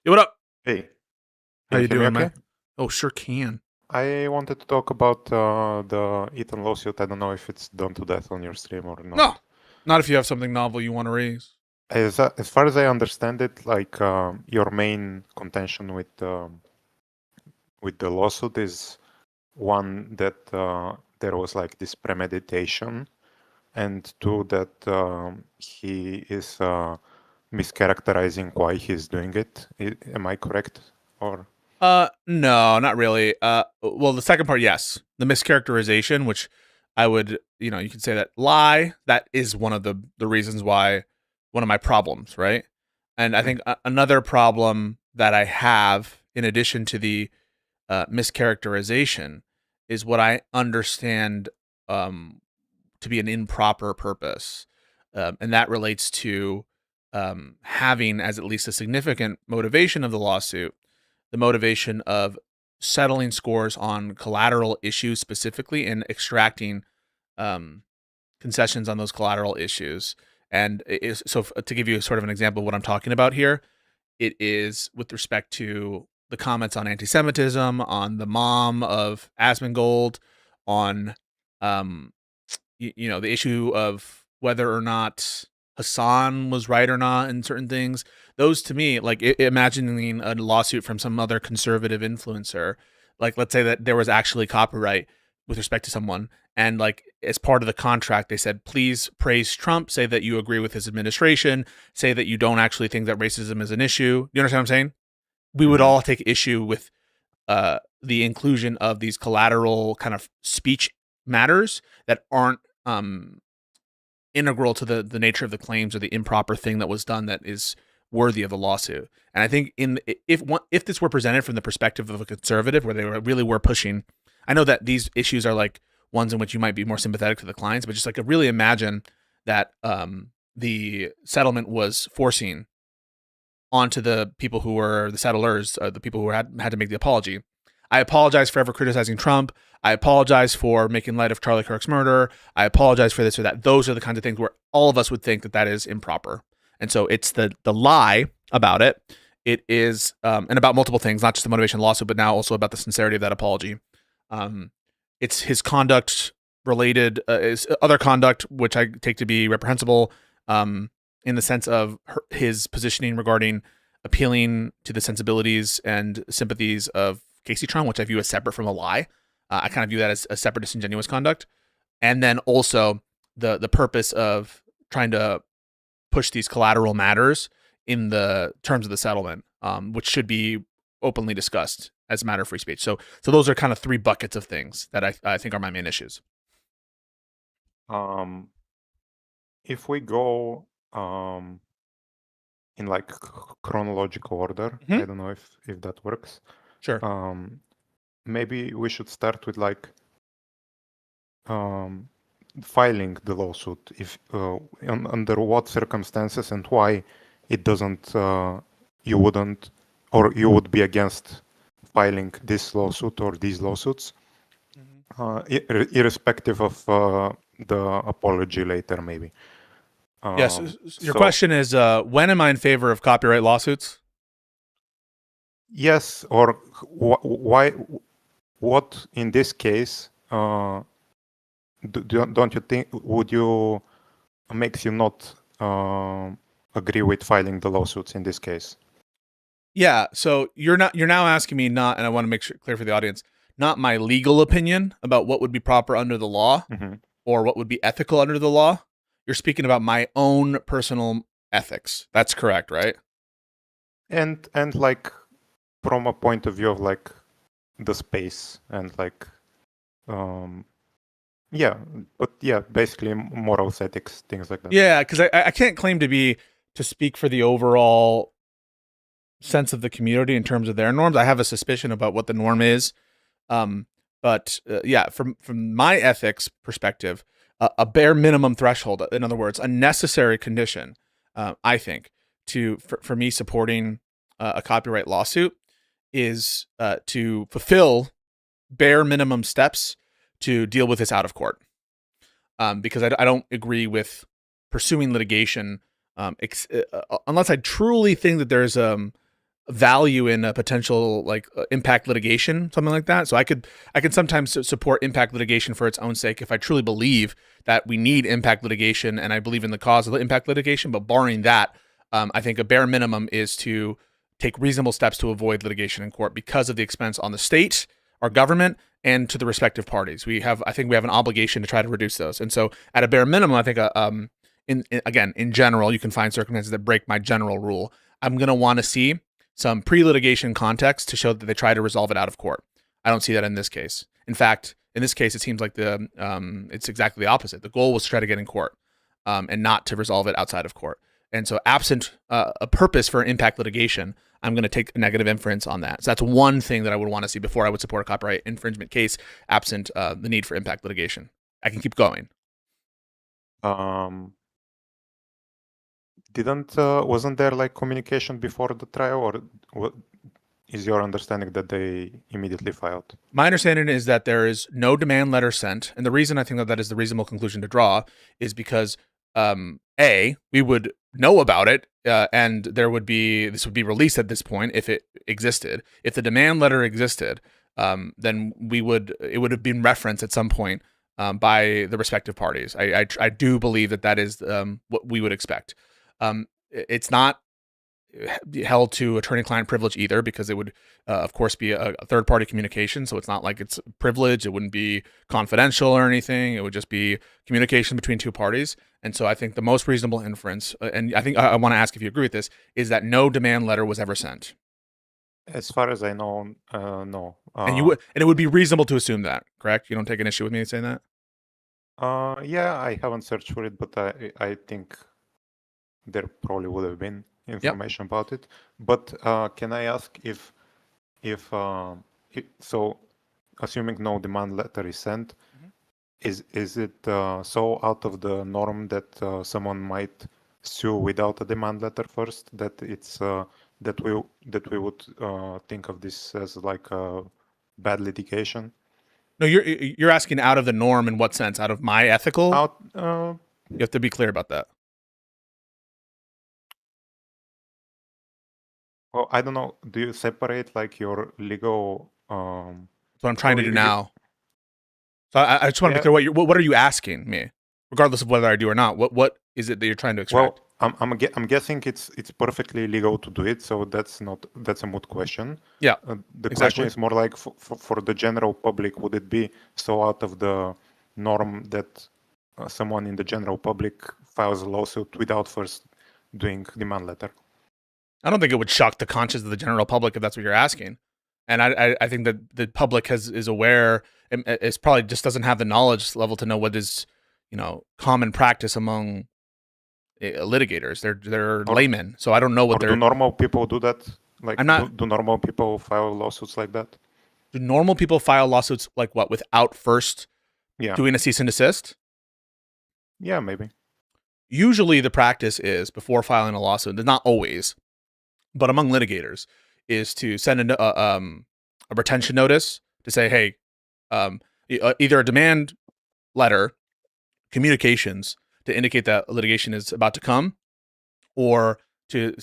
Yo, what up? Hey, How can you you hear me doing, okay? man? Oh, sure can. I wanted to talk about the Ethan lawsuit. I don't know if it's done to death on your stream or not. No, not if you have something novel you want to raise. As far as I understand it, like your main contention with the lawsuit is one that there was like this premeditation, and two that he is mischaracterizing why he's doing it. Am I correct? Or No, not really. Well, the second part, yes. The mischaracterization, which I would, you could say that lie, that is one of the reasons why one of my problems, right? And I think another problem that I have, in addition to the mischaracterization, is what I understand to be an improper purpose. And that relates to having as at least a significant motivation of the lawsuit, the motivation of settling scores on collateral issues specifically and extracting um, concessions on those collateral issues. And so to give you sort of an example of what I'm talking about here, it is with respect to the comments on anti-Semitism, on the mom of Asmongold, on the issue of whether or not Hassan was right or not in certain things. Those to me, like imagining a lawsuit from some other conservative influencer, like let's say that there was actually copyright with respect to someone, and like as part of the contract, they said, please praise Trump, say that you agree with his administration, say that you don't actually think that racism is an issue. You understand what I'm saying? We would all take issue with the inclusion of these collateral kind of speech matters that aren't integral to the nature of the claims or the improper thing that was done that is worthy of a lawsuit. And I think if this were presented from the perspective of a conservative, where they really were pushing, I know that these issues are like ones in which you might be more sympathetic to the clients, but just like really imagine that the settlement was forcing onto the people who were the settlers, the people who had to make the apology. I apologize for ever criticizing Trump. I apologize for making light of Charlie Kirk's murder. I apologize for this or that. Those are the kinds of things where all of us would think that that is improper. And so it's the lie about it. It is, and about multiple things, not just the motivation lawsuit, but now also about the sincerity of that apology. It's his conduct related, is other conduct, which I take to be reprehensible, in the sense of his positioning regarding appealing to the sensibilities and sympathies of Casey Tron, which I view as separate from a lie. I kind of view that as a separate, disingenuous conduct. And then also the purpose of trying to push these collateral matters in the terms of the settlement, which should be openly discussed as a matter of free speech. So those are kind of three buckets of things that I think are my main issues. If we go in like chronological order, I don't know if that works. Sure. Maybe we should start with like filing the lawsuit. If under what circumstances and why it doesn't, you wouldn't, or you would be against filing this lawsuit or these lawsuits, irrespective of the apology later, maybe. Yes. Your question is, when am I in favor of copyright lawsuits? Yes, or why? What in this case? Don't you think? Would you makes you not agree with filing the lawsuits in this case? Yeah. So you're now asking me not, and I want to make sure clear for the audience, not my legal opinion about what would be proper under the law or what would be ethical under the law. You're speaking about my own personal ethics. That's correct, right? And like from a point of view of like the space and like basically morals, ethics, things like that. Yeah, because I can't claim to speak for the overall sense of the community in terms of their norms. I have a suspicion about what the norm is. But from my ethics perspective, a bare minimum threshold, in other words, a necessary condition, I think, for me supporting a copyright lawsuit is to fulfill bare minimum steps to deal with this out of court. Because I don't agree with pursuing litigation unless I truly think that there's value in a potential like impact litigation, something like that. So I can sometimes support impact litigation for its own sake if I truly believe that we need impact litigation and I believe in the cause of the impact litigation. But barring that, I think a bare minimum is to take reasonable steps to avoid litigation in court because of the expense on the state, our government, and to the respective parties. I think we have an obligation to try to reduce those. And so, at a bare minimum, I think in general, you can find circumstances that break my general rule. I'm going to want to see some pre-litigation context to show that they try to resolve it out of court. I don't see that in this case. In fact, in this case, it seems like it's exactly the opposite. The goal was to try to get in court and not to resolve it outside of court. And so, absent a purpose for impact litigation, I'm going to take a negative inference on that. So that's one thing that I would want to see before I would support a copyright infringement case, absent the need for impact litigation. I can keep going. Wasn't there like communication before the trial, or what is your understanding that they immediately filed? My understanding is that there is no demand letter sent, and the reason I think that is the reasonable conclusion to draw is because we would know about it, and this would be released at this point if it existed. If the demand letter existed, then it would have been referenced at some point by the respective parties. I do believe that is what we would expect. It's not held to attorney-client privilege either, because it would, of course, be a third-party communication. So it's not like it's privileged. It wouldn't be confidential or anything. It would just be communication between two parties. And so I think the most reasonable inference, and I think I want to ask if you agree with this, is that no demand letter was ever sent. As far as I know, no. And it would be reasonable to assume that, correct? You don't take an issue with me saying that? Yeah, I haven't searched for it, but I think there probably would have been information about it. But can I ask if so, assuming no demand letter is sent, is it so out of the norm that someone might sue without a demand letter first, that it's that we would think of this as like a bad litigation? No, you're asking out of the norm in what sense? Out of my ethical? You have to be clear about that. Well, I don't know. Do you separate like your legal? That's what I'm trying to do now. So I just want to be clear. What are you asking me, regardless of whether I do or not? What is it that you're trying to extract? Well, I'm guessing it's perfectly legal to do it. So that's a moot question. Yeah. The question is more like for the general public, would it be so out of the norm that someone in the general public files a lawsuit without first doing demand letter? I don't think it would shock the conscience of the general public if that's what you're asking. And I think that the public is aware, and it's probably just doesn't have the knowledge level to know what is, common practice among litigators. They're laymen, so I don't know what they're. Do normal people do that? Like, do normal people file lawsuits like that? Do normal people file lawsuits like what, without first doing a cease and desist? Yeah, maybe. Usually, the practice is before filing a lawsuit. Not always, but among litigators, is to send a retention notice to say, hey, either a demand letter, communications to indicate that litigation is about to come, or to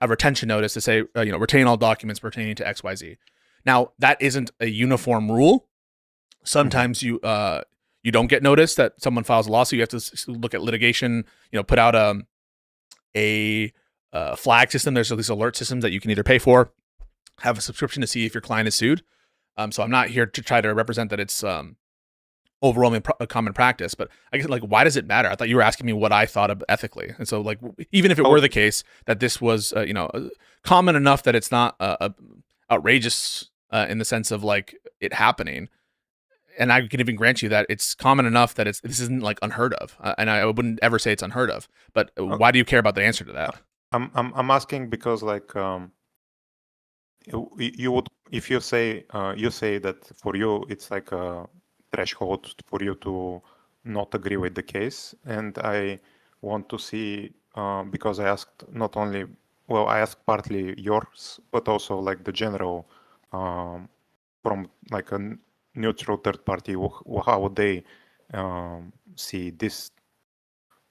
a retention notice to say, retain all documents pertaining to XYZ. Now, that isn't a uniform rule. Sometimes you don't get notice that someone files a lawsuit. You have to look at litigation, put out a flag system. There's these alert systems that you can either pay for, have a subscription to see if your client is sued. So I'm not here to try to represent that it's overwhelming common practice, but I guess, like, why does it matter? I thought you were asking me what I thought of ethically. And so, like, even if it were the case that this was, common enough that it's not outrageous in the sense of like it happening, and I can even grant you that it's common enough that this isn't like unheard of, and I wouldn't ever say it's unheard of. But why do you care about the answer to that? I'm asking because, like, you would, if you say that for you it's like a threshold for you to not agree with the case, and I want to see, because I asked I asked partly yours, but also like the general from like a neutral third party, how would they see this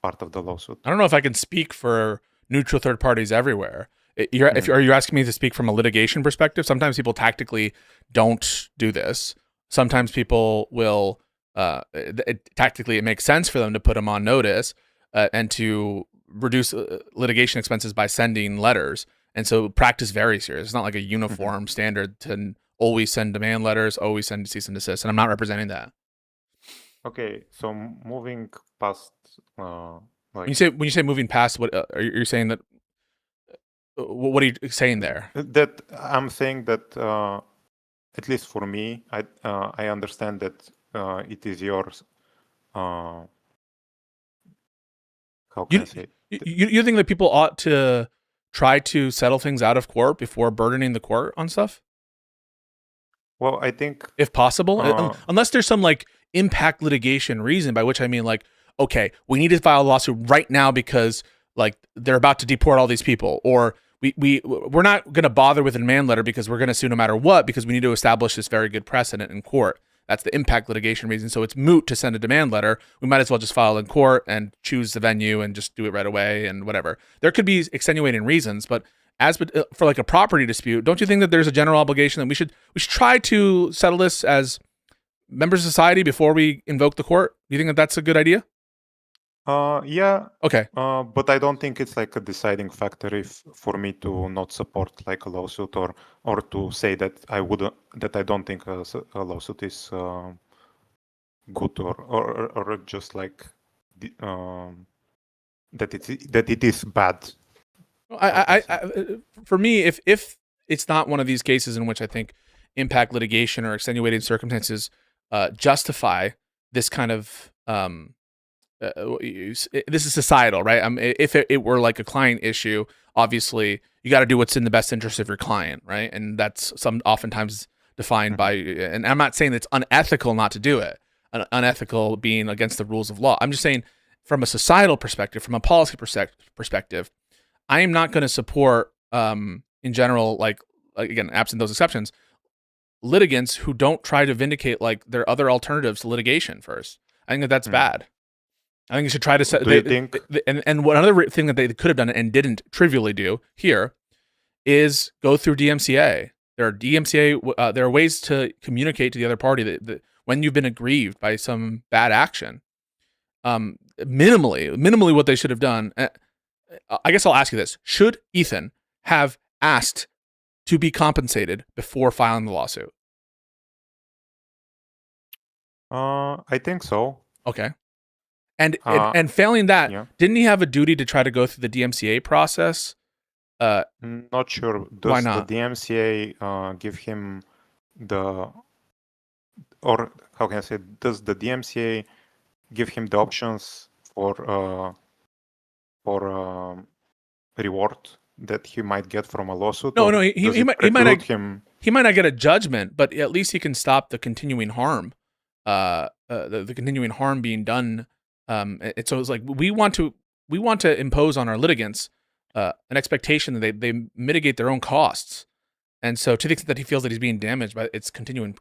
part of the lawsuit? I don't know if I can speak for neutral third parties everywhere. Are you asking me to speak from a litigation perspective? Sometimes people tactically don't do this. Sometimes people will tactically it makes sense for them to put them on notice and to reduce litigation expenses by sending letters. And so practice varies here. It's not like a uniform standard to always send demand letters, always send cease and desist. And I'm not representing that. Okay, so moving past, When you say moving past, what are you saying that? What are you saying there? That I'm saying that at least for me, I understand that it is yours. How can I say? You think that people ought to try to settle things out of court before burdening the court on stuff? Well, I think if possible, unless there's some like impact litigation reason, by which I mean like, okay, we need to file a lawsuit right now because like they're about to deport all these people, or we're not going to bother with a demand letter because we're going to sue no matter what because we need to establish this very good precedent in court. That's the impact litigation reason. So it's moot to send a demand letter. We might as well just file in court and choose the venue and just do it right away and whatever. There could be extenuating reasons, but as for like a property dispute, don't you think that there's a general obligation that we should try to settle this as members of society before we invoke the court? Do you think that that's a good idea? Yeah. Okay. But I don't think it's like a deciding factor if for me to not support like a lawsuit or to say that I don't think a lawsuit is good or just like that it is bad. For me, if it's not one of these cases in which I think impact litigation or extenuating circumstances justify this kind of this is societal, right? If it were like a client issue, obviously you got to do what's in the best interest of your client, right? And that's oftentimes defined by, and I'm not saying it's unethical not to do it, unethical being against the rules of law. I'm just saying from a societal perspective, from a policy perspective, I am not going to support, in general, like again, absent those exceptions, litigants who don't try to vindicate like their other alternatives to litigation first. I think that's bad. I think you should try to set. And one other thing that they could have done and didn't trivially do here is go through DMCA. There are ways to communicate to the other party that when you've been aggrieved by some bad action. Minimally, what they should have done. I guess I'll ask you this: should Ethan have asked to be compensated before filing the lawsuit? I think so. Okay. And failing that, yeah. Didn't he have a duty to try to go through the DMCA process? Not sure. Does why not? The DMCA give him or how can I say? Does the DMCA give him the options for reward that he might get from a lawsuit? No, he might not get a judgment, but at least he can stop the continuing harm. The continuing harm being done. So it's like we want to impose on our litigants an expectation that they mitigate their own costs. And so to the extent that he feels that he's being damaged by its continuing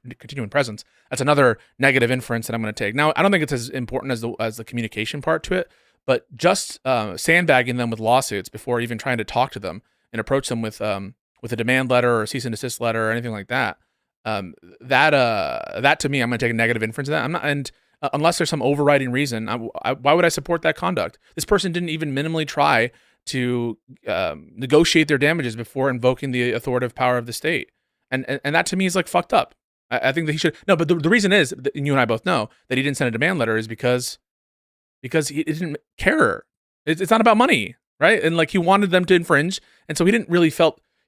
presence, that's another negative inference that I'm going to take. Now, I don't think it's as important as the communication part to it, but just sandbagging them with lawsuits before even trying to talk to them and approach them with a demand letter or a cease and desist letter or anything like that. That to me, I'm going to take a negative inference of that. I'm not, and unless there's some overriding reason, why would I support that conduct? This person didn't even minimally try to negotiate their damages before invoking the authoritative power of the state, and that to me is like fucked up. I think that he should no, but the reason is that you and I both know that he didn't send a demand letter is because he didn't care. It's not about money, right? And like he wanted them to infringe, and so he didn't really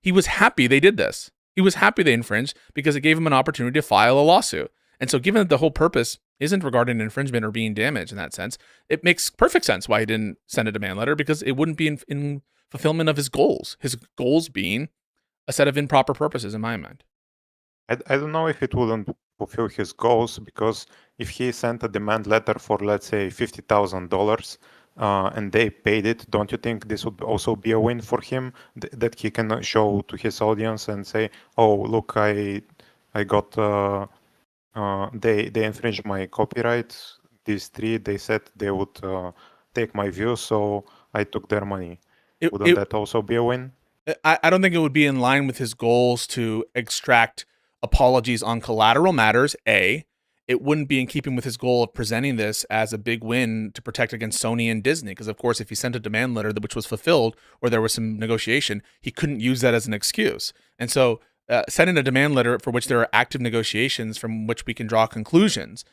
he was happy they did this. He was happy they infringed because it gave him an opportunity to file a lawsuit. And so given that the whole purpose isn't regarding infringement or being damaged in that sense, it makes perfect sense why he didn't send a demand letter, because it wouldn't be in fulfillment of his goals being a set of improper purposes in my mind. I don't know if it wouldn't fulfill his goals, because if he sent a demand letter for, let's say, $50,000 and they paid it, don't you think this would also be a win for him, that he can show to his audience and say, oh, look, I got... they infringed my copyright. These three, they said they would take my view, so I took their money. Wouldn't that also be a win? I don't think it would be in line with his goals to extract apologies on collateral matters. It wouldn't be in keeping with his goal of presenting this as a big win to protect against Sony and Disney. Because, of course, if he sent a demand letter which was fulfilled or there was some negotiation, he couldn't use that as an excuse. And so sending a demand letter for which there are active negotiations from which we can draw conclusions,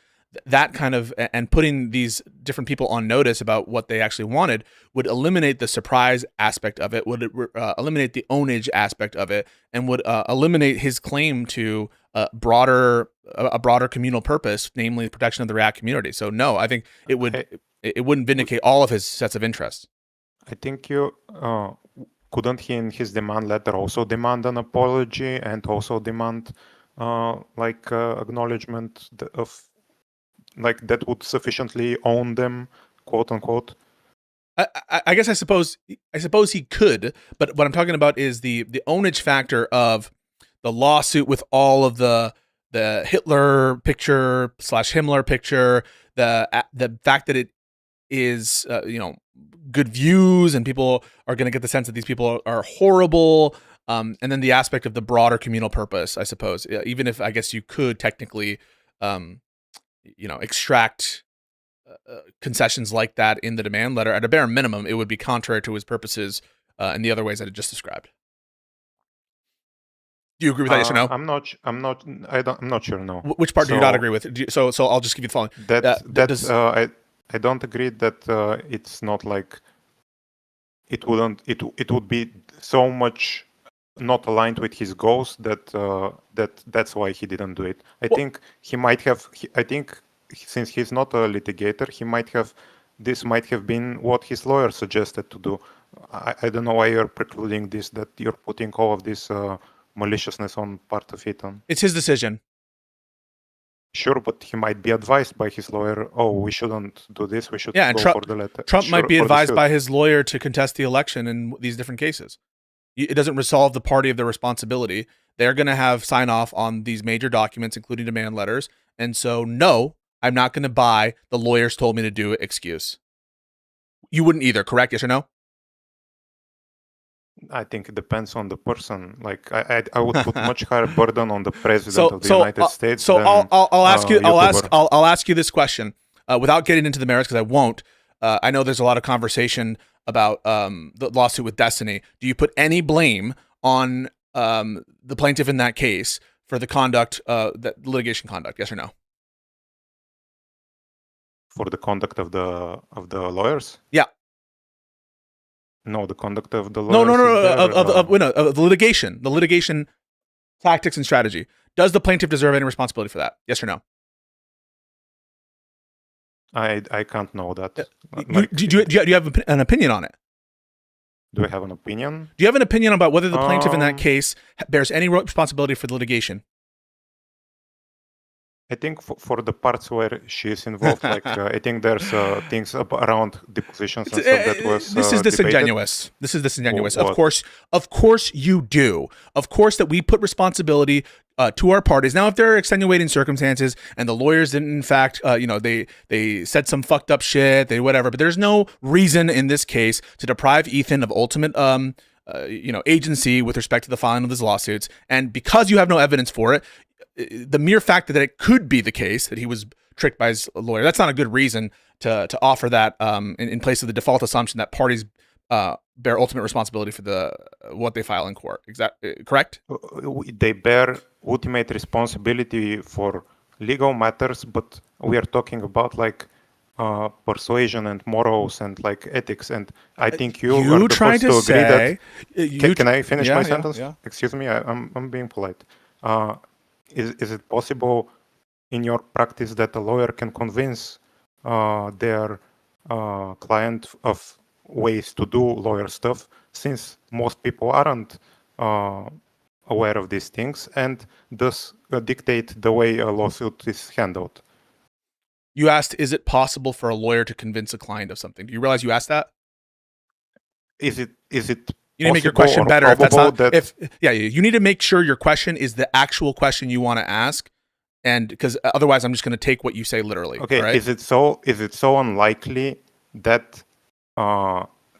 that kind of, and putting these different people on notice about what they actually wanted would eliminate the surprise aspect of it, would eliminate the ownage aspect of it, and would eliminate his claim to a broader communal purpose, namely the protection of the React community. So no, I think it wouldn't vindicate all of his sets of interests. I think you couldn't he in his demand letter also demand an apology and also demand acknowledgement of like that would sufficiently own them, quote unquote. I guess I suppose he could, but what I'm talking about is the ownage factor of the lawsuit with all of the Hitler picture / Himmler picture, the fact that it is good views and people are going to get the sense that these people are horrible, and then the aspect of the broader communal purpose, I suppose. Even if I guess you could technically extract concessions like that in the demand letter, at a bare minimum, it would be contrary to his purposes in the other ways that I just described. Do you agree with that? Yes or no? I'm not sure. No. Which part do you not agree with? So I'll just give you the following. I don't agree that it's not like it would be so much not aligned with his goals that's why he didn't do it. I think he might have. I think since he's not a litigator, this might have been what his lawyer suggested to do. I don't know why you're precluding this, that you're putting all of this maliciousness on part of it. It's his decision. Sure, but he might be advised by his lawyer, we shouldn't do this, we should go for the letter. Trump might be advised by his lawyer to contest the election in these different cases. It doesn't resolve the party of their responsibility. They're going to have sign off on these major documents, including demand letters. And so, no, I'm not going to buy the lawyers told me to do it excuse. You wouldn't either, correct? Yes or no? I think it depends on the person. Like I would put much higher burden on the president of the United States. So I'll ask you this question without getting into the merits, because I won't. I know there's a lot of conversation about the lawsuit with Destiny. Do you put any blame on the plaintiff in that case for the conduct, that litigation conduct? Yes or no? For the conduct of the lawyers? Yeah. No, the conduct of the lawyers. Of the litigation tactics and strategy. Does the plaintiff deserve any responsibility for that? Yes or no? I can't know that. Do you have an opinion on it? Do I have an opinion? Do you have an opinion about whether the plaintiff in that case bears any responsibility for the litigation? I think for the parts where she is involved, I think there's things around depositions and stuff that was. This is disingenuous. Debated. This is disingenuous. Of course you do. Of course that we put responsibility to our parties. Now, if there are extenuating circumstances and the lawyers didn't, in fact, they said some fucked up shit, they whatever, but there's no reason in this case to deprive Ethan of ultimate agency with respect to the filing of his lawsuits. And because you have no evidence for it, the mere fact that it could be the case that he was tricked by his lawyer, that's not a good reason to offer that in place of the default assumption that parties bear ultimate responsibility for what they file in court. Correct? They bear ultimate responsibility for legal matters, but we are talking about persuasion and morals and ethics. And I think you are supposed to agree that. Can I finish my sentence? Yeah. Excuse me, I'm being polite. Is it possible in your practice that a lawyer can convince their client of ways to do lawyer stuff, since most people aren't aware of these things, and thus dictate the way a lawsuit is handled? You asked, is it possible for a lawyer to convince a client of something? Do you realize you asked that? Is it you need to make your question better. If that's not, you need to make sure your question is the actual question you want to ask, and because otherwise, I'm just going to take what you say literally. Okay. Right? Is it so unlikely that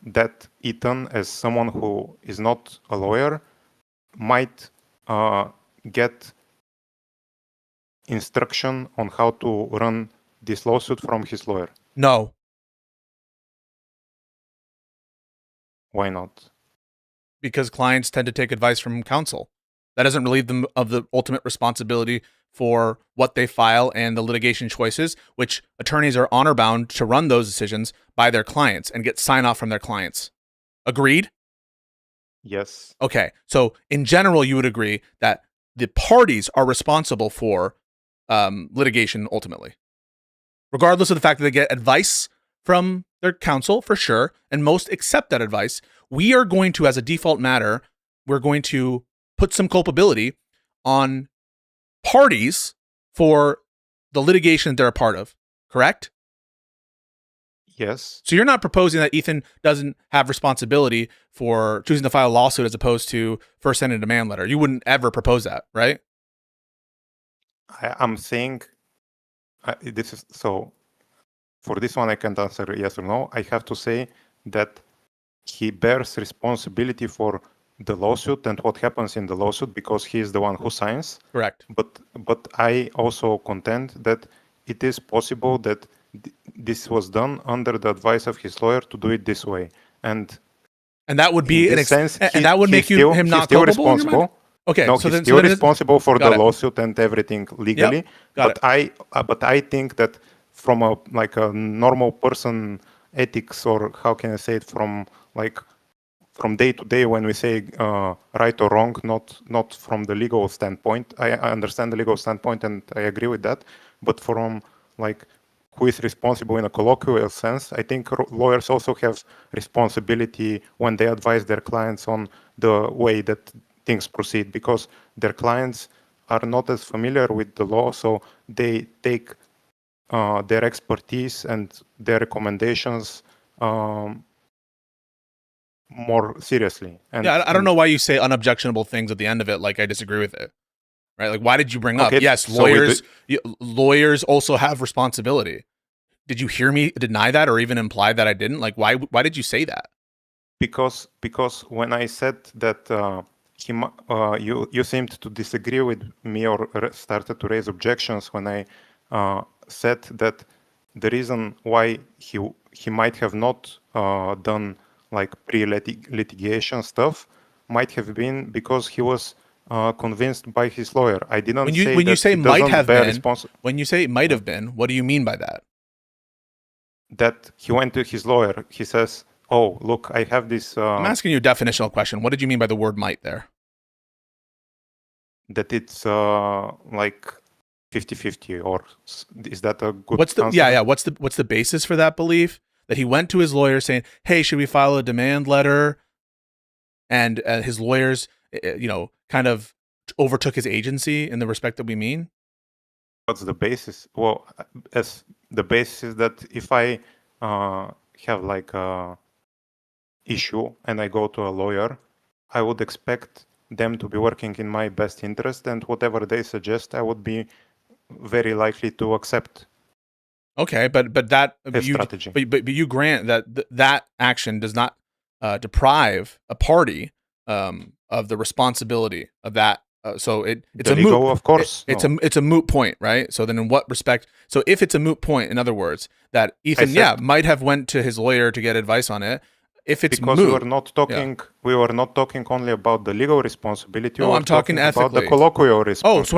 that Ethan, as someone who is not a lawyer, might get instruction on how to run this lawsuit from his lawyer. No. Why not? Because clients tend to take advice from counsel. That doesn't relieve them of the ultimate responsibility for what they file and the litigation choices, which attorneys are honor bound to run those decisions by their clients and get sign off from their clients. Agreed? Yes. Okay. So in general, you would agree that the parties are responsible for litigation ultimately, regardless of the fact that they get advice from their counsel, for sure, and most accept that advice. We are going to, as a default matter, we're going to put some culpability on parties for the litigation that they're a part of, correct? Yes. So you're not proposing that Ethan doesn't have responsibility for choosing to file a lawsuit as opposed to first sending a demand letter. You wouldn't ever propose that, right? I'm saying this is so. For this one, I can't answer yes or no. I have to say that he bears responsibility for the lawsuit and what happens in the lawsuit because he is the one who signs. Correct. But I also contend that it is possible that this was done under the advice of his lawyer to do it this way, and that would be and that would make him not still culpable. Responsible. Okay, no, he's still responsible for the lawsuit and everything legally. Yep, but I think that from a normal person ethics, or how can I say it, from day to day, when we say right or wrong, not from the legal standpoint. I understand the legal standpoint and I agree with that, but from who is responsible in a colloquial sense, I think lawyers also have responsibility when they advise their clients on the way that things proceed, because their clients are not as familiar with the law, so they take their expertise and their recommendations more seriously. And I don't know why you say unobjectionable things at the end of it like I disagree with it. Right? Like, why did you bring up? Yes, lawyers also have responsibility. Did you hear me deny that or even imply that I didn't? Like, why did you say that? Because when I said that you seemed to disagree with me or started to raise objections when I said that the reason why he might have not done pre-litigation stuff might have been because he was convinced by his lawyer. I didn't when say when that you say he might doesn't have bear been. When you say it might have been, what do you mean by that? That he went to his lawyer. He says, "Oh, look, I have this." I'm asking you a definitional question. What did you mean by the word "might" there? That it's 50-50, or is that a good answer? Yeah. What's the basis for that belief? That he went to his lawyer saying, "Hey, should we file a demand letter?" And his lawyers, kind of overtook his agency in the respect that we mean. What's the basis? Well, as the basis is that if I have a issue and I go to a lawyer, I would expect them to be working in my best interest, and whatever they suggest, I would be very likely to accept. Okay, but that strategy. But you grant that that action does not deprive a party of the responsibility of that. So it's a moot. Of course, it's a moot point, right? So then, in what respect? So if it's a moot point, in other words, that Ethan, might have went to his lawyer to get advice on it. If it's because moot, we were not talking only about the legal responsibility. No, I'm talking ethically about the colloquial responsibility. Oh, so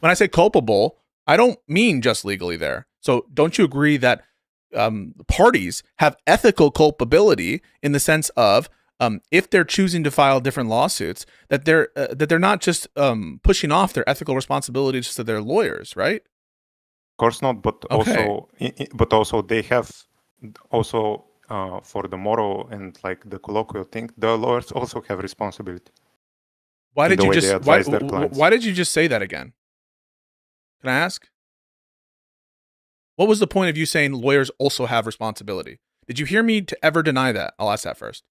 when I say culpable, I don't mean just legally there. So don't you agree that parties have ethical culpability in the sense of if they're choosing to file different lawsuits, that they're not just pushing off their ethical responsibilities to their lawyers, right? Of course not, but also they have also for the moral and the colloquial thing, the lawyers also have responsibility. Why did you just say that again? Can I ask? What was the point of you saying lawyers also have responsibility? Did you hear me to ever deny that? I'll ask that first.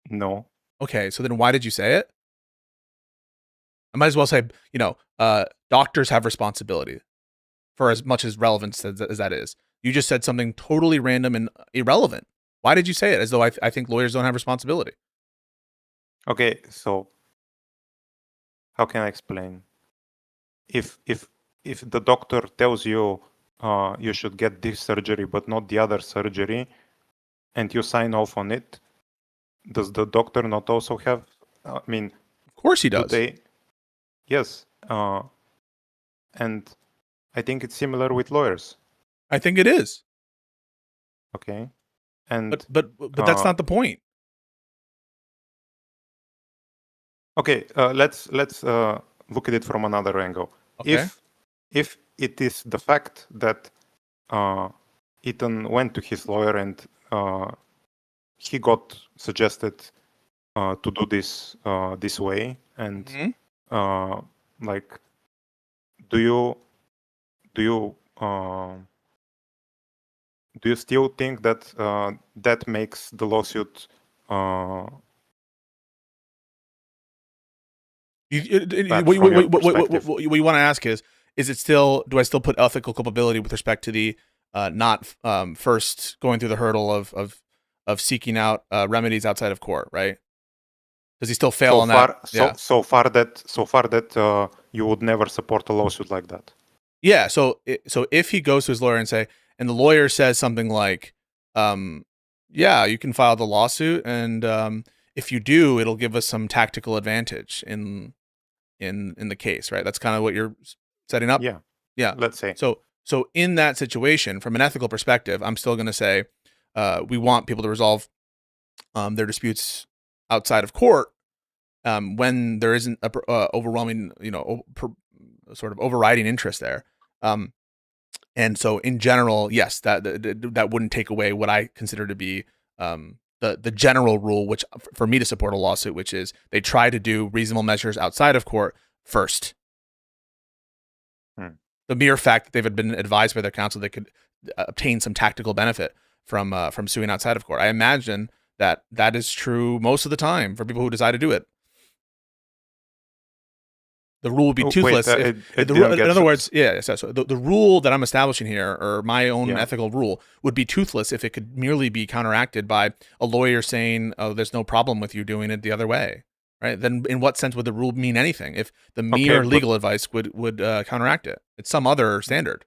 No. Okay, so then why did you say it? I might as well say, doctors have responsibility for as much as relevance as that is. You just said something totally random and irrelevant. Why did you say it? As though I think lawyers don't have responsibility. Okay, so how can I explain? If the doctor tells you you should get this surgery but not the other surgery, and you sign off on it, does the doctor not also have? I mean, of course he do does. they? Yes, and I think it's similar with lawyers. I think it is. Okay, and but that's not the point. Okay, let's look at it from another angle. Okay. If it is the fact that Ethan went to his lawyer and he got suggested to do this this way, and like, do you still think that that makes the lawsuit? What you want to ask is it still, do I still put ethical culpability with respect to the not first going through the hurdle of seeking out remedies outside of court, right? Does he still fail on that? So far that you would never support a lawsuit like that. Yeah. So if he goes to his lawyer and the lawyer says something like, yeah, you can file the lawsuit, and if you do, it'll give us some tactical advantage in the case, right? That's kind of what you're setting up. Yeah. Let's say. So in that situation, from an ethical perspective, I'm still going to say we want people to resolve their disputes outside of court when there isn't a overwhelming, sort of overriding interest there. And so in general, yes, that wouldn't take away what I consider to be the general rule, which for me to support a lawsuit, which is they try to do reasonable measures outside of court first. The mere fact that they've been advised by their counsel they could obtain some tactical benefit from suing outside of court. I imagine that is true most of the time for people who decide to do it. The rule would be toothless. In other words, so the rule that I'm establishing here, or my own ethical rule, would be toothless if it could merely be counteracted by a lawyer saying, "Oh, there's no problem with you doing it the other way." Right? Then, in what sense would the rule mean anything if the mere legal advice would counteract it? It's some other standard.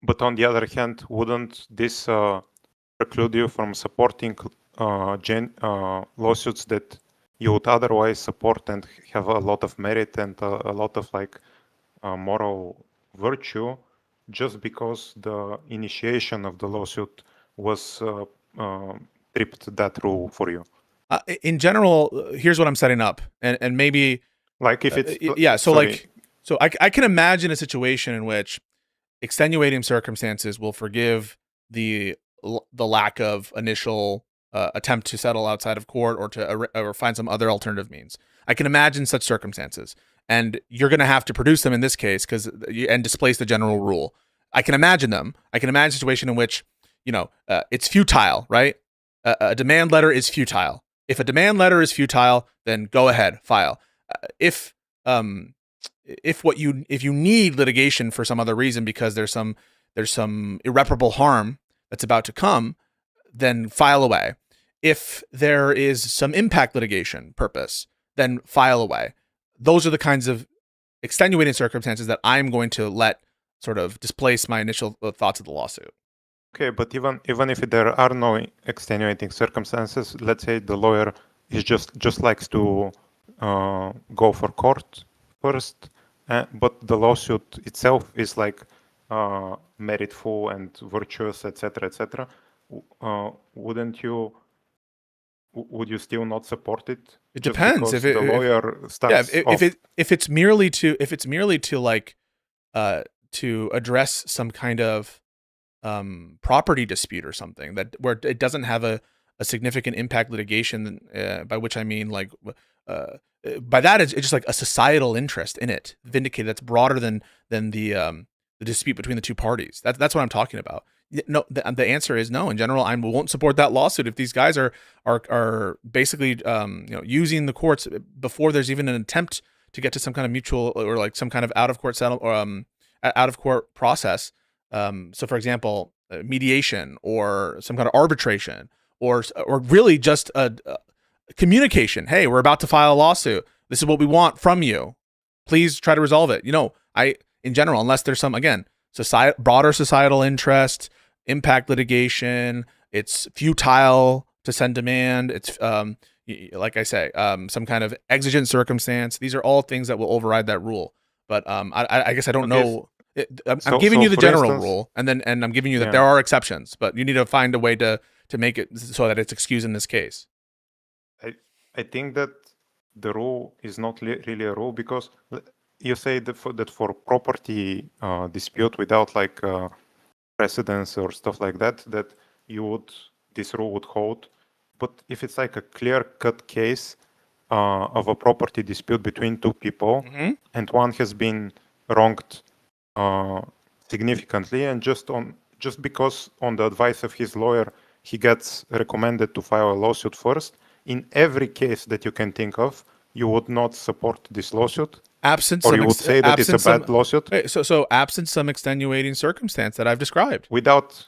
But on the other hand, wouldn't this preclude you from supporting lawsuits that you would otherwise support and have a lot of merit and a lot of moral virtue, just because the initiation of the lawsuit was tripped that rule for you? In general, here's what I'm setting up, and maybe like if it's so I can imagine a situation in which extenuating circumstances will forgive the lack of initial attempt to settle outside of court or find some other alternative means. I can imagine such circumstances, and you're going to have to produce them in this case and displace the general rule. I can imagine them. I can imagine a situation in which it's futile, right? A demand letter is futile. If a demand letter is futile, then go ahead, file. If you need litigation for some other reason because there's some irreparable harm that's about to come, then file away. If there is some impact litigation purpose, then file away. Those are the kinds of extenuating circumstances that I'm going to let sort of displace my initial thoughts of the lawsuit. Okay, but even if there are no extenuating circumstances, let's say the lawyer is just likes to go for court first, but the lawsuit itself is meritful and virtuous, etc., etc. Would you still not support it? It depends. If the lawyer starts if it's merely to to address some kind of property dispute or something where it doesn't have a significant impact litigation, by which I mean by that it's just like a societal interest in it vindicated that's broader than the dispute between the two parties. That's what I'm talking about. No, the answer is no. In general, I won't support that lawsuit if these guys are basically using the courts before there's even an attempt to get to some kind of mutual or some kind of out of court process. So, for example, mediation or some kind of arbitration or really just a communication. Hey, we're about to file a lawsuit. This is what we want from you. Please try to resolve it. In general, unless there's some, again, broader societal interest, impact litigation, it's futile to send demand. It's, like I say, some kind of exigent circumstance. These are all things that will override that rule. But I guess I don't know. I'm giving you the general rule, and I'm giving you that there are exceptions, but you need to find a way to make it so that it's excused in this case. I think that the rule is not really a rule, because you say that for property dispute without like precedence or stuff like that this rule would hold. But if it's like a clear-cut case of a property dispute between two people, and one has been wronged significantly, and just because on the advice of his lawyer he gets recommended to file a lawsuit first, in every case that you can think of, you would not support this lawsuit, or you would say that it's a bad lawsuit. So absent some extenuating circumstance that I've described. Without.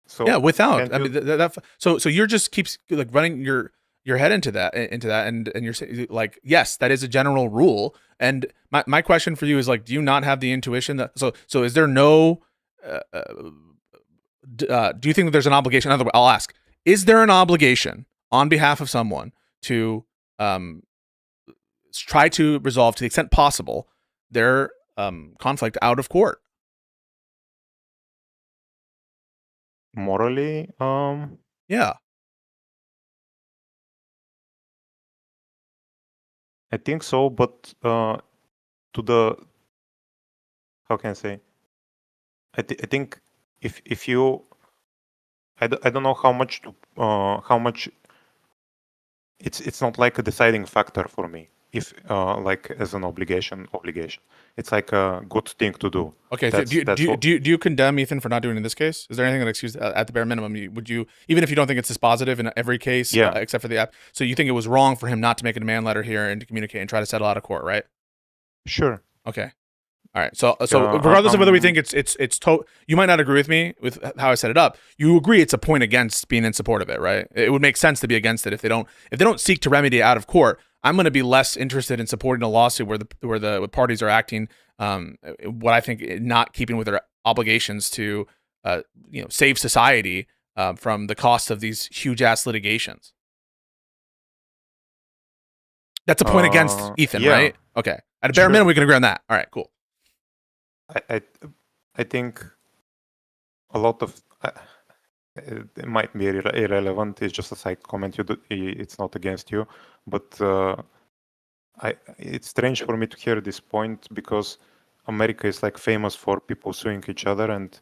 So yeah, without. I mean, so you're just keeps like running your head into that, and you're saying like, yes, that is a general rule. And my question for you is like, do you not have the intuition that so is there no? Do you think that there's an obligation? Otherwise, I'll ask: is there an obligation on behalf of someone to try to resolve, to the extent possible, their conflict out of court? Morally, yeah, I think so, but how can I say? I think if you, I don't know how much it's not like a deciding factor for me. If like as an obligation, it's like a good thing to do. Okay. Do you condemn Ethan for not doing it in this case? Is there anything that excuse at the bare minimum? Would you, even if you don't think it's dispositive in every case, except for the app? So you think it was wrong for him not to make a demand letter here and to communicate and try to settle out of court, right? Sure. Okay. All right. So regardless of whether we think you might not agree with me with how I set it up. You agree it's a point against being in support of it, right? It would make sense to be against it if they don't seek to remedy out of court. I'm going to be less interested in supporting a lawsuit where the parties are acting what I think not keeping with their obligations to save society from the cost of these huge ass litigations. That's a point against Ethan, right? Okay. At a bare minimum, we can agree on that. All right, cool. I think a lot of it might be irrelevant. It's just a side comment. It's not against you, but it's strange for me to hear this point, because America is like famous for people suing each other, and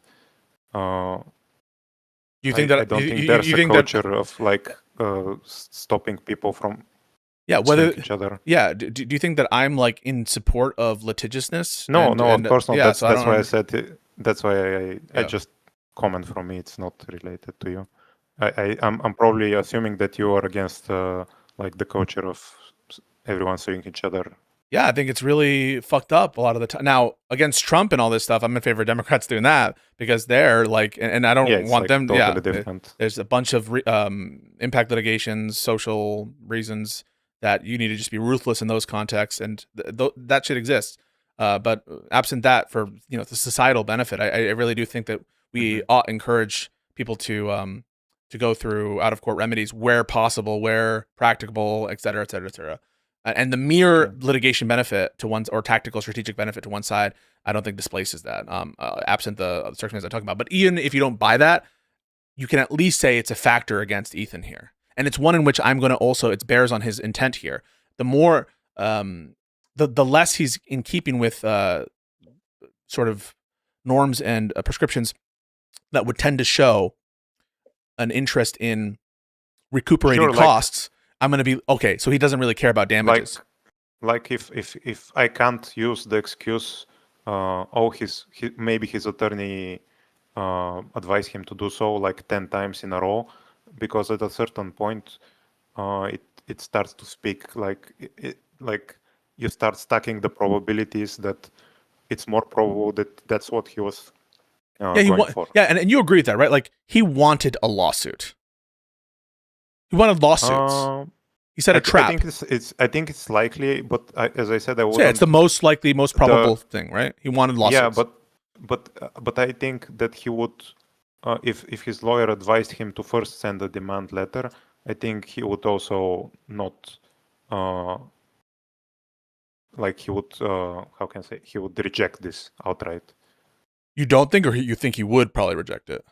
you think that I don't think there's a culture of like stopping people from suing each other. Yeah. Do you think that I'm like in support of litigiousness? No, of course not. Yeah, that's why I said it. That's why I just comment from me. It's not related to you. I'm probably assuming that you are against like the culture of everyone suing each other. Yeah, I think it's really fucked up a lot of the time. Now, against Trump and all this stuff, I'm in favor of Democrats doing that, because they're like, and I don't want them. Totally different. There's a bunch of impact litigations, social reasons that you need to just be ruthless in those contexts, and that shit exists. But absent that, for the societal benefit, I really do think that we ought encourage people to go through out of court remedies where possible, where practicable, et cetera, et cetera, et cetera. And the mere litigation benefit to one, or tactical strategic benefit to one side, I don't think displaces that. Absent the circumstances I'm talking about. But even if you don't buy that, you can at least say it's a factor against Ethan here. And it's one in which I'm going to also, it bears on his intent here. The more, the less he's in keeping with sort of norms and prescriptions that would tend to show an interest in recuperating costs. I'm going to be, okay, so he doesn't really care about damages. Like if I can't use the excuse, maybe his attorney advised him to do so like 10 times in a row, because at a certain point, it starts to speak like you start stacking the probabilities that it's more probable that that's what he was going forward. Yeah, and you agree with that, right? Like he wanted a lawsuit. He wanted lawsuits. He set a trap. I think it's likely, but as I said, I wouldn't. So yeah, it's the most likely, most probable thing, right? He wanted lawsuits. Yeah, but I think that he would, if his lawyer advised him to first send a demand letter, I think he would also not, like he would, how can I say, he would reject this outright. You don't think, or you think he would probably reject it?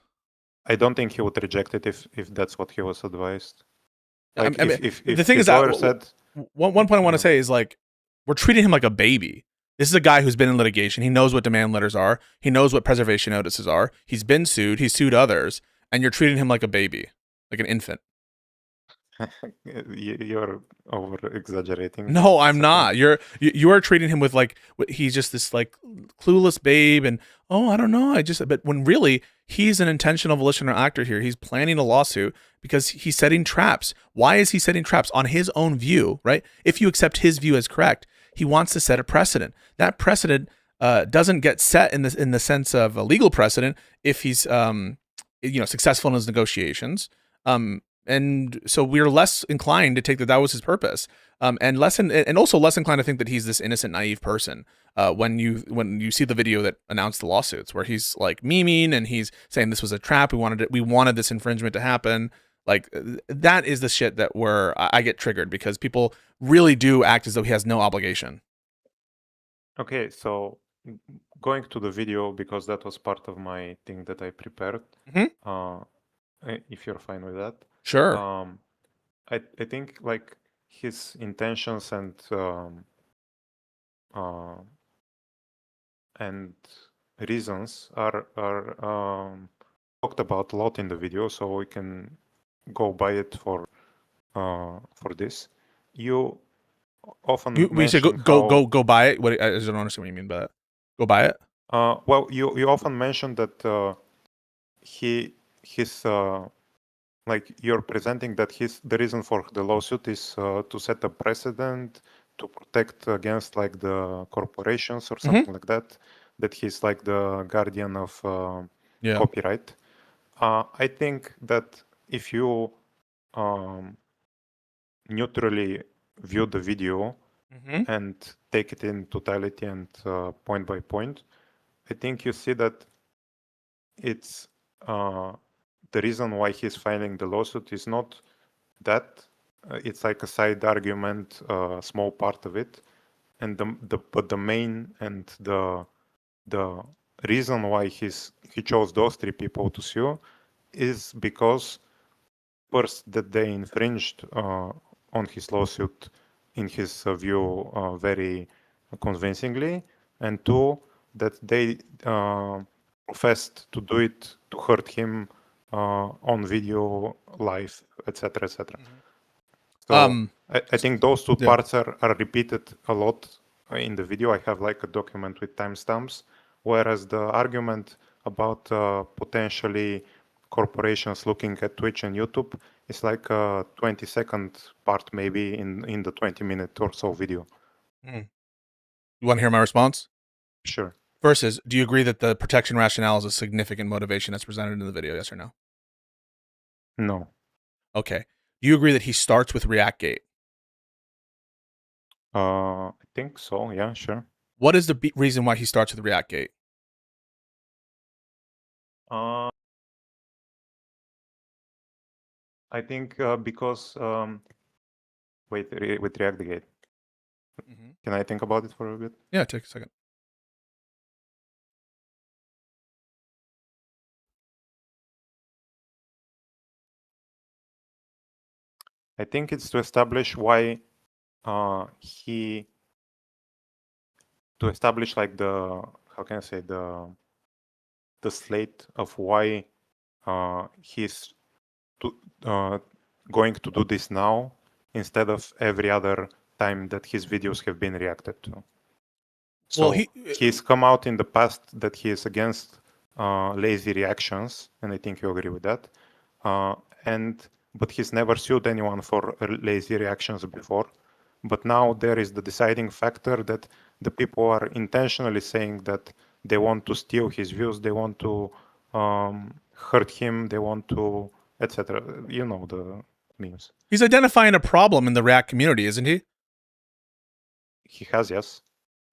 I don't think he would reject it if that's what he was advised. Like if the thing his is lawyer that said, one point I want to say is like we're treating him like a baby. This is a guy who's been in litigation. He knows what demand letters are. He knows what preservation notices are. He's been sued. He's sued others, and you're treating him like a baby, like an infant. you're over exaggerating. No, I'm not. You are treating him with like he's just this like clueless babe, and oh, I don't know. But when really he's an intentional volitional actor here. He's planning a lawsuit because he's setting traps. Why is he setting traps? On his own view, right? If you accept his view as correct, he wants to set a precedent. That precedent doesn't get set in the sense of a legal precedent if he's successful in his negotiations. And so we're less inclined to take that was his purpose, and also less inclined to think that he's this innocent, naive person. When you see the video that announced the lawsuits, where he's like memeing and he's saying this was a trap, we wanted this infringement to happen. Like that is the shit that I get triggered because people really do act as though he has no obligation. Okay, so going to the video, because that was part of my thing that I prepared. If you're fine with that. Sure. I think like his intentions and reasons are talked about a lot in the video, so we can go by it for this. You often we should go buy it. What I don't understand what you mean by that. Go buy it. Well, you often mentioned that his like you're presenting that the reason for the lawsuit is to set a precedent to protect against like the corporations or something like that. That he's like the guardian of copyright. I think that if you neutrally view the video and take it in totality and point by point, I think you see that it's the reason why he's filing the lawsuit is not that. It's like a side argument, a small part of it, and but the main and the reason why he chose those three people to sue is because first that they infringed on his lawsuit in his view very convincingly, and two, that they professed to do it to hurt him on video, live, etc., etc. So I think those two parts are repeated a lot in the video. I have like a document with timestamps, whereas the argument about potentially corporations looking at Twitch and YouTube is like a 20-second part, maybe in the 20-minute or so video. You want to hear my response? Sure. First is, do you agree that the protection rationale is a significant motivation that's presented in the video? Yes or no? No. Okay. Do you agree that he starts with ReactGate? I think so. Yeah, sure. What is the reason why he starts with ReactGate? I think because with ReactGate. Can I think about it for a bit? Yeah, take a second. I think it's to establish why to establish like the, how can I say, the slate of why he's going to do this now instead of every other time that his videos have been reacted to. So well, he's come out in the past that he is against lazy reactions, and I think you agree with that. But he's never sued anyone for lazy reactions before. But now there is the deciding factor that the people are intentionally saying that they want to steal his views, they want to hurt him, they want to, etc. You know the memes. He's identifying a problem in the React community, isn't he? He has, yes.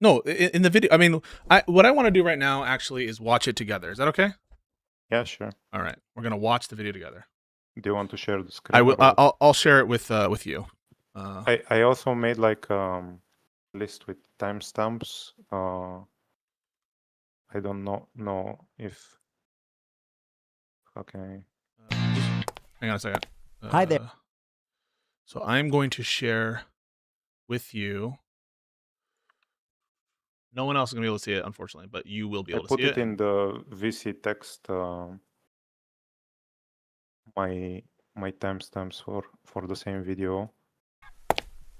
No, in the video. I mean, what I want to do right now actually is watch it together. Is that okay? Yeah, sure. All right, we're gonna watch the video together. Do you want to share the screen? I will. I'll share it with you. I also made like list with timestamps. I don't know if. Okay. Hang on a second. Hi there. So I'm going to share with you. No one else is gonna be able to see it, unfortunately, but you will be able to see it. I put it in the VC text. My timestamps for the same video.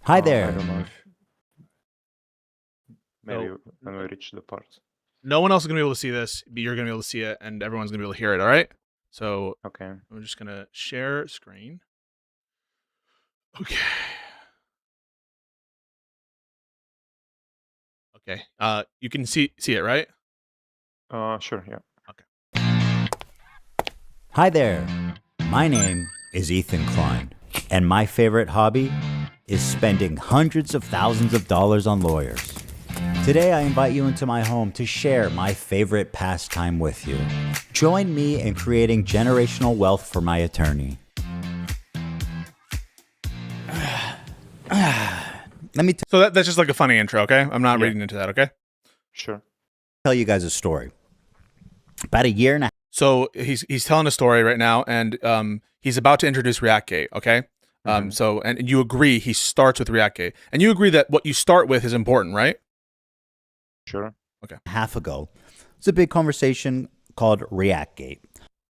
Hi there. I don't know if maybe when we reach the part. No one else is gonna be able to see this, but you're gonna be able to see it, and everyone's gonna be able to hear it. All right. So okay, I'm just gonna share screen. Okay. Okay. You can see it, right? Sure. Yeah. Okay. Hi there. My name is Ethan Klein, and my favorite hobby is spending hundreds of thousands of dollars on lawyers. Today, I invite you into my home to share my favorite pastime with you. Join me in creating generational wealth for my attorney. So that's just like a funny intro, okay? I'm not reading into that, okay? Sure. Tell you guys a story. About a year and a half. So he's telling a story right now, and he's about to introduce ReactGate, okay? So and you agree he starts with ReactGate, and you agree that what you start with is important, right? Sure. Okay. Half ago, it's a big conversation called ReactGate.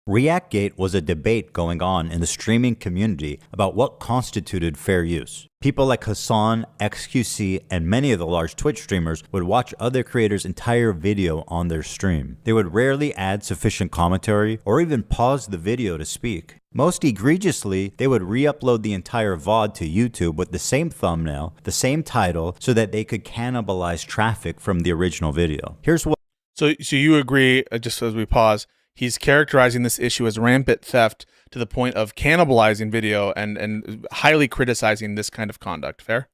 ReactGate was a debate going on in the streaming community about what constituted fair use. People like Hassan, XQC, and many of the large Twitch streamers would watch other creators' entire video on their stream. They would rarely add sufficient commentary or even pause the video to speak. Most egregiously, they would re-upload the entire VOD to YouTube with the same thumbnail, the same title, so that they could cannibalize traffic from the original video. Here's what. So you agree, just as we pause, he's characterizing this issue as rampant theft to the point of cannibalizing video and highly criticizing this kind of conduct. Fair?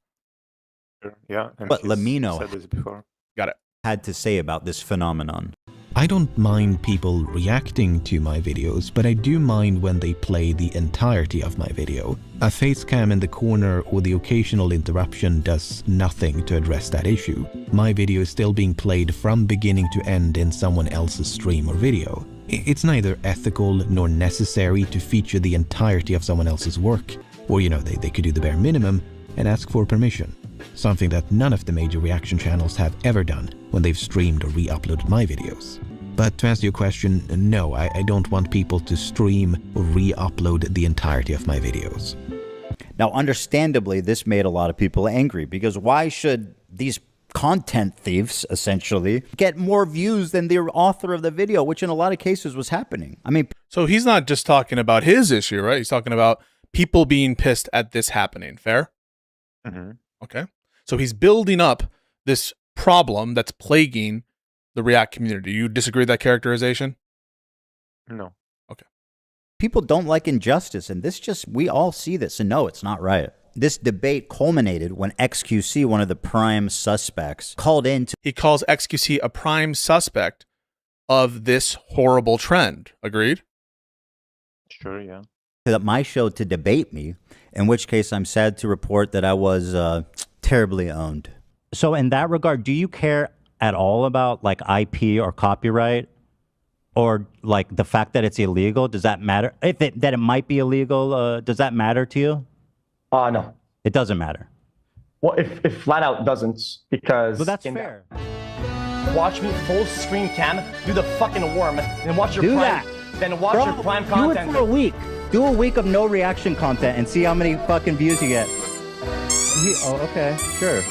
Sure. Yeah. And But Lamino said this before. Got it. Had to say about this phenomenon. I don't mind people reacting to my videos, but I do mind when they play the entirety of my video. A face cam in the corner or the occasional interruption does nothing to address that issue. My video is still being played from beginning to end in someone else's stream or video. It's neither ethical nor necessary to feature the entirety of someone else's work. Or, you know, they could do the bare minimum and ask for permission. Something that none of the major reaction channels have ever done when they've streamed or re-uploaded my videos. But to answer your question, no, I don't want people to stream or re-upload the entirety of my videos. Now, understandably, this made a lot of people angry, because why should these content thieves, essentially, get more views than the author of the video, which in a lot of cases was happening? I mean, so he's not just talking about his issue, right? He's talking about people being pissed at this happening. Fair? Mm-hmm. Okay. So he's building up this problem that's plaguing the React community. You disagree with that characterization? No. Okay. people don't like injustice, and we all see this, and no, it's not right. This debate culminated when XQC, one of the prime suspects, called in to... He calls XQC a prime suspect of this horrible trend. Agreed? Sure, yeah. ...my show to debate me, in which case I'm sad to report that I was terribly owned. So in that regard, do you care at all about like IP or copyright, or like the fact that it's illegal? Does that matter? That it might be illegal, does that matter to you? No. It doesn't matter. Well, if flat out doesn't, because... But that's fair. Watch me full screen cam, do the fucking worm, then watch your do prime... That. Then watch your prime content. Do it for a week. Do a week of no reaction content and see how many fucking views you get. Oh, okay, sure.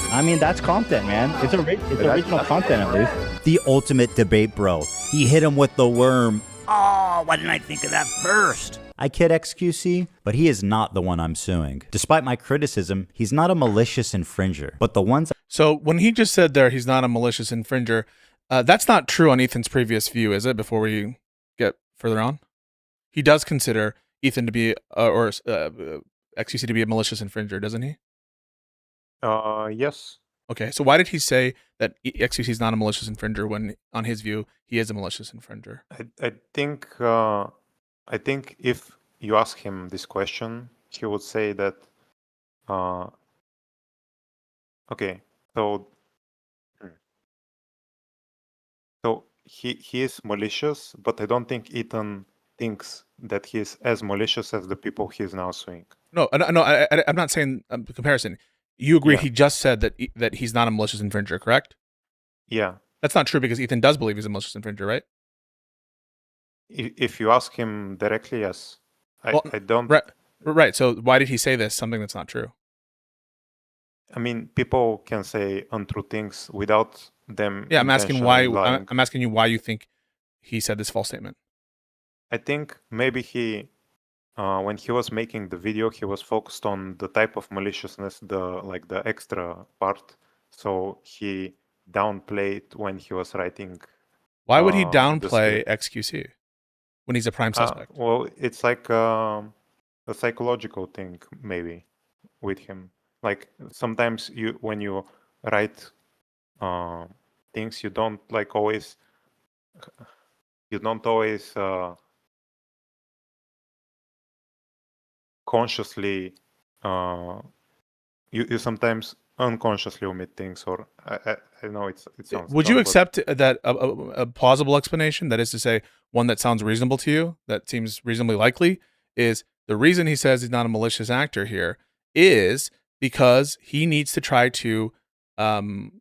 I mean, that's content, man. It's original content, at least. The ultimate debate, bro. He hit him with the worm. Oh, why didn't I think of that first? I kid XQC, but he is not the one I'm suing. Despite my criticism, he's not a malicious infringer. But the ones... So when he just said there he's not a malicious infringer, that's not true on Ethan's previous view, is it? Before we get further on, he does consider Ethan to be XQC to be a malicious infringer, doesn't he? Yes. Okay, so why did he say that XQC is not a malicious infringer when, on his view, he is a malicious infringer? I think if you ask him this question, he would say that okay, so he is malicious, but I don't think Ethan thinks that he's as malicious as the people he's now suing. No, I'm not saying comparison. You agree? Yeah. He just said that he's not a malicious infringer, correct? Yeah. That's not true because Ethan does believe he's a malicious infringer, right? If you ask him directly, yes. Well, I don't. Right. So why did he say this? Something that's not true. I mean, people can say untrue things without them. Yeah, I'm asking why. Lying. I'm asking you why you think he said this false statement. I think maybe he, when he was making the video, he was focused on the type of maliciousness, the extra part. So he downplayed when he was writing. Why would he downplay XQC when he's a prime suspect? Well, it's like a psychological thing, maybe, with him. Like sometimes when you write things, you don't always consciously. You sometimes unconsciously omit things, or I know it sounds. Would you accept that a plausible explanation, that is to say, one that sounds reasonable to you, that seems reasonably likely, is the reason he says he's not a malicious actor here is because he needs to try to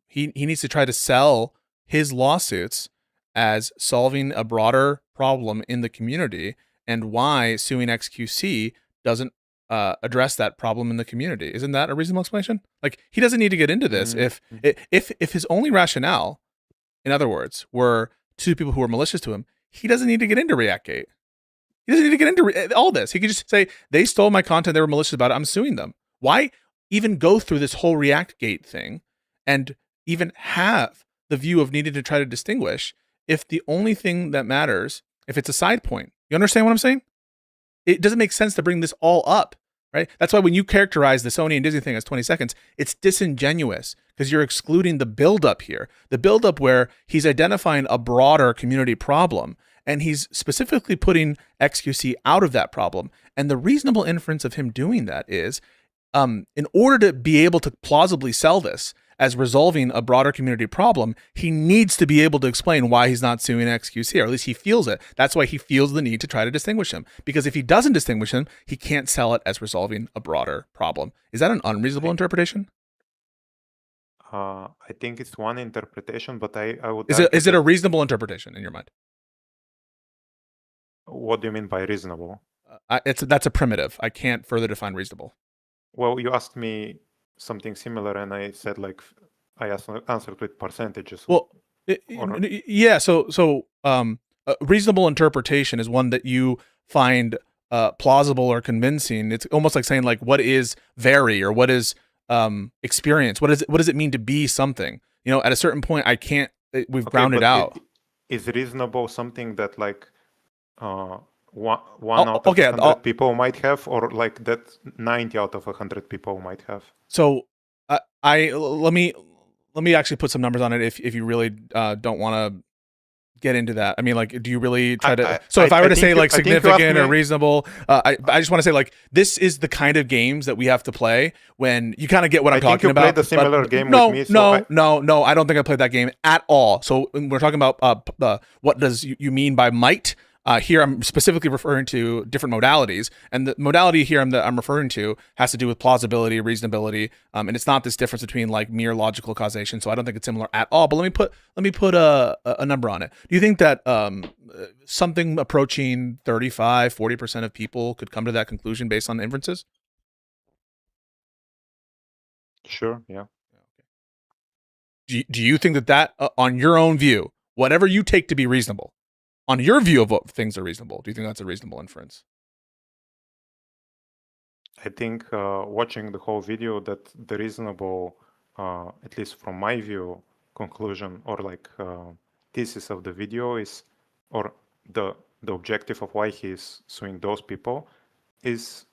he needs to try to sell his lawsuits as solving a broader problem in the community, and why suing XQC doesn't address that problem in the community. Isn't that a reasonable explanation? Like, he doesn't need to get into this if his only rationale, in other words, were two people who were malicious to him. He doesn't need to get into ReactGate. He doesn't need to get into all this. He could just say, they stole my content, they were malicious about it, I'm suing them. Why even go through this whole ReactGate thing and even have the view of needing to try to distinguish if the only thing that matters, if it's a side point? You understand what I'm saying? It doesn't make sense to bring this all up, right? That's why when you characterize the Sony and Disney thing as 20 seconds, it's disingenuous because you're excluding the buildup here. The buildup where he's identifying a broader community problem and he's specifically putting XQC out of that problem. And the reasonable inference of him doing that is, in order to be able to plausibly sell this as resolving a broader community problem, he needs to be able to explain why he's not suing XQC, or at least he feels it. That's why he feels the need to try to distinguish him. Because if he doesn't distinguish him, he can't sell it as resolving a broader problem. Is that an unreasonable interpretation? I think it's one interpretation, but I would. Is it a reasonable interpretation in your mind? What do you mean by reasonable? That's a primitive. I can't further define reasonable. Well, you asked me something similar, and I said I answered with percentages. Well, yeah. So a reasonable interpretation is one that you find plausible or convincing. It's almost like saying what is vary, or what is experience. What does it mean to be something? You know, at a certain point, I can't. We've grounded out. Is reasonable something that one out of 100 people might have, or that 90 out of 100 people might have? So let me actually put some numbers on it if you really don't want to get into that. I mean, do you really try to? So if I were to say significant or reasonable, I just want to say this is the kind of games that we have to play when you kind of get what I'm talking about. I think you played a similar game with me. No, I don't think I played that game at all. So when we're talking about what does you mean by might? Here I'm specifically referring to different modalities, and the modality here I'm referring to has to do with plausibility, reasonability, and it's not this difference between mere logical causation. So I don't think it's similar at all. But let me put a number on it. Do you think that something approaching 35-40% of people could come to that conclusion based on inferences? Sure. Yeah. Do you think that on your own view, whatever you take to be reasonable, on your view of what things are reasonable, do you think that's a reasonable inference? I think watching the whole video, that the reasonable at least from my view, conclusion or like thesis of the video is, or the objective of why he's suing those people is.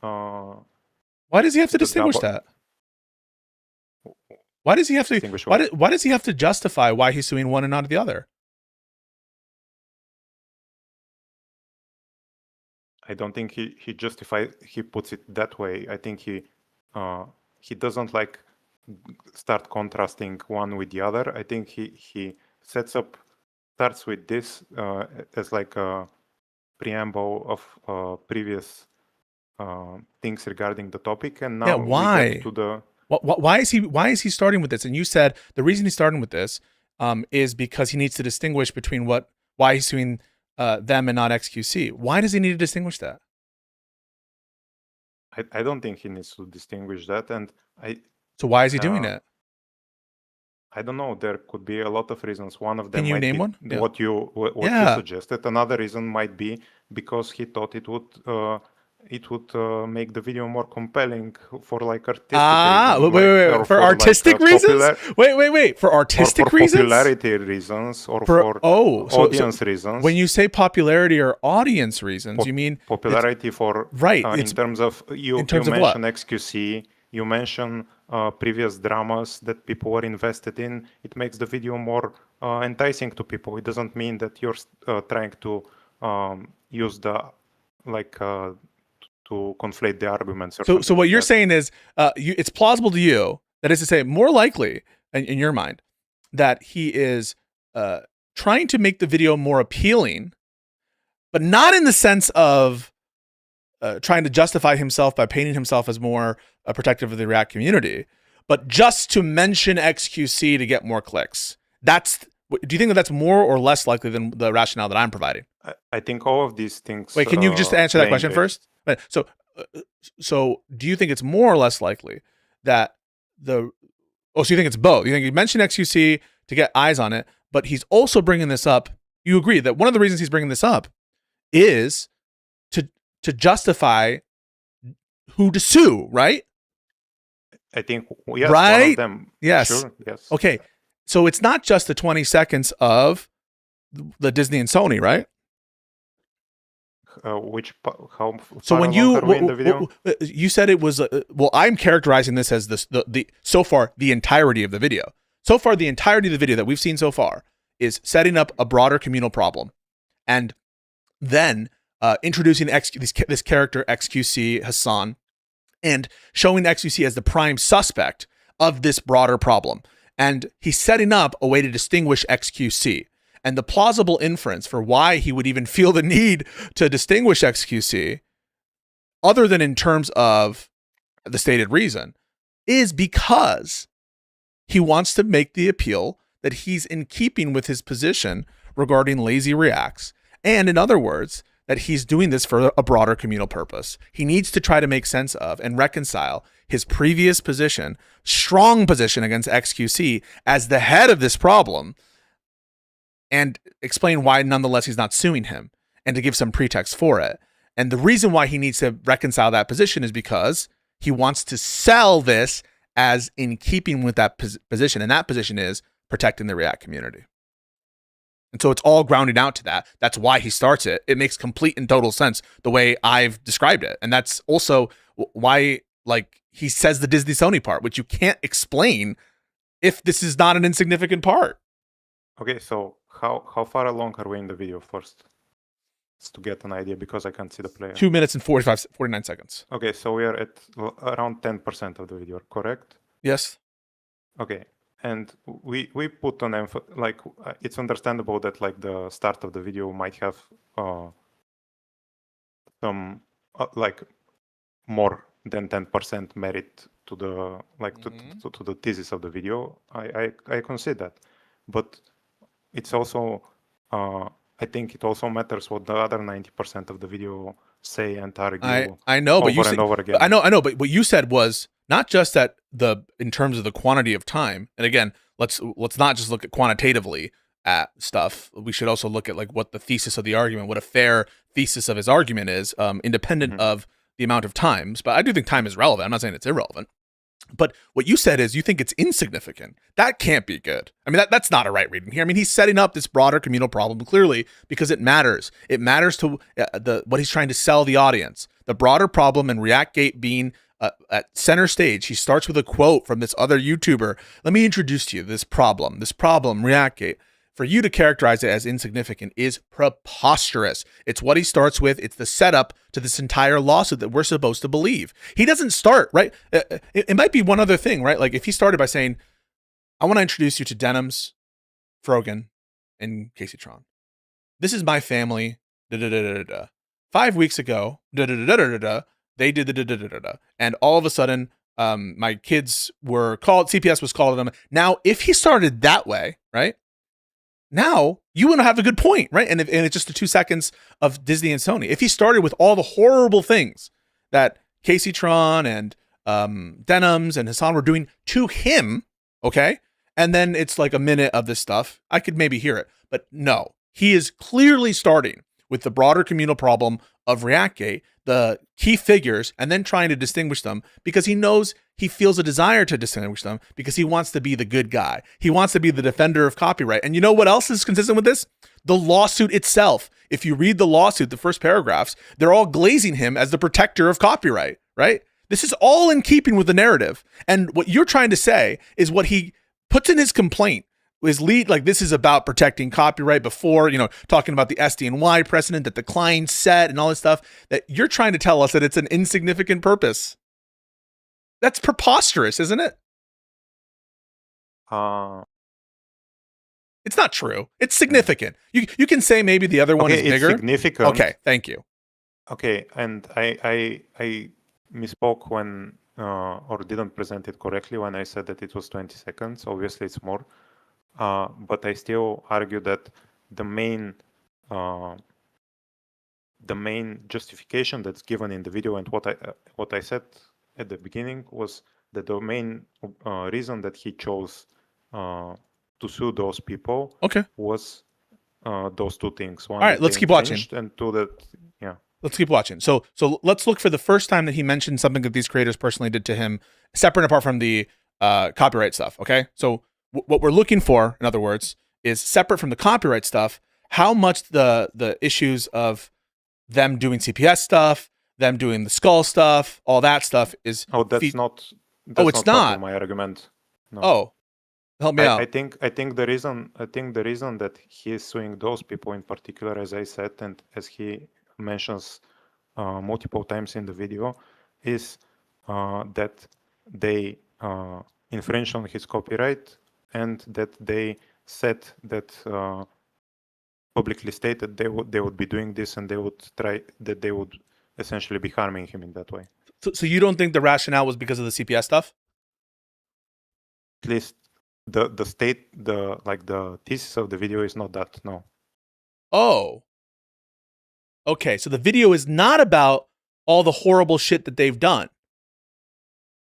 Why does he have to distinguish that? Why does he have to? Why does he have to justify why he's suing one and not the other? I don't think he justifies. He puts it that way. I think he doesn't like start contrasting one with the other. I think he starts with this as like a preamble of previous things regarding the topic, and now why? we get to the. Why is he starting with this? And you said the reason he's starting with this is because he needs to distinguish between why he's suing them and not XQC. Why does he need to distinguish that? I don't think he needs to distinguish that, and So why is he doing it? I don't know. There could be a lot of reasons. One of them Can you might name be one? Yeah. what you suggested. Another reason might be because he thought it would make the video more compelling for like artistic reasons. Wait. For artistic reasons? Wait. For artistic reasons? Popularity reasons or for audience reasons. When you say popularity or audience reasons, you mean popularity for in terms of you mention XQC, you mention previous dramas that people were invested in. It makes the video more enticing to people. It doesn't mean that you're trying to use the to conflate the arguments. So what you're saying is it's plausible to you, that is to say, more likely in your mind, that he is trying to make the video more appealing, but not in the sense of trying to justify himself by painting himself as more protective of the React community, but just to mention XQC to get more clicks. Do you think that that's more or less likely than the rationale that I'm providing? I think all of these things. Wait, can you just answer that question first? So do you think it's more or less likely that so you think it's both? You think he mentioned XQC to get eyes on it, but he's also bringing this up. You agree that one of the reasons he's bringing this up is to justify who to sue, right? I think, yes, right? One of them. Yes. Sure, yes. Okay. So it's not just the 20 seconds of the Disney and Sony, right? How so when you are we in the video? You said it was I'm characterizing this as the so far the entirety of the video. So far the entirety of the video that we've seen so far is setting up a broader communal problem, and then introducing this character XQC Hassan, and showing XQC as the prime suspect of this broader problem. And he's setting up a way to distinguish XQC. And the plausible inference for why he would even feel the need to distinguish XQC, other than in terms of the stated reason, is because he wants to make the appeal that he's in keeping with his position regarding lazy reacts. And in other words, that he's doing this for a broader communal purpose. He needs to try to make sense of and reconcile his previous position, strong position against XQC as the head of this problem, and explain why nonetheless he's not suing him, and to give some pretext for it. And the reason why he needs to reconcile that position is because he wants to sell this as in keeping with that position. And that position is protecting the React community. And so it's all grounded out to that. That's why he starts it. It makes complete and total sense the way I've described it. And that's also why, like, he says the Disney Sony part, which you can't explain if this is not an insignificant part. Okay, so how far along are we in the video first? Just to get an idea, because I can't see the player. 2 minutes and 49 seconds. Okay, so we are at around 10% of the video, correct? Yes. Okay, and we put on it's understandable that like the start of the video might have some like more than 10% merit to the to the thesis of the video. I concede that, but it's also I think it also matters what the other 90% of the video say and argue. I know, but over again. I know, but what you said was not just that in terms of the quantity of time. And again, let's not just look at quantitatively at stuff. We should also look at like what the thesis of the argument, what a fair thesis of his argument is, independent of the amount of times. But I do think time is relevant. I'm not saying it's irrelevant. But what you said is you think it's insignificant. That can't be good. I mean, that's not a right reading here. I mean, he's setting up this broader communal problem clearly because it matters. It matters to what he's trying to sell the audience. The broader problem and ReactGate being at center stage. He starts with a quote from this other YouTuber. Let me introduce to you this problem, ReactGate. For you to characterize it as insignificant is preposterous. It's what he starts with. It's the setup to this entire lawsuit that we're supposed to believe. He doesn't start, right? It might be one other thing, right? Like if he started by saying, I want to introduce you to Denims, Frogan, and Casey Tron. This is my family. 5 weeks ago, they did the and all of a sudden, my kids were called, CPS was called them. Now, if he started that way, right? Now you wouldn't have a good point, right? And it's just the 2 seconds of Disney and Sony. If he started with all the horrible things that Casey Tron and Denims and Hassan were doing to him, okay, and then it's like a minute of this stuff, I could maybe hear it. But no, he is clearly starting with the broader communal problem of ReactGate, the key figures, and then trying to distinguish them because he knows he feels a desire to distinguish them because he wants to be the good guy. He wants to be the defender of copyright. And you know what else is consistent with this? The lawsuit itself. If you read the lawsuit, the first paragraphs, they're all glazing him as the protector of copyright, right? This is all in keeping with the narrative. And what you're trying to say is what he puts in his complaint is lead, like this is about protecting copyright before, talking about the SDNY precedent that the Klein set and all this stuff, that you're trying to tell us that it's an insignificant purpose. That's preposterous, isn't it? It's not true. It's significant. You can say maybe the other one is bigger. It's significant. Okay, thank you. Okay, and I misspoke when or didn't present it correctly when I said that it was 20 seconds. Obviously, it's more. But I still argue that the main justification that's given in the video and what I said at the beginning was that the main reason that he chose to sue those people was those two things. One, all right, let's keep watching. And two, that let's keep watching. So let's look for the first time that he mentioned something that these creators personally did to him, separate and apart from the copyright stuff. Okay, so what we're looking for, in other words, is separate from the copyright stuff, how much the issues of them doing CPS stuff, them doing the skull stuff, all that stuff is. Oh, that's not. It's not my argument. No. Oh, help me out. I think the reason that he is suing those people in particular, as I said, and as he mentions multiple times in the video, is that they infringe on his copyright. And that they said that publicly stated they would be doing this, and they would essentially be harming him in that way. So you don't think the rationale was because of the CPS stuff? At least the thesis of the video is not that. No. Oh. Okay, so the video is not about all the horrible shit that they've done.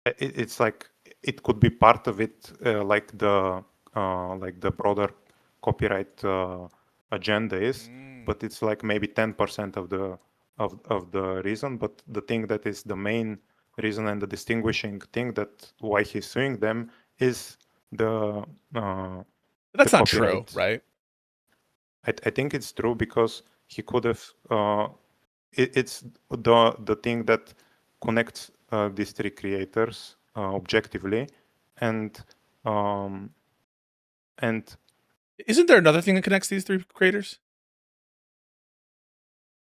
It's like. It could be part of it, like the broader copyright agenda is, but it's like maybe 10% of the reason. But the thing that is the main reason and the distinguishing thing that why he's suing them is the. That's not true, right? I think it's true because he could have. It's the thing that connects these three creators. Objectively, and isn't there another thing that connects these three creators?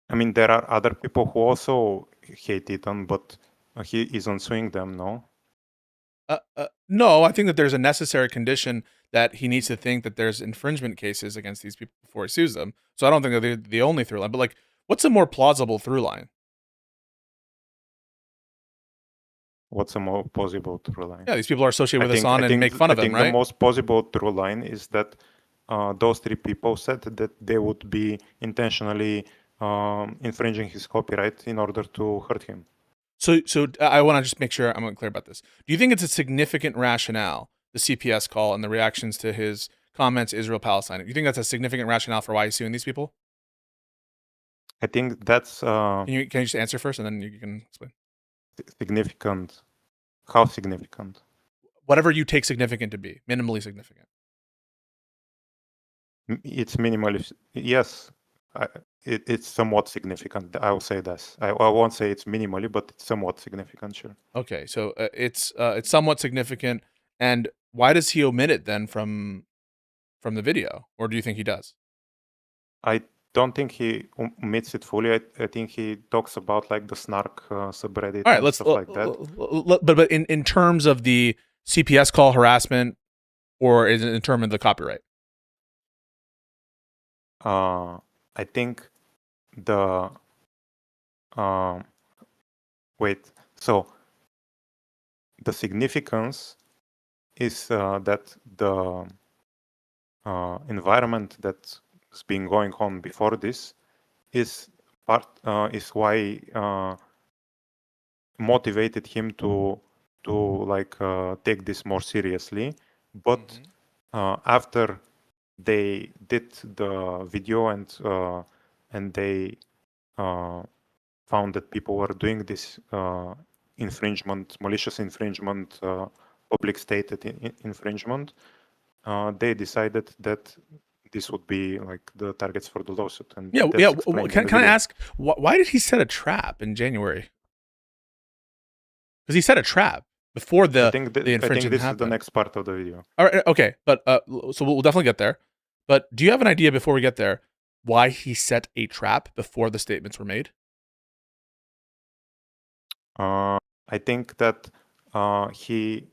I mean, there are other people who also hate Ethan, but he isn't suing them, no? No, I think that there's a necessary condition that he needs to think that there's infringement cases against these people before he sues them. So I don't think that they're the only through line, but like, what's a more plausible through line? What's a more plausible through line? Yeah, these people are associated with Hassan and make fun of him, right? The most plausible through line is that those three people said that they would be intentionally infringing his copyright in order to hurt him. So I want to just make sure I'm clear about this. Do you think it's a significant rationale, the CPS call and the reactions to his comments, Israel-Palestine? Do you think that's a significant rationale for why he's suing these people? I think that's... Can you just answer first and then you can explain? Significant. How significant? whatever you take significant to be, minimally significant. It's minimally, yes. It's somewhat significant. I will say this. I won't say it's minimally, but it's somewhat significant, sure. Okay, so it's somewhat significant. And why does he omit it then from the video, or do you think he does? I don't think he omits it fully. I think he talks about like the snark subreddit All right, and let's stuff like that. but in terms of the CPS call harassment, or is it in terms of the copyright? I think the wait. So the significance is that the environment that's been going on before this is why motivated him to like take this more seriously. But after they did the video and they found that people were doing this infringement, malicious infringement, public stated infringement, they decided that this would be like the targets for the lawsuit. And Yeah. Can I ask, why did he set a trap in January? Because he set a trap before the infringement I think this happened. is the next part of the video. All right. Okay. But so we'll definitely get there. But do you have an idea before we get there why he set a trap before the statements were made? I think that he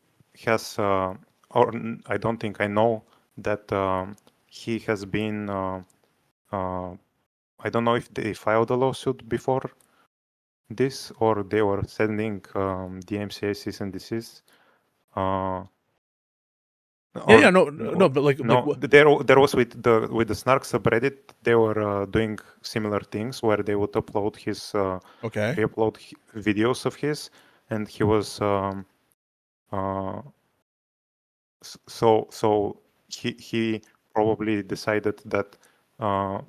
has, or I don't think I know that he has been. I don't know if they filed a lawsuit before this or they were sending DMCA cease and desist. No, but like there was with the Snark subreddit, they were doing similar things where they would upload his re-upload videos of his, and he was so he probably decided that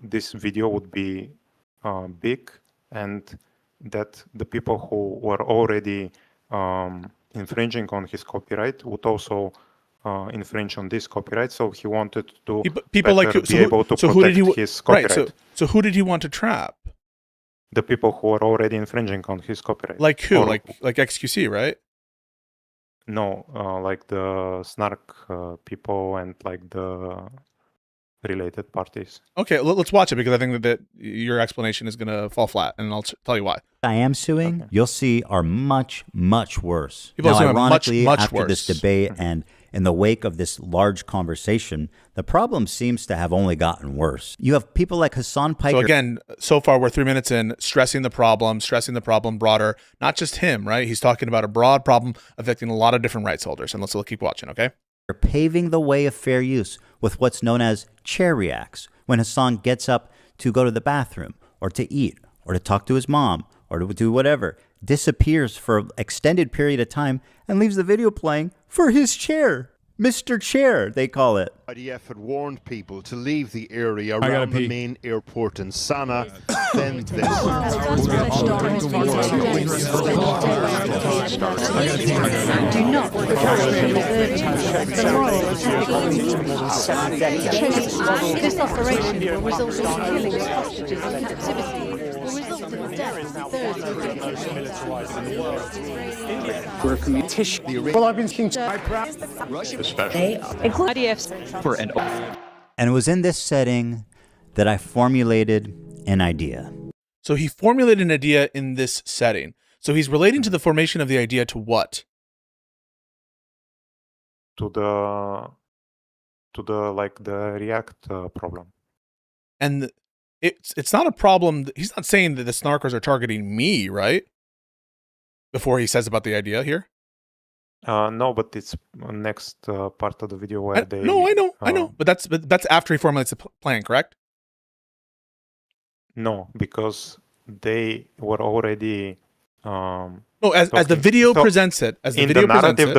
this video would be big, and that the people who were already infringing on his copyright would also infringe on this copyright. So he wanted to people like be able to protect his copyright. Right. So who did he want to trap? The people who are already infringing on his copyright. Like who? Or, like XQC, right? No, like the Snark people and like the related parties. Okay, let's watch it, because I think that your explanation is going to fall flat, and I'll tell you why. I am suing, you'll see, are much, much worse. People now, are ironically, much after worse. this debate and in the wake of this large conversation, the problem seems to have only gotten worse. You have people like Hassan Piker. So again, so far we're 3 minutes in, stressing the problem broader, not just him, right? He's talking about a broad problem affecting a lot of different rights holders. And let's keep watching, okay? They're paving the way of fair use with what's known as chair reacts, when Hassan gets up to go to the bathroom or to eat or to talk to his mom or to do whatever, disappears for an extended period of time and leaves the video playing for his chair. Mr. Chair, they call it. IDF had warned people to leave the area around the main airport in Sana'a. Then this. Do not this operation will result in the killing of hostages and captivity. Will result in the death of thirds of We're a community. Well, I've been seeing And it was in this setting that I formulated an idea. So he formulated an idea in this setting. So he's relating to the formation of the idea to what? To the like the React problem. And it's not a problem. He's not saying that the snarkers are targeting me, right? Before he says about the idea here. No, but it's next part of the video where they. No, I know, but that's after he formulates the plan, correct? No, because they were already. No, as the video presents it, in the narrative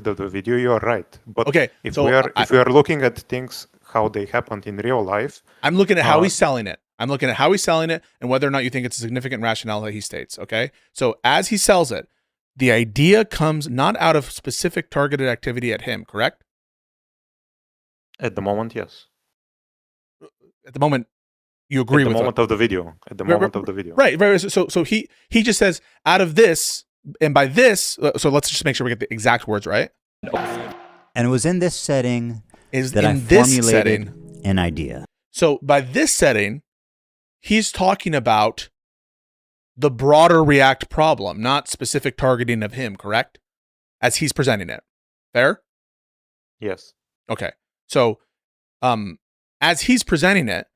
of the video, you are right. But okay, if we are looking at things how they happened in real life, I'm looking at how he's selling it. I'm looking at how he's selling it and whether or not you think it's a significant rationale that he states. Okay, so as he sells it, the idea comes not out of specific targeted activity at him, correct? At the moment, yes. At the moment, you agree with At the moment of the video. At the moment of the video. Right. So he just says out of this, and by this, so let's just make sure we get the exact words right. And it was in this setting that I in this formulated an idea. So by this setting, he's talking about the broader React problem, not specific targeting of him, correct? As he's presenting it. Fair? Yes. Okay. So as he's presenting it,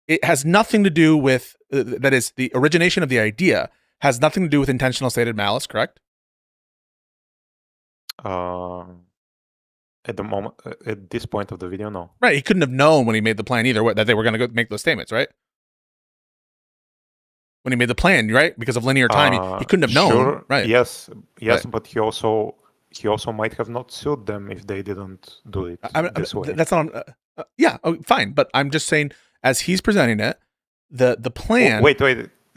it has nothing to do with, that is, the origination of the idea has nothing to do with intentional stated malice, correct? At the moment, at this point of the video, no. Right. He couldn't have known when he made the plan either that they were going to go make those statements, right? When he made the plan, right? Because of linear time, he couldn't have known, sure, right? Yes, right. But he also might have not sued them if they didn't do it this way. That's not. Yeah, fine. But I'm just saying, as he's presenting it, the plan. Wait.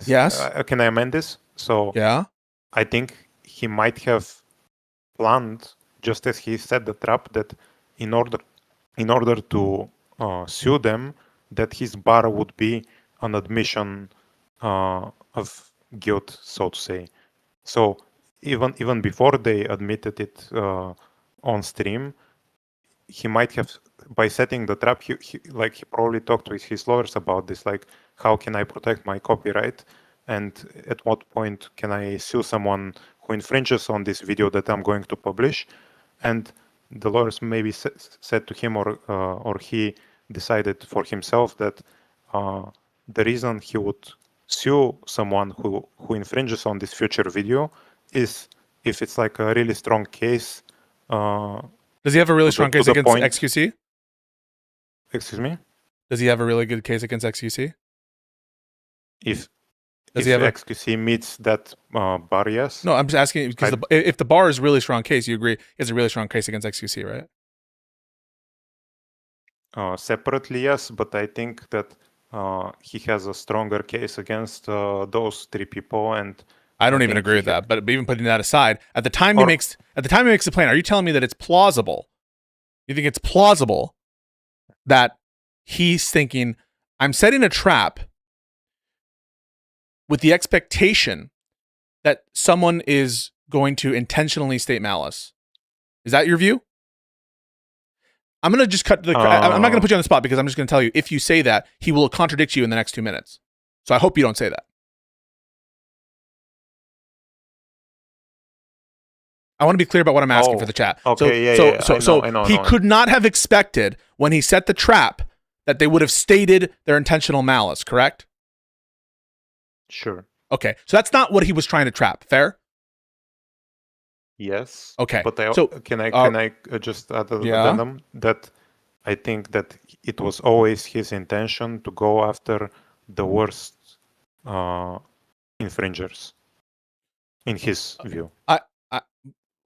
Yes. Can I amend this? So yeah, I think he might have planned, just as he set the trap, that in order to sue them, that his bar would be an admission of guilt, so to say. So even before they admitted it on stream, he might have, by setting the trap, he probably talked with his lawyers about this, like, how can I protect my copyright, and at what point can I sue someone who infringes on this video that I'm going to publish? And the lawyers maybe said to him, or he decided for himself that the reason he would sue someone who infringes on this future video is if it's like a really strong case. Does he have a really strong case against XQC? Excuse me? Does he have a really good case against XQC? If XQC meets that bar, yes. No, I'm just asking because if the bar is a really strong case, you agree he has a really strong case against XQC, right? Separately, yes, but I think that he has a stronger case against those three people, and I don't even agree with that. But even putting that aside, at the time he makes the plan, are you telling me that it's plausible? You think it's plausible that he's thinking, I'm setting a trap with the expectation that someone is going to intentionally state malice? Is that your view? I'm going to just cut the. I'm not going to put you on the spot because I'm just going to tell you, if you say that, he will contradict you in the next 2 minutes. So I hope you don't say that. I want to be clear about what I'm asking for the chat. Okay, so he could not have expected when he set the trap that they would have stated their intentional malice, correct? Sure. Okay, so that's not what he was trying to trap. Fair? Yes. Okay. But can I just add a addendum that I think that it was always his intention to go after the worst infringers, in his view.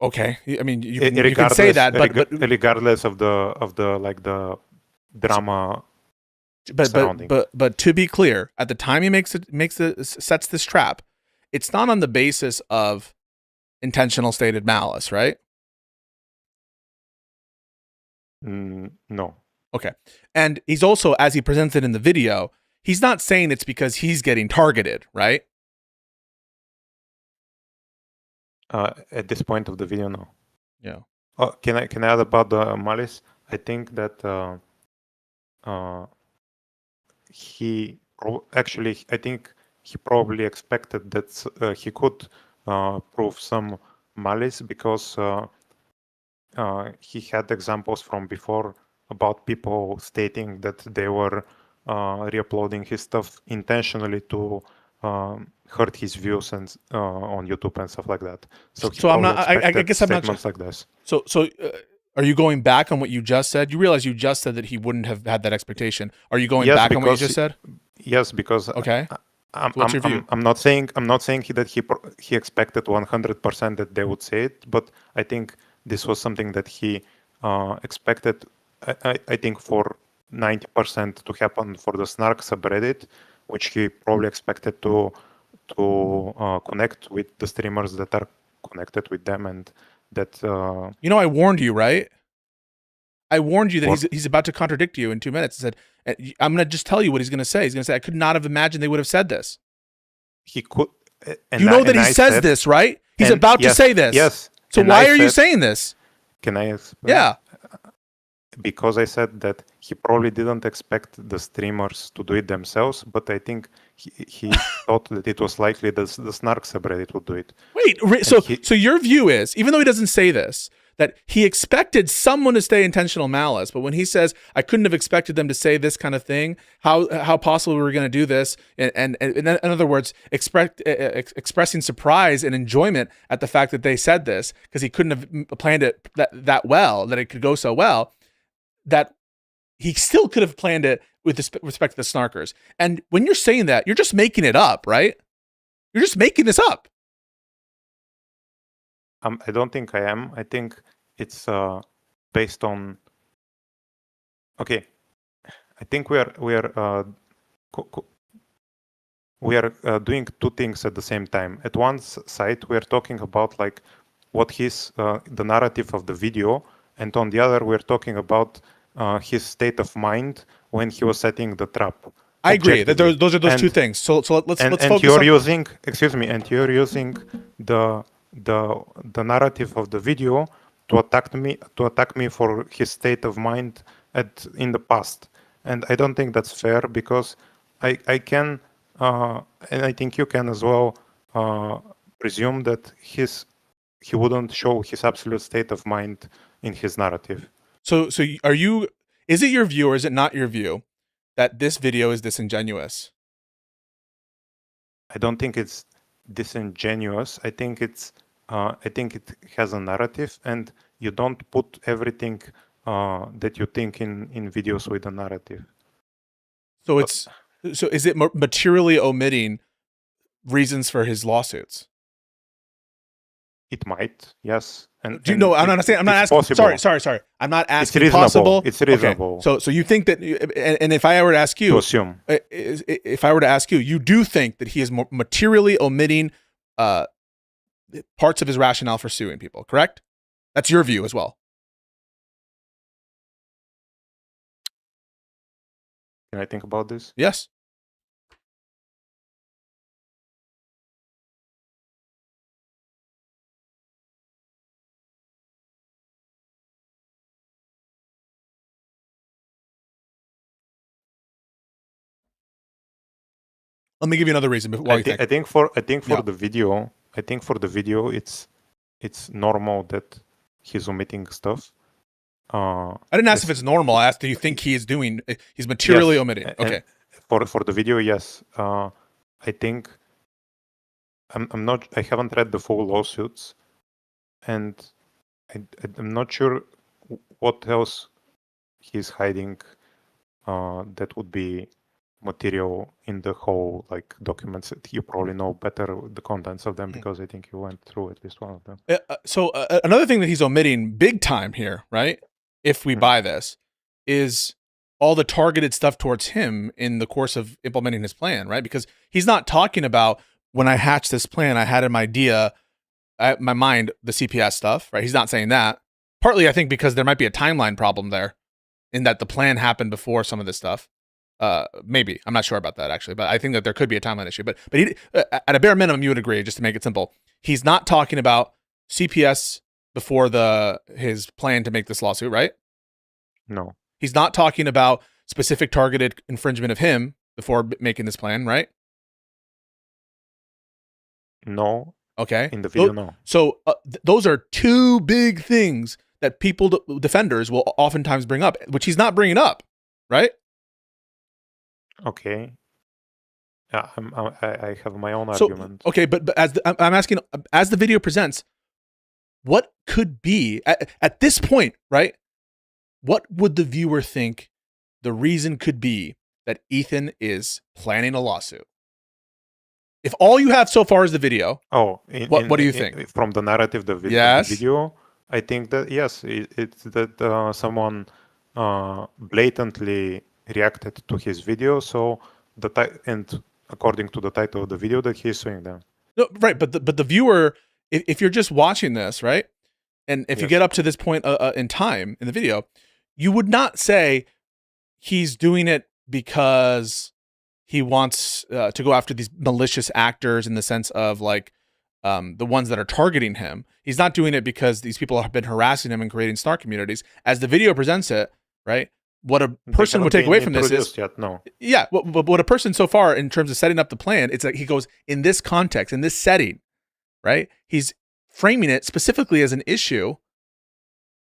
Okay. I mean, you can say that, but regardless of the drama. But to be clear, at the time he sets this trap, it's not on the basis of intentional stated malice, right? No. Okay. And he's also, as he presents it in the video, he's not saying it's because he's getting targeted, right? At this point of the video, no. Yeah. Can I add about the malice? I think that he probably expected that he could prove some malice because he had examples from before about people stating that they were re-uploading his stuff intentionally to hurt his views and on YouTube and stuff like that. So I'm not. I guess I'm not. Statements like this. So are you going back on what you just said? You realize you just said that he wouldn't have had that expectation. Are you going back on what you just said? Yes, because okay. What's your view? I'm not saying that he expected 100% that they would say it, but I think this was something that he expected. I think for 90% to happen for the Snark subreddit, which he probably expected to connect with the streamers that are connected with them, and that You know, I warned you, right? I warned you that What? he's about to contradict you in 2 minutes. I said, I'm going to just tell you what he's going to say. He's going to say, I could not have imagined they would have said this. he could. And You know that he I says said, this, right? He's and about to yes, say this. Yes. So and why I are you said- saying this? Can I explain? Yeah. Because I said that he probably didn't expect the streamers to do it themselves, but I think he thought that it was likely that the Snark subreddit would do it. Wait, so your view is, even though he doesn't say this, that he expected someone to say intentional malice, but when he says, I couldn't have expected them to say this kind of thing, how possible we were going to do this, and in other words, expressing surprise and enjoyment at the fact that they said this, because he couldn't have planned it that well, that it could go so well, that he still could have planned it with respect to the Snarkers. And when you're saying that, you're just making it up, right? You're just making this up. I don't think I am. I think it's based on. Okay, I think we are doing two things at the same time. At one side, we are talking about like what his the narrative of the video, and on the other, we're talking about his state of mind when he was setting the trap. I agree that those are those two things. So let's focus you're on... using, excuse me, and you're using the narrative of the video to attack me for his state of mind in the past, and I don't think that's fair, because I can and I think you can as well presume that he wouldn't show his absolute state of mind in his narrative. So are you? Is it your view or is it not your view that this video is disingenuous? I don't think it's disingenuous. I think it has a narrative, and you don't put everything that you think in videos with a narrative. So is it materially omitting reasons for his lawsuits? It might, yes. And do you know? I'm not saying. I'm not asking. Possible. Sorry. I'm not asking. It's reasonable. Possible. It's reasonable. Okay. So you think that? And if I were to ask you, to assume, if I were to ask you, you do think that he is materially omitting parts of his rationale for suing people, correct? That's your view as well. Can I think about this? Yes. Let me give you another reason. I think for the video, it's normal that he's omitting stuff. I didn't ask if it's normal. I asked, do you think he's materially omitting? Okay. For the video, yes. I think I'm not. I haven't read the full lawsuits, and I'm not sure what else he's hiding. That would be material in the whole like documents. You probably know better the contents of them, because I think you went through at least one of them. So another thing that he's omitting big time here, right? If we buy this, is all the targeted stuff towards him in the course of implementing his plan, right? Because he's not talking about, when I hatched this plan, I had an idea, my mind, the CPS stuff, right? He's not saying that. Partly, I think, because there might be a timeline problem there, in that the plan happened before some of this stuff. Maybe. I'm not sure about that, actually, but I think that there could be a timeline issue. But he, at a bare minimum, you would agree, just to make it simple, he's not talking about CPS before his plan to make this lawsuit, right? No. He's not talking about specific targeted infringement of him before making this plan, right? No. Okay. In the video, no. So those are two big things that defenders will oftentimes bring up, which he's not bringing up, right? Okay. Yeah, I have my own argument. Okay, but I'm asking, as the video presents, what could be at this point, right? What would the viewer think the reason could be that Ethan is planning a lawsuit? If all you have so far is the video, what do you think? From the narrative, the video, I think that yes, it's that someone blatantly reacted to his video, so and according to the title of the video, that he's suing them. No, right, but the viewer if you're just watching this, right, and if you get up to this point in time in the video, you would not say he's doing it because he wants to go after these malicious actors in the sense of like the ones that are targeting him. He's not doing it because these people have been harassing him and creating snark communities. As the video presents it, right? What a person would take away from this is, yeah, what a person so far in terms of setting up the plan, it's like he goes in this context, in this setting, right? He's framing it specifically as an issue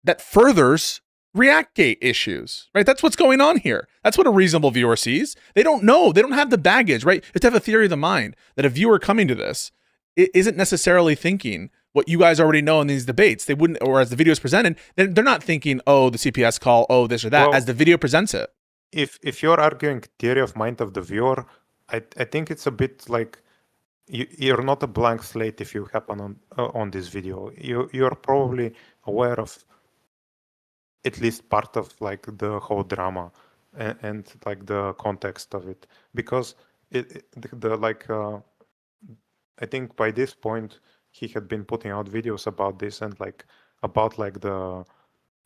that furthers ReactGate issues, right? That's what's going on here. That's what a reasonable viewer sees. They don't know. They don't have the baggage, right? You have to have a theory of the mind that a viewer coming to this isn't necessarily thinking what you guys already know in these debates. They wouldn't, or as the video is presented, they're not thinking, oh, the CPS call, oh, this or that, as the video presents it. If you're arguing theory of mind of the viewer, I think it's a bit like you're not a blank slate if you happen on this video. You're probably aware of at least part of like the whole drama and like the context of it, because I think by this point he had been putting out videos about this and like about like the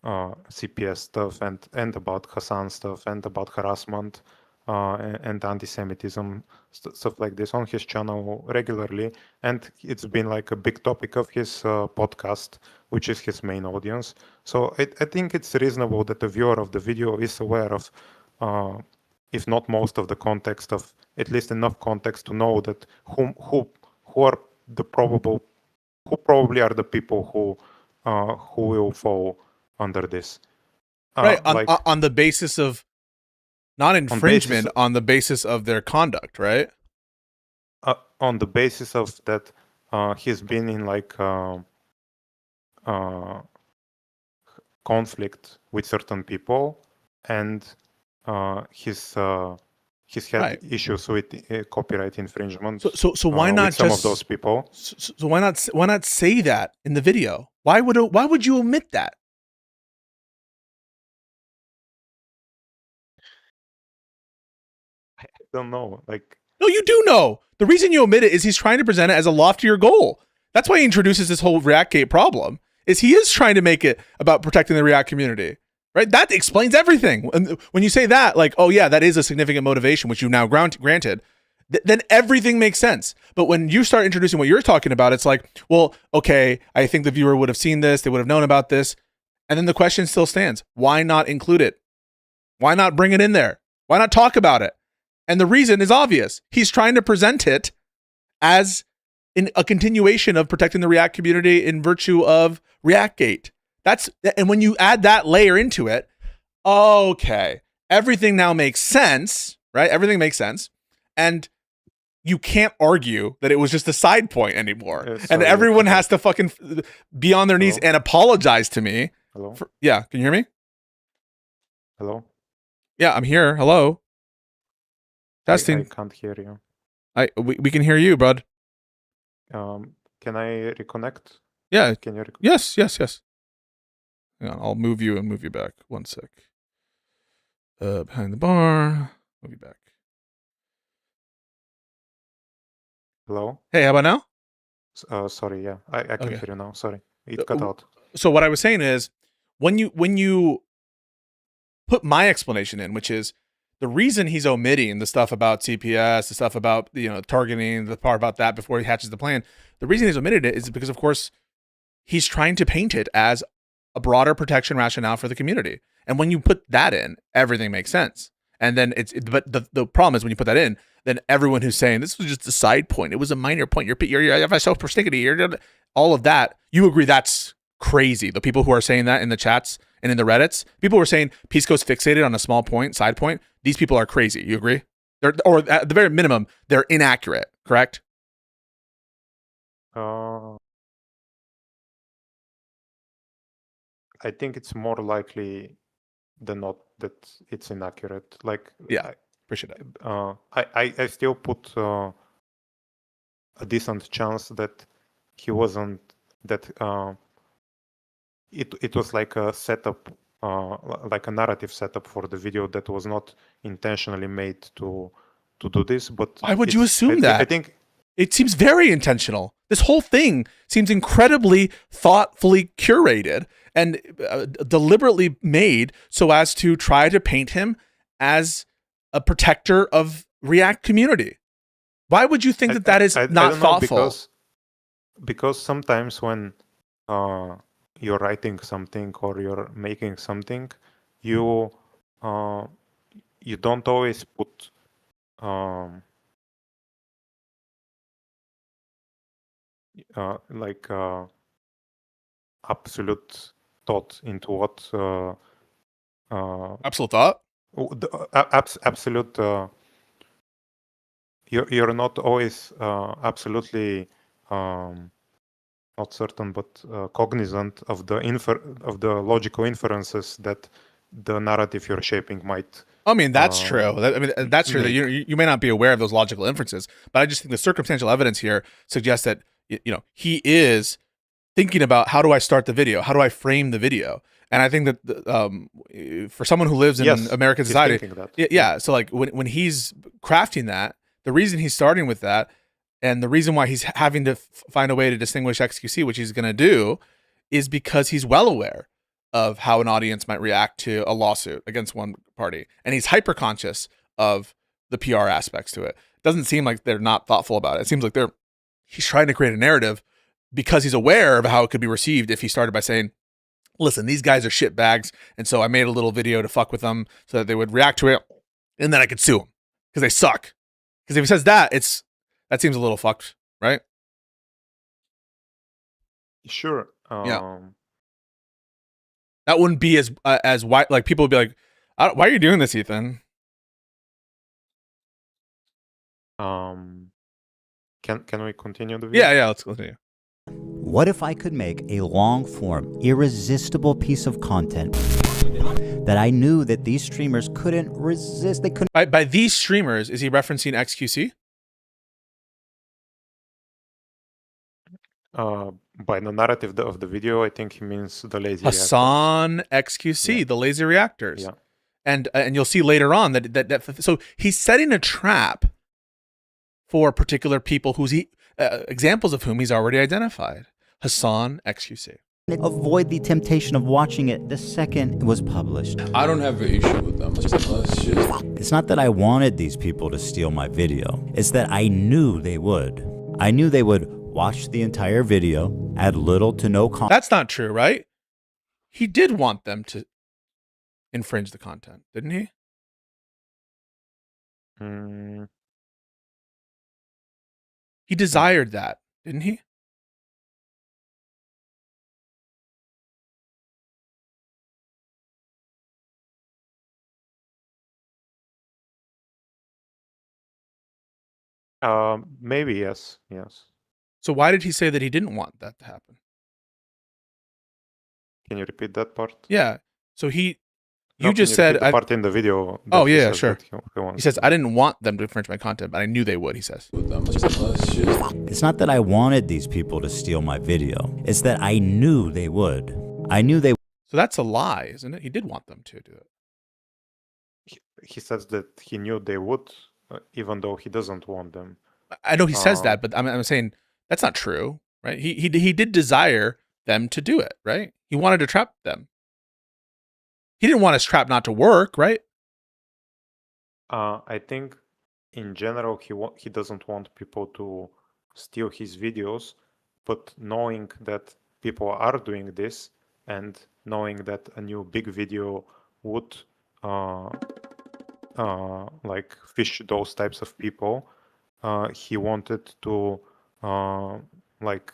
CPS stuff and about Hassan stuff and about harassment and anti-Semitism, stuff like this on his channel regularly. And it's been like a big topic of his podcast, which is his main audience. So I think it's reasonable that the viewer of the video is aware of, if not most of the context, of at least enough context to know that who are the probably are the people who will fall under this. Right, on the basis of not infringement, on the basis of their conduct, right? On the basis of that, he's been in like conflict with certain people, and he's had issues with copyright infringement. So why not some just of those people? So why not say that in the video? Why would you omit that? I don't know. Like, no, you do know. The reason you omit it is he's trying to present it as a loftier goal. That's why he introduces this whole ReactGate problem. Is he is trying to make it about protecting the React community, right? That explains everything. And when you say that, like, oh yeah, that is a significant motivation, which you now granted, then everything makes sense. But when you start introducing what you're talking about, it's like, well, okay, I think the viewer would have seen this, they would have known about this, and then the question still stands: why not include it? Why not bring it in there? Why not talk about it? And the reason is obvious. He's trying to present it as in a continuation of protecting the React community in virtue of ReactGate. And when you add that layer into it, okay, everything now makes sense, right? Everything makes sense. And you can't argue that it was just a side point anymore. And everyone has to fucking be on their knees and apologize to me. Hello? Yeah, can you hear me? Hello? Yeah, I'm here. Hello? Testing. I can't hear you. We can hear you, bud. Can I reconnect? Yeah. Can you yes. Hang on, I'll move you and move you back. One sec. Behind the bar. Move you back. Hello? Hey, how about now? Sorry, yeah. I can hear you now. Sorry. It cut out. So what I was saying is, when you put my explanation in, which is the reason he's omitting the stuff about CPS, the stuff about, targeting, the part about that before he hatches the plan, the reason he's omitted it is because, of course, he's trying to paint it as a broader protection rationale for the community. And when you put that in, everything makes sense. And then but the problem is when you put that in, then everyone who's saying this was just a side point, it was a minor point, you're so persnickety, all of that, you agree that's crazy. The people who are saying that in the chats and in the Reddits, people were saying Pisco's fixated on a small point, side point. These people are crazy. You agree? Or at the very minimum, they're inaccurate, correct? I think it's more likely than not that it's inaccurate. Like, yeah, appreciate that. I still put a decent chance that he wasn't that. It was like a setup, like a narrative setup for the video that was not intentionally made to do this. But why would you assume that? I think It seems very intentional. This whole thing seems incredibly thoughtfully curated and deliberately made so as to try to paint him as a protector of React community. Why would you think that is not I don't know, thoughtful? Because sometimes when you're writing something or you're making something, you don't always put absolute thought into what Absolute thought? Absolute. You're not always absolutely not certain, but cognizant of the logical inferences that the narrative you're shaping might. I mean, that's true. That's true. That you may not be aware of those logical inferences, but I just think the circumstantial evidence here suggests that he is thinking about, how do I start the video? How do I frame the video? And I think that for someone who lives in American society, so like when he's crafting that, the reason he's starting with that, and the reason why he's having to find a way to distinguish XQC, which he's going to do, is because he's well aware of how an audience might react to a lawsuit against one party. And he's hyper conscious of the PR aspects to it. It doesn't seem like they're not thoughtful about it. It seems like he's trying to create a narrative because he's aware of how it could be received if he started by saying, listen, these guys are shit bags, and so I made a little video to fuck with them so that they would react to it, and then I could sue them because they suck. Because if he says that, that seems a little fucked, right? Sure. Yeah. That wouldn't be as wide. Like, people would be like, "Why are you doing this, Ethan?" Can we continue the video? Yeah. Let's continue. What if I could make a long-form, irresistible piece of content that I knew that these streamers couldn't resist? They couldn't. By these streamers, is he referencing XQC? By the narrative of the video, I think he means the lazy Hassan XQC, the lazy reactors. Yeah. And you'll see later on that so he's setting a trap for particular people examples of whom he's already identified. Hassan XQC. Avoid the temptation of watching it the second it was published. I don't have an issue with them. It's not that I wanted these people to steal my video. It's that I knew they would. I knew they would watch the entire video, add little to no content. That's not true, right? He did want them to infringe the content, didn't he? He desired that, didn't he? Maybe yes. So why did he say that he didn't want that to happen? Can you repeat that part? Yeah. So you just said the part in the video. Oh yeah, sure. He says, I didn't want them to infringe my content, but I knew they would, he says. It's not that I wanted these people to steal my video. It's that I knew they would. I knew they would. So that's a lie, isn't it? He did want them to do it. He says that he knew they would, even though he doesn't want them. I know he says that, but I'm saying that's not true, right? He did desire them to do it, right? He wanted to trap them. He didn't want his trap not to work, right? I think in general he doesn't want people to steal his videos, but knowing that people are doing this and knowing that a new big video would like fish those types of people, he wanted to like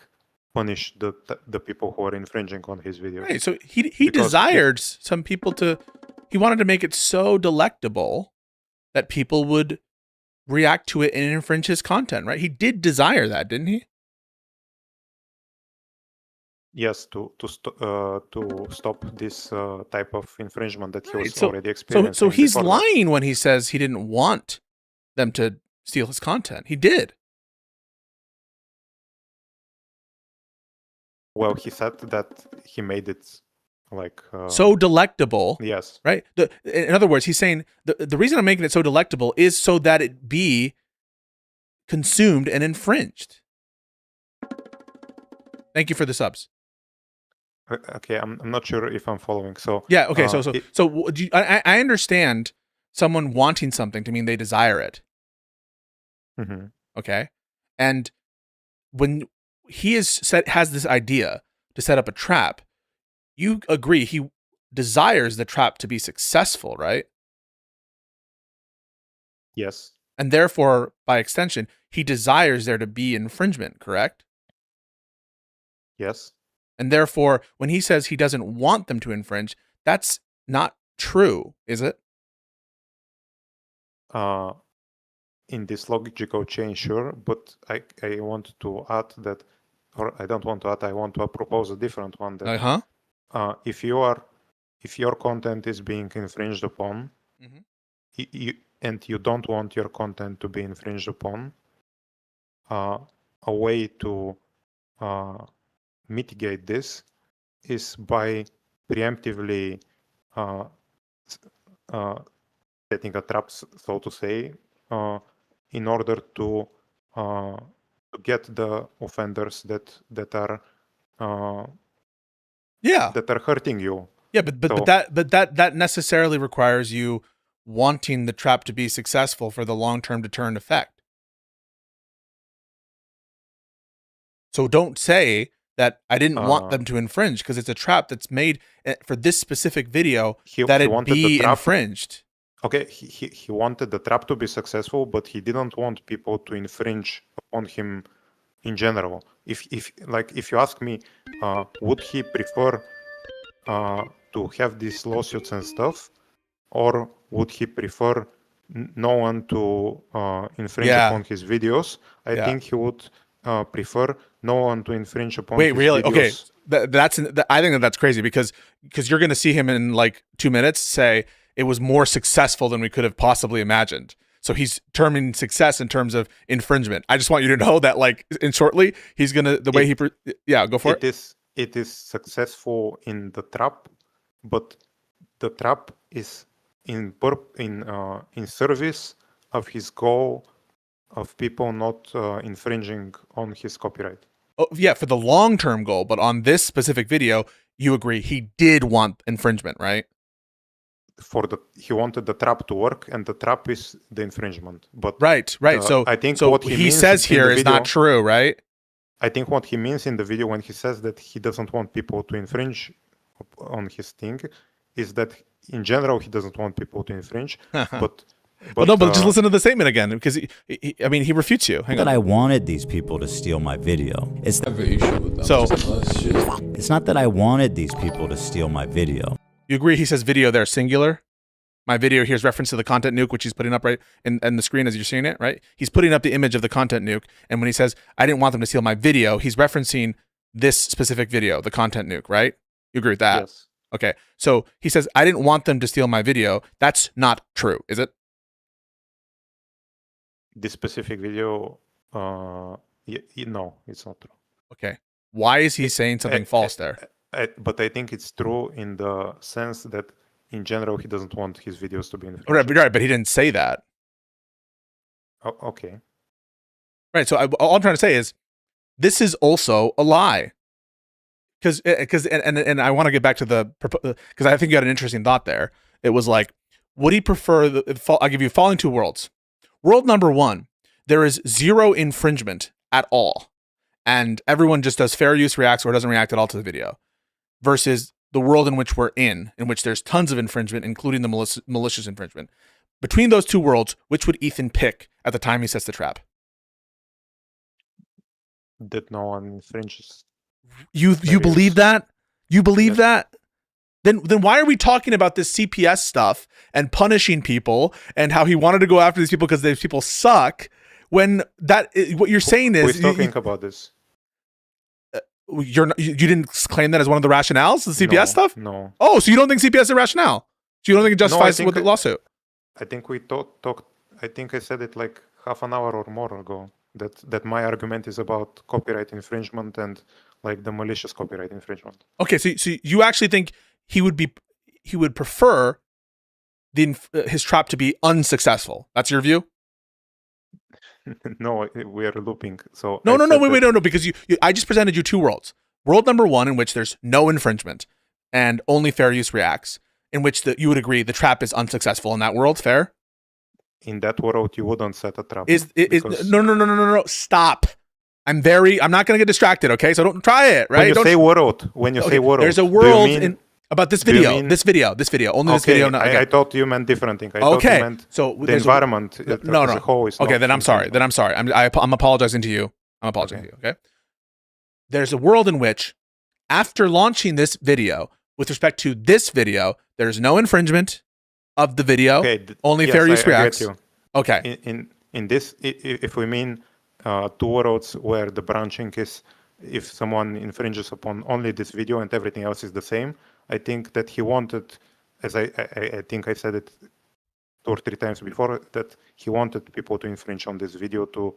punish the people who are infringing on his videos. Right. So he desired some people he wanted to make it so delectable that people would react to it and infringe his content, right? He did desire that, didn't he? Yes, to stop this type of infringement that he was already experiencing. So he's lying when he says he didn't want them to steal his content. He did. Well, he said that he made it like so delectable. Yes. Right. In other words, he's saying the reason I'm making it so delectable is so that it be consumed and infringed. Thank you for the subs. Okay, I'm not sure if I'm following. So yeah, okay. I understand someone wanting something to mean they desire it. Mm-hmm. Okay, and when he has this idea to set up a trap, you agree he desires the trap to be successful, right? Yes. And therefore, by extension, he desires there to be infringement, correct? Yes. And therefore, when he says he doesn't want them to infringe, that's not true, is it? In this logical chain, sure, but I want to add that, or I don't want to add, I want to propose a different one. That if your content is being infringed upon, and you don't want your content to be infringed upon, a way to mitigate this is by preemptively setting a trap, so to say, in order to get the offenders that are that are hurting you. Yeah, but that necessarily requires you wanting the trap to be successful for the long-term deterrent effect. So don't say that I didn't want them to infringe, because it's a trap that's made for this specific video that it be infringed. Okay, he wanted the trap to be successful, but he didn't want people to infringe upon him in general. If you ask me, would he prefer to have these lawsuits and stuff, or would he prefer no one to infringe upon his videos? I think he would prefer no one to infringe upon his videos. Okay. I think that's crazy, because you're going to see him in like 2 minutes say it was more successful than we could have possibly imagined. So he's terming success in terms of infringement. I just want you to know that, like, in shortly, he's going to, go for it. It is successful in the trap, but the trap is in service of his goal of people not infringing on his copyright. Oh, yeah, for the long-term goal, but on this specific video, you agree he did want infringement, right? He wanted the trap to work, and the trap is the infringement. But right. So I think what he says here is not true, right? I think what he means in the video when he says that he doesn't want people to infringe on his thing is that in general he doesn't want people to infringe. But just listen to the statement again, because he refutes you. Hang on. I wanted these people to steal my video. It's not that I wanted these people to steal my video. You agree he says video there singular? My video here's reference to the content nuke, which he's putting up right in the screen as you're seeing it, right? He's putting up the image of the content nuke, and when he says, I didn't want them to steal my video, he's referencing this specific video, the content nuke, right? You agree with that? Yes. Okay, so he says, I didn't want them to steal my video. That's not true, is it? This specific video, no, it's not true. Okay. Why is he saying something false there? But I think it's true in the sense that in general he doesn't want his videos to be infringed. Right, but he didn't say that. Oh, okay. Right, so all I'm trying to say is this is also a lie. Because I want to get back to because I think you had an interesting thought there. It was like, would he prefer I'll give you following two worlds. World number one, there is zero infringement at all, and everyone just does fair use, reacts, or doesn't react at all to the video, versus the world in which we're in which there's tons of infringement, including the malicious infringement. Between those two worlds, which would Ethan pick at the time he sets the trap? That no one infringes. You believe that? You believe that? Then why are we talking about this CPS stuff and punishing people and how he wanted to go after these people because these people suck, when what you're saying is we're talking about this. You didn't claim that as one of the rationales, the CPS stuff? No. Oh, so you don't think CPS is a rationale? So you don't think it justifies with the lawsuit? I think we talked. I think I said it like half an hour or more ago. That my argument is about copyright infringement and like the malicious copyright infringement. Okay, so you actually think he would prefer his trap to be unsuccessful? That's your view? No, we are looping. So No, I no, no, said wait, that- wait, no, no, because I just presented you two worlds. World number one, in which there's no infringement and only fair use reacts, in which you would agree the trap is unsuccessful in that world. Fair? In that world, you wouldn't set a trap. Is because no, no, no, no, no, no. Stop. I'm not going to get distracted. Okay, so don't try it. Right? When you Don't say world, there's a world in about this video. This video. Only this video. No, I thought you meant different thing. I thought you meant so the environment. No, as a whole is okay, not then I'm sorry. infringement. I'm apologizing to you. I'm apologizing to you. Okay. There's a world in which, after launching this video, with respect to this video, there's no infringement of the video. Okay, only yes, fair use I get reacts. you. Okay. In this, if we mean two worlds where the branching is, if someone infringes upon only this video and everything else is the same, I think that he wanted, as I think I said it 2 or 3 times before, that he wanted people to infringe on this video to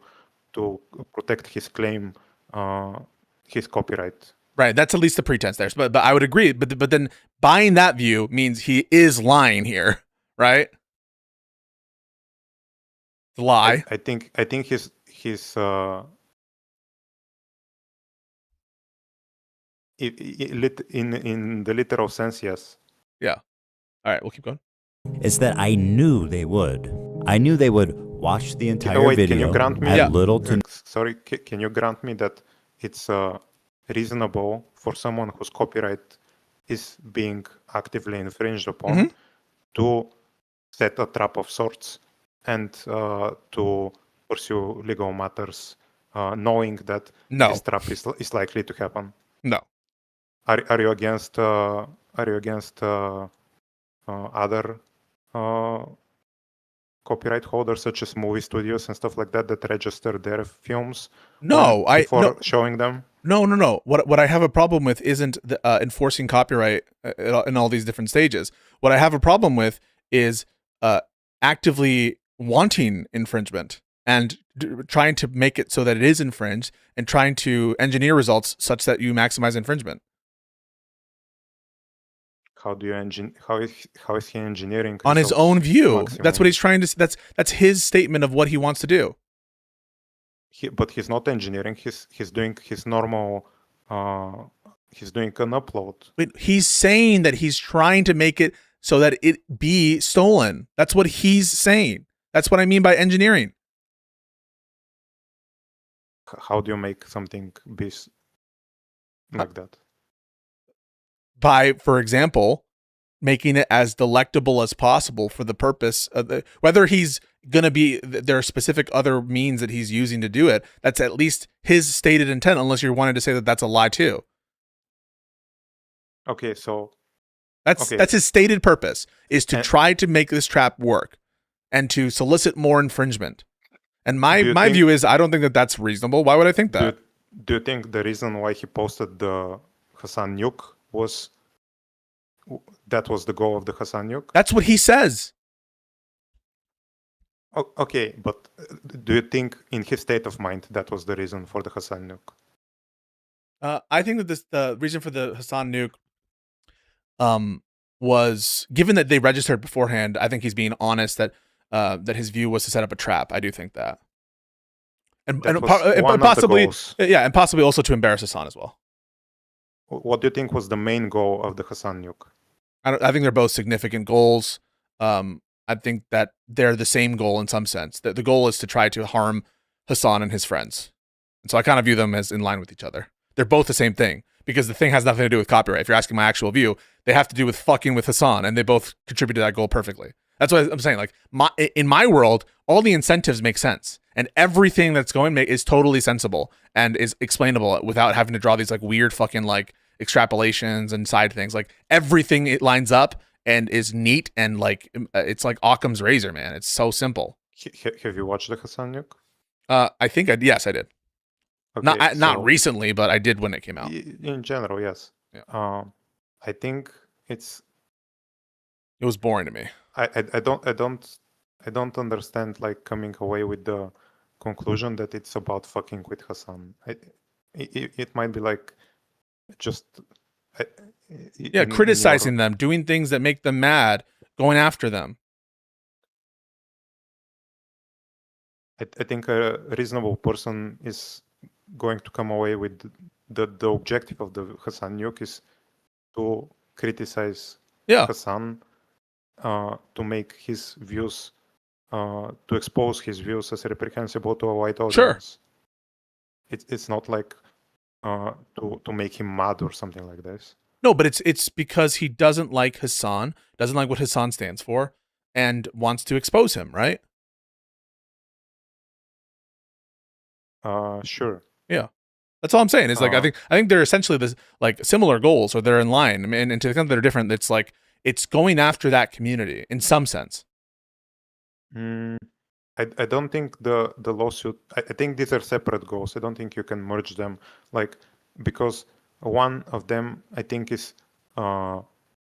protect his claim, his copyright. Right, that's at least the pretense there. But I would agree. But then buying that view means he is lying here, right? The lie. I think his in the literal sense, yes. Yeah. All right, we'll keep going. It's that I knew they would. I knew they would watch the entire Wait, video. can you grant me? Add little to Sorry, can you grant me that it's reasonable for someone whose copyright is being actively infringed upon to set a trap of sorts and to pursue legal matters, knowing that this trap is likely to happen? No. Are you against other copyright holders such as movie studios and stuff like that that register their films before showing them? No. What I have a problem with isn't enforcing copyright in all these different stages. What I have a problem with is actively wanting infringement and trying to make it so that it is infringed and trying to engineer results such that you maximize infringement. How do you how is he engineering on his own view? That's what he's trying to. That's his statement of what he wants to do. But he's not engineering. He's doing his normal. He's doing an upload. But he's saying that he's trying to make it so that it be stolen. That's what he's saying. That's what I mean by engineering. How do you make something be like that? By, for example, making it as delectable as possible for the purpose of whether he's going to be, there are specific other means that he's using to do it. That's at least his stated intent, unless you're wanting to say that that's a lie too. Okay, so that's his stated purpose, is to try to make this trap work and to solicit more infringement. And my view is, I don't think that that's reasonable. Why would I think that? Do you think the reason why he posted the Hassan nuke was that was the goal of the Hassan nuke? That's what he says. Okay, but do you think in his state of mind that was the reason for the Hassan nuke? I think that the reason for the Hassan nuke was, given that they registered beforehand, I think he's being honest that that his view was to set up a trap. I do think that. And possibly, and possibly also to embarrass Hassan as well. What do you think was the main goal of the Hassan nuke? I think they're both significant goals. I think that they're the same goal in some sense. The goal is to try to harm Hassan and his friends. And so I kind of view them as in line with each other. They're both the same thing, because the thing has nothing to do with copyright. If you're asking my actual view, they have to do with fucking with Hassan, and they both contribute to that goal perfectly. That's what I'm saying. Like, in my world, all the incentives make sense, and everything that's going is totally sensible and is explainable without having to draw these like weird fucking like extrapolations and side things. Like, everything, it lines up and is neat, and like it's like Occam's razor, man. It's so simple. Have you watched the Hassan nuke? I think yes, I did. Okay, not recently, but I did when it came out. In general, yes. Yeah. I think it was boring to me. I don't understand like coming away with the conclusion that it's about fucking with Hassan. It might be like just criticizing them, doing things that make them mad, going after them. I think a reasonable person is going to come away with the objective of the Hassan nuke is to criticize Hassan, to make his views, to expose his views as reprehensible to a wide audience. It's not like to make him mad or something like this. No, but it's because he doesn't like Hassan, doesn't like what Hassan stands for, and wants to expose him, right? Sure. Yeah. That's all I'm saying. Is like I think they're essentially this like similar goals, or they're in line. I mean, and to the extent that they're different, it's like it's going after that community in some sense. I don't think the lawsuit. I think these are separate goals. I don't think you can merge them, like, because one of them I think is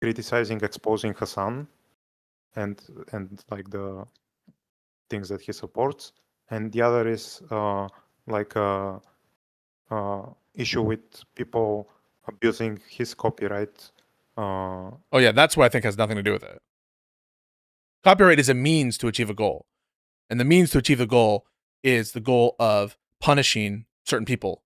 criticizing, exposing Hassan, and like the things that he supports, and the other is like a issue with people abusing his copyright. Oh yeah, that's what I think has nothing to do with it. Copyright is a means to achieve a goal, and the means to achieve the goal is the goal of punishing certain people.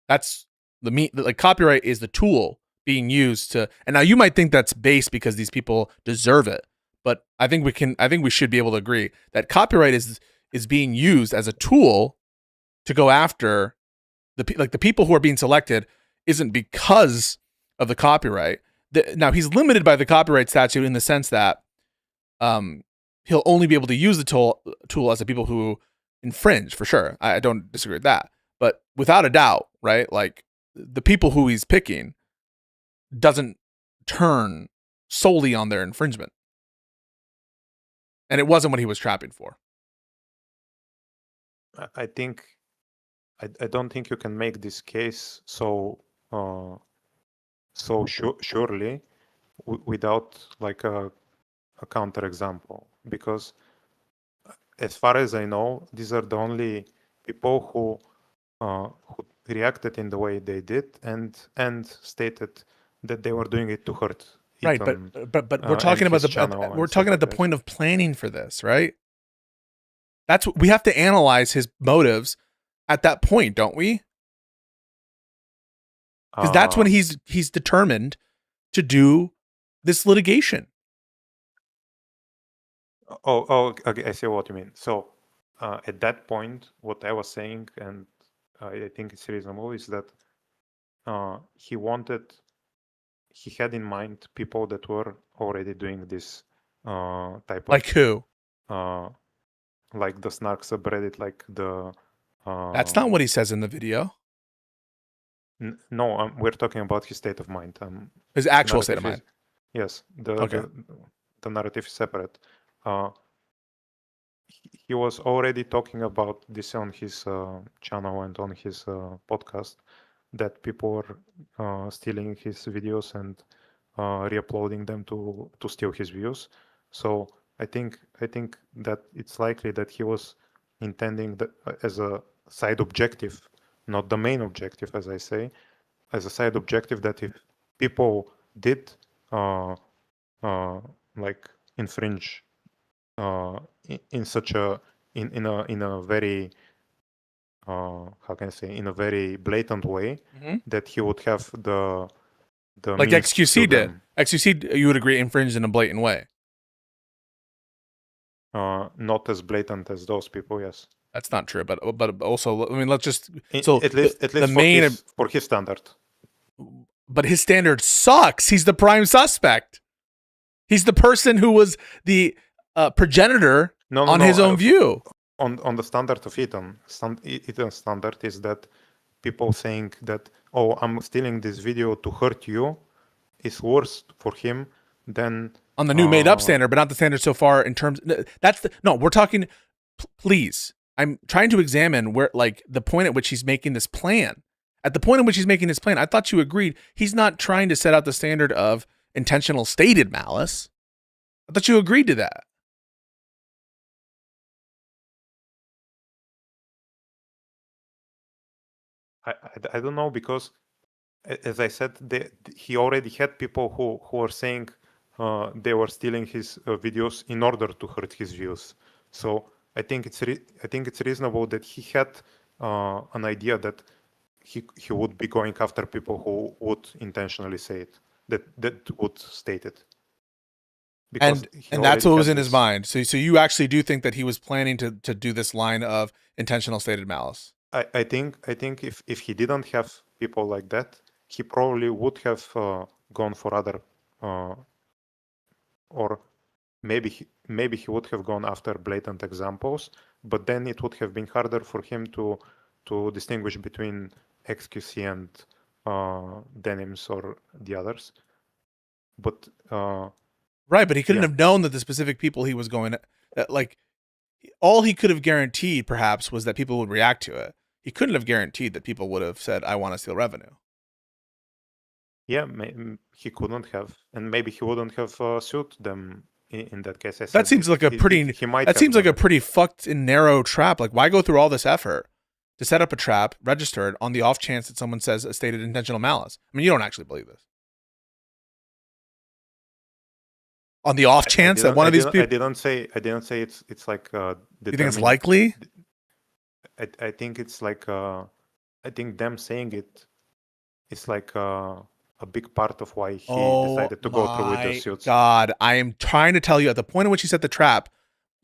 That's like copyright is the tool being used to. And now you might think that's base because these people deserve it, but I think we should be able to agree that copyright is being used as a tool to go after the people who are being selected isn't because of the copyright. Now he's limited by the copyright statute in the sense that he'll only be able to use the tool as the people who infringe, for sure. I don't disagree with that, but without a doubt, right? Like the people who he's picking doesn't turn solely on their infringement, and it wasn't what he was trapping for. I think I don't think you can make this case so surely without like a counterexample, because as far as I know, these are the only people who reacted in the way they did and stated that they were doing it to hurt. Right, but we're talking about the point of planning for this, right? That's what we have to analyze his motives at that point, don't we? Because that's when he's determined to do this litigation. Oh, okay, I see what you mean. So at that point, what I was saying, and I think it's reasonable, is that he had in mind people that were already doing this type of... Like who? Like the snark subreddit, like the... That's not what he says in the video. No, we're talking about his state of mind. His actual state of mind. Yes, the narrative is separate. He was already talking about this on his channel and on his podcast, that people were stealing his videos and re-uploading them to steal his views. So I think that it's likely that he was intending that as a side objective, not the main objective, as I say, as a side objective, that if people did like infringe in such a in a very how can I say, in a very blatant way, that he would have the like XQC did. XQC, you would agree, infringed in a blatant way. Not as blatant as those people, yes. That's not true, but also, I mean, let's just at least the main for his standard. But his standard sucks. He's the prime suspect. He's the person who was the progenitor on his own view. On the standard of Ethan standard is that people saying that, oh, I'm stealing this video to hurt you, is worse for him than on the new made up standard, but not the standard so far in terms. We're talking. Please, I'm trying to examine where, like, the point at which he's making this plan. At the point at which he's making this plan, I thought you agreed he's not trying to set out the standard of intentional stated malice. I thought you agreed to that. I don't know, because as I said, he already had people who were saying they were stealing his videos in order to hurt his views. So I think it's reasonable that he had an idea that he would be going after people who would intentionally say it, that would state it. And that's what was in his mind. So you actually do think that he was planning to do this line of intentional stated malice? I think if he didn't have people like that, he probably would have gone for other, or maybe he would have gone after blatant examples, but then it would have been harder for him to distinguish between XQC and denims or the others. But right, but he couldn't have known that the specific people he was going at, like, all he could have guaranteed perhaps was that people would react to it. He couldn't have guaranteed that people would have said, I want to steal revenue. Yeah, he couldn't have, and maybe he wouldn't have sued them in that case. That seems like a pretty. That seems like a pretty fucked and narrow trap. Like, why go through all this effort to set up a trap, register it, on the off chance that someone says a stated intentional malice? I mean, you don't actually believe this. On the off chance that one of these people. I didn't say it's like. You think it's likely? I think it's like. I think them saying it is like a big part of why he decided to go through with the suits. God, I am trying to tell you, at the point at which he set the trap,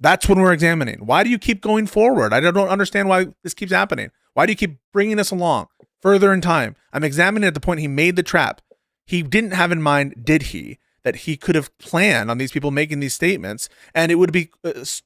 that's when we're examining. Why do you keep going forward? I don't understand why this keeps happening. Why do you keep bringing us along further in time? I'm examining at the point he made the trap. He didn't have in mind, did he, that he could have planned on these people making these statements, and it would be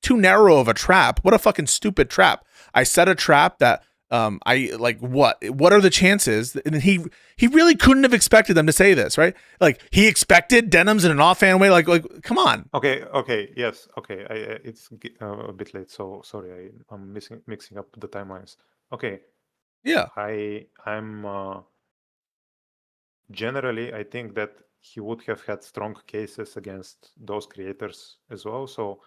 too narrow of a trap. What a fucking stupid trap. I set a trap that I like, what are the chances? And he really couldn't have expected them to say this, right? Like, he expected denims in an offhand way. Like, come on. Okay. Yes. Okay. It's a bit late, so sorry. I'm mixing up the timelines. Okay. Yeah. I'm generally, I think that he would have had strong cases against those creators as well. So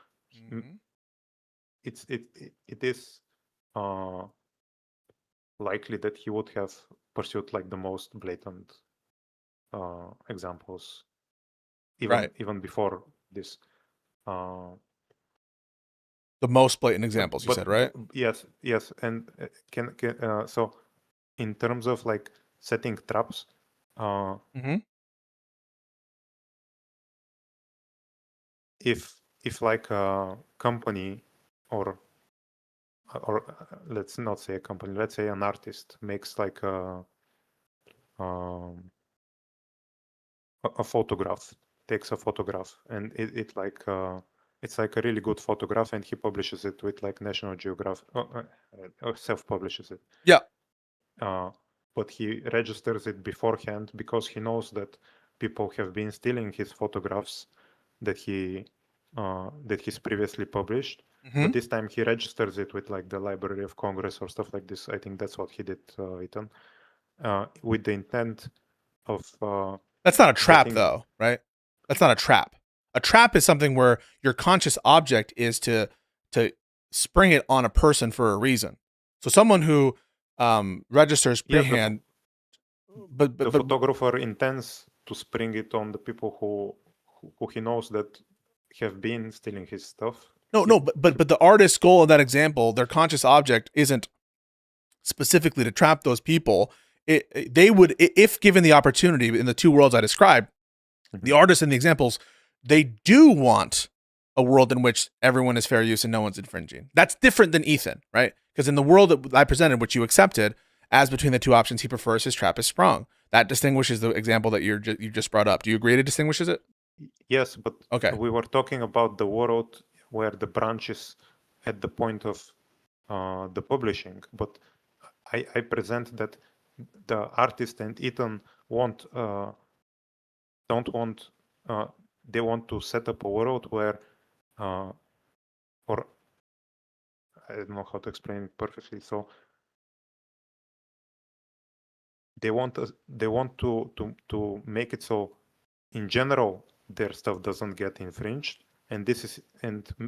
it is likely that he would have pursued like the most blatant examples, even before this. The most blatant examples, you said, right? Yes, and so in terms of like setting traps, if like a company or let's not say a company, let's say an artist makes like a photograph, takes a photograph, and it's like a really good photograph, and he publishes it with like National Geographic, or self-publishes it. Yeah. But he registers it beforehand because he knows that people have been stealing his photographs that he's previously published. But this time he registers it with like the Library of Congress or stuff like this. I think that's what he did, Ethan, with the intent of. That's not a trap, though, right? That's not a trap. A trap is something where your conscious object is to spring it on a person for a reason. So someone who registers prehand, but the photographer intends to spring it on the people who he knows that have been stealing his stuff. No, but the artist's goal in that example, their conscious object isn't specifically to trap those people. They would, if given the opportunity in the two worlds I described, the artists in the examples, they do want a world in which everyone is fair use and no one's infringing. That's different than Ethan, right? Because in the world that I presented, which you accepted, as between the two options, he prefers his trap is sprung. That distinguishes the example that you just brought up. Do you agree it distinguishes it? Yes, but okay. We were talking about the world where the branch is at the point of the publishing, but I present that the artist and Ethan they want to set up a world where, or I don't know how to explain it perfectly. So they want to make it so, in general, their stuff doesn't get infringed, and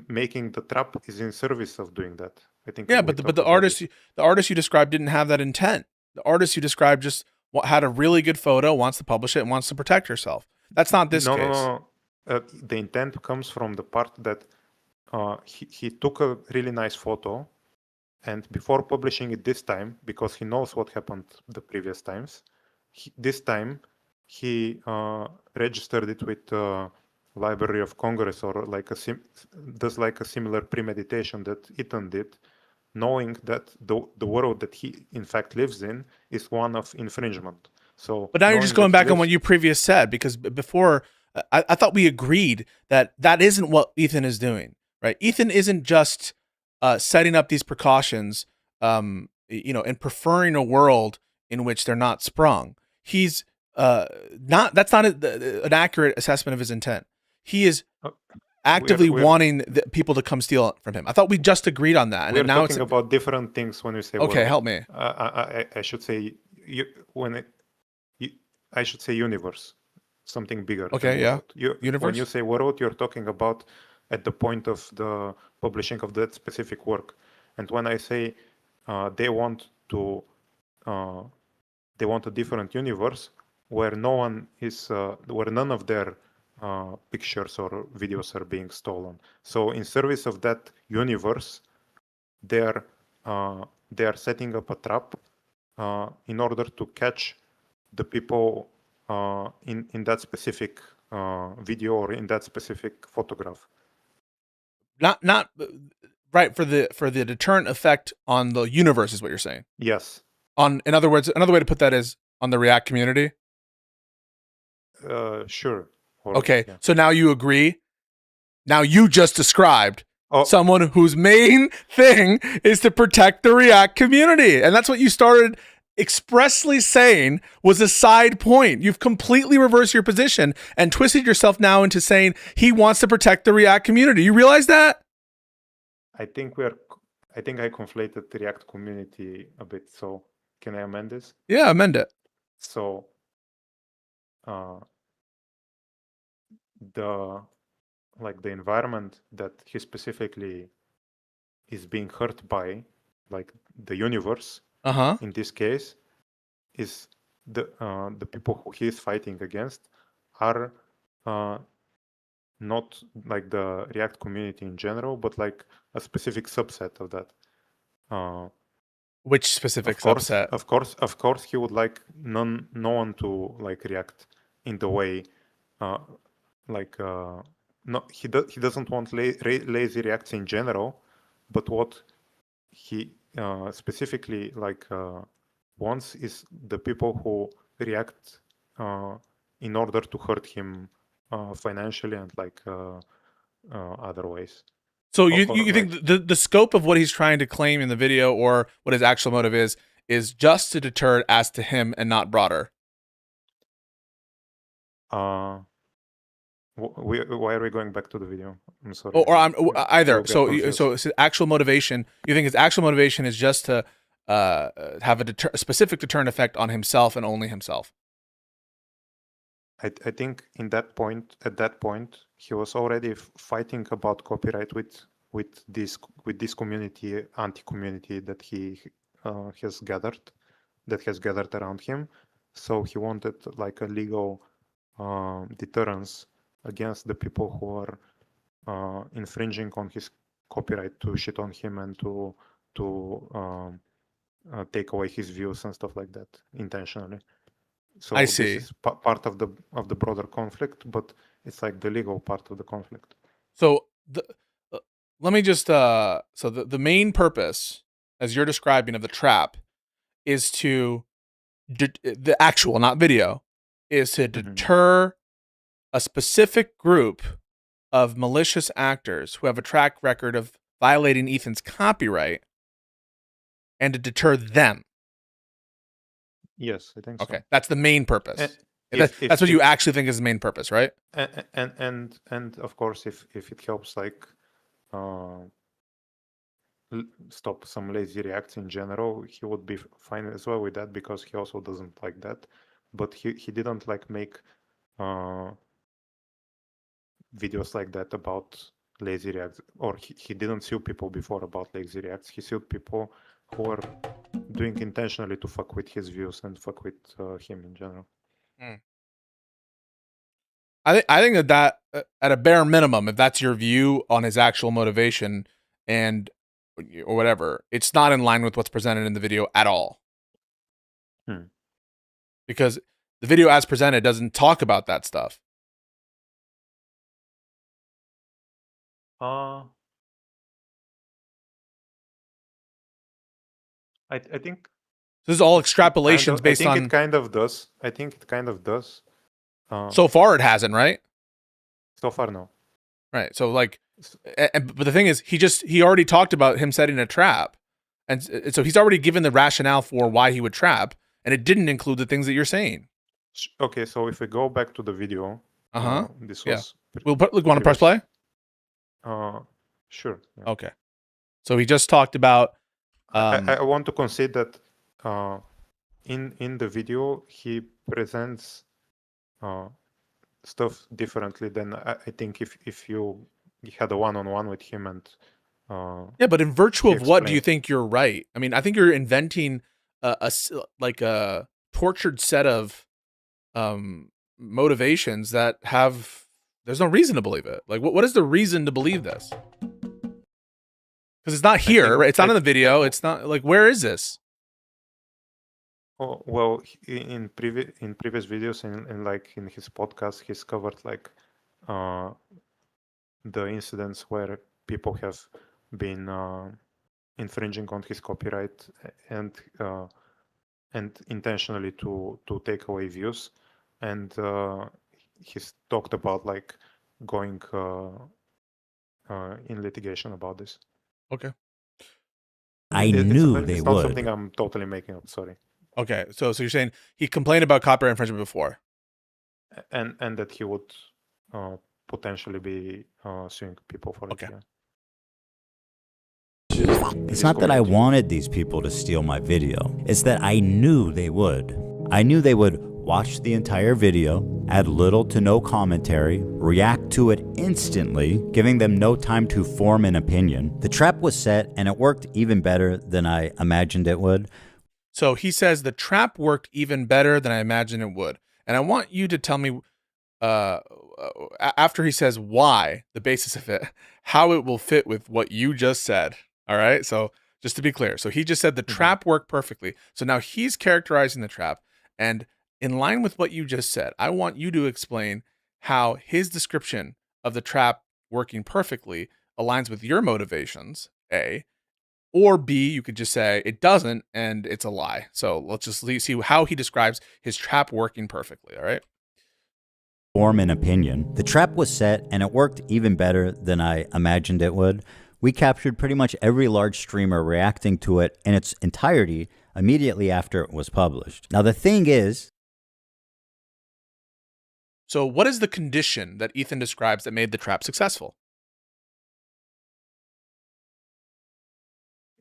making the trap is in service of doing that. I think. Yeah, but the artist you described didn't have that intent. The artist you described just had a really good photo, wants to publish it, and wants to protect herself. That's not this case. No. The intent comes from the part that he took a really nice photo, and before publishing it this time, because he knows what happened the previous times, this time he registered it with Library of Congress, or like does like a similar premeditation that Ethan did, knowing that the world that he in fact lives in is one of infringement. So, but now you're just going back on what you previous said, because before I thought we agreed that that isn't what Ethan is doing, right? Ethan isn't just setting up these precautions, you know, and preferring a world in which they're not sprung. He's not. That's not an accurate assessment of his intent. He is actively wanting people to come steal from him. I thought we just agreed on that. We're and now talking about different things when we say. Okay, world. help me. I should say I should say universe, something bigger. Okay, yeah. Universe. When you say world, you're talking about at the point of the publishing of that specific work. And when I say they want a different universe where none of their pictures or videos are being stolen. So in service of that universe, they are setting up a trap in order to catch the people in that specific video or in that specific photograph. Not right, for the deterrent effect on the universe is what you're saying. Yes. In other words, another way to put that is on the React community. Sure. Okay, yeah. So now you agree. Now you just described someone whose main thing is to protect the React community, and that's what you started expressly saying was a side point. You've completely reversed your position and twisted yourself now into saying he wants to protect the React community. You realize that? I think I conflated the React community a bit. So can I amend this? Yeah, amend it. So the environment that he specifically is being hurt by, like the universe, in this case, is the people who he is fighting against are not like the React community in general, but like a specific subset of that. Which specific subset? Of course, he would like no one to like react in the way, no, he doesn't want lazy reacts in general, but what he specifically wants is the people who react in order to hurt him financially and other ways. So you think the scope of what he's trying to claim in the video, or what his actual motive is just to deter as to him and not broader? Why are we going back to the video? I'm sorry. Either. So his actual motivation, you think his actual motivation is just to have a specific deterrent effect on himself and only himself? I think at that point, he was already fighting about copyright with this community, anti-community that he has gathered around him. So he wanted like a legal deterrence against the people who are infringing on his copyright, to shit on him and to take away his views and stuff like that intentionally. So I see. This is part of the broader conflict, but it's like the legal part of the conflict. So let me just so the main purpose, as you're describing, of the trap is to the actual, not video, is to deter a specific group of malicious actors who have a track record of violating Ethan's copyright, and to deter them. Yes, I think so. Okay, that's the main purpose. That's what you actually think is the main purpose, right? And of course, if it helps stop some lazy reacts in general, he would be fine as well with that, because he also doesn't like that. But he didn't make videos like that about lazy reacts, or he didn't sue people before about lazy reacts. He sued people who are doing intentionally to fuck with his views and fuck with him in general. I think that at a bare minimum, if that's your view on his actual motivation and or whatever, it's not in line with what's presented in the video at all. Because the video as presented doesn't talk about that stuff. I think this is all extrapolations based on. I think it kind of does. I think it kind of does. So far, it hasn't, right? So far, no. Right. So like, but the thing is, he already talked about him setting a trap, and so he's already given the rationale for why he would trap, and it didn't include the things that you're saying. Okay, so if we go back to the video, this was. We'll want to press play. Sure. Yeah. Okay. So he just talked about. I want to concede that in the video he presents stuff differently than I think if you had a one-on-one with him and. Yeah, but in virtue of what do you think you're right? I mean, I think you're inventing a tortured set of motivations that have. There's no reason to believe it. Like, what is the reason to believe this? Because it's not here, right? It's not in the video. It's not like, where is this? Oh, well, in previous videos and like in his podcast, he's covered like the incidents where people have been infringing on his copyright and intentionally to take away views, and he's talked about like going in litigation about this. Okay. I knew they it's would. Not something I'm totally making up. Sorry. Okay, so you're saying he complained about copyright infringement before, and that he would potentially be suing people for it. Yeah. It's not that I wanted these people to steal my video. It's that I knew they would. I knew they would watch the entire video, add little to no commentary, react to it instantly, giving them no time to form an opinion. The trap was set, and it worked even better than I imagined it would. So he says the trap worked even better than I imagined it would. And I want you to tell me, after he says why, the basis of it, how it will fit with what you just said. All right? So just to be clear. So he just said the trap worked perfectly. So now he's characterizing the trap. And in line with what you just said, I want you to explain how his description of the trap working perfectly aligns with your motivations, A. Or B, you could just say it doesn't and it's a lie. So let's just see how he describes his trap working perfectly, all right? Form an opinion. The trap was set, and it worked even better than I imagined it would. We captured pretty much every large streamer reacting to it in its entirety immediately after it was published. Now, the thing is... So what is the condition that Ethan describes that made the trap successful?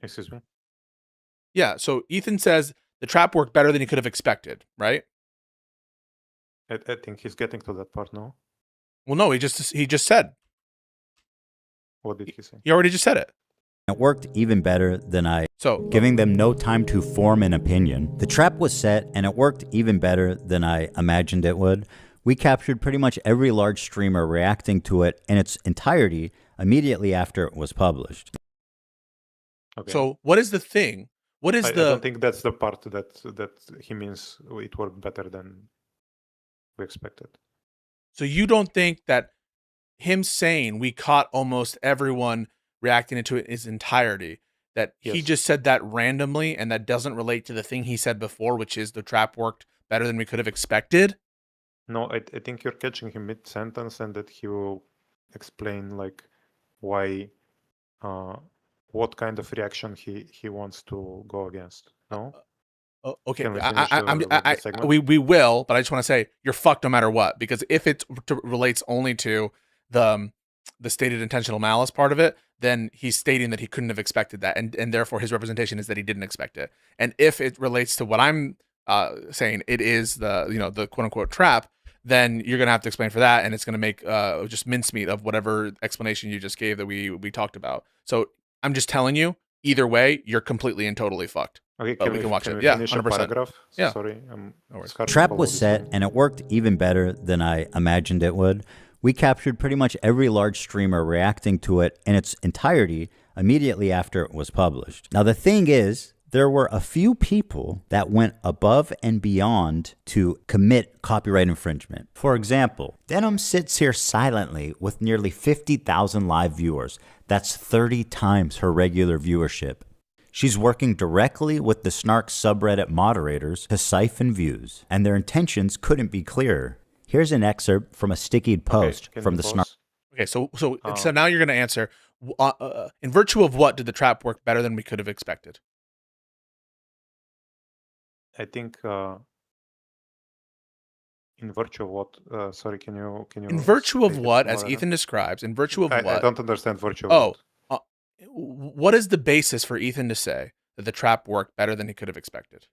Excuse me? Yeah, so Ethan says the trap worked better than he could have expected, right? I think he's getting to that part now. Well, no, he just said. What did he say? He already just said it. It worked even better than giving them no time to form an opinion. The trap was set, and it worked even better than I imagined it would. We captured pretty much every large streamer reacting to it in its entirety immediately after it was published. Okay. So what is the thing? What is I don't think that's the part that he means it worked better than we expected. So you don't think that him saying we caught almost everyone reacting into it in its entirety, that he just said that randomly and that doesn't relate to the thing he said before, which is the trap worked better than we could have expected? No, I think you're catching him mid-sentence and that he will explain like why, what kind of reaction he wants to go against. No? Okay, we will, but I just want to say you're fucked no matter what, because if it relates only to the stated intentional malice part of it, then he's stating that he couldn't have expected that, and therefore his representation is that he didn't expect it. And if it relates to what I'm saying, it is the quote unquote trap, then you're gonna have to explain for that, and it's gonna make just mincemeat of whatever explanation you just gave that we talked about. So I'm just telling you, either way, you're completely and totally fucked. Okay, But we can watch it. we Yeah, finish a 100%. paragraph? Yeah. Sorry, No worries. it's hard to Trap follow was this set, one. and it worked even better than I imagined it would. We captured pretty much every large streamer reacting to it in its entirety immediately after it was published. Now, the thing is, there were a few people that went above and beyond to commit copyright infringement. For example, Denim sits here silently with nearly 50,000 live viewers. That's 30 times her regular viewership. She's working directly with the Snark subreddit moderators to siphon views, and their intentions couldn't be clearer. Here's an excerpt from a stickied post Can from you the pause? Snark. Okay, so now you're going to answer, in virtue of what did the trap work better than we could have expected? I think in virtue of what? Sorry, can you? In virtue of state it what, as more? Ethan describes, in virtue of I what? don't understand virtue of Oh, what. what is the basis for Ethan to say that the trap worked better than he could have expected?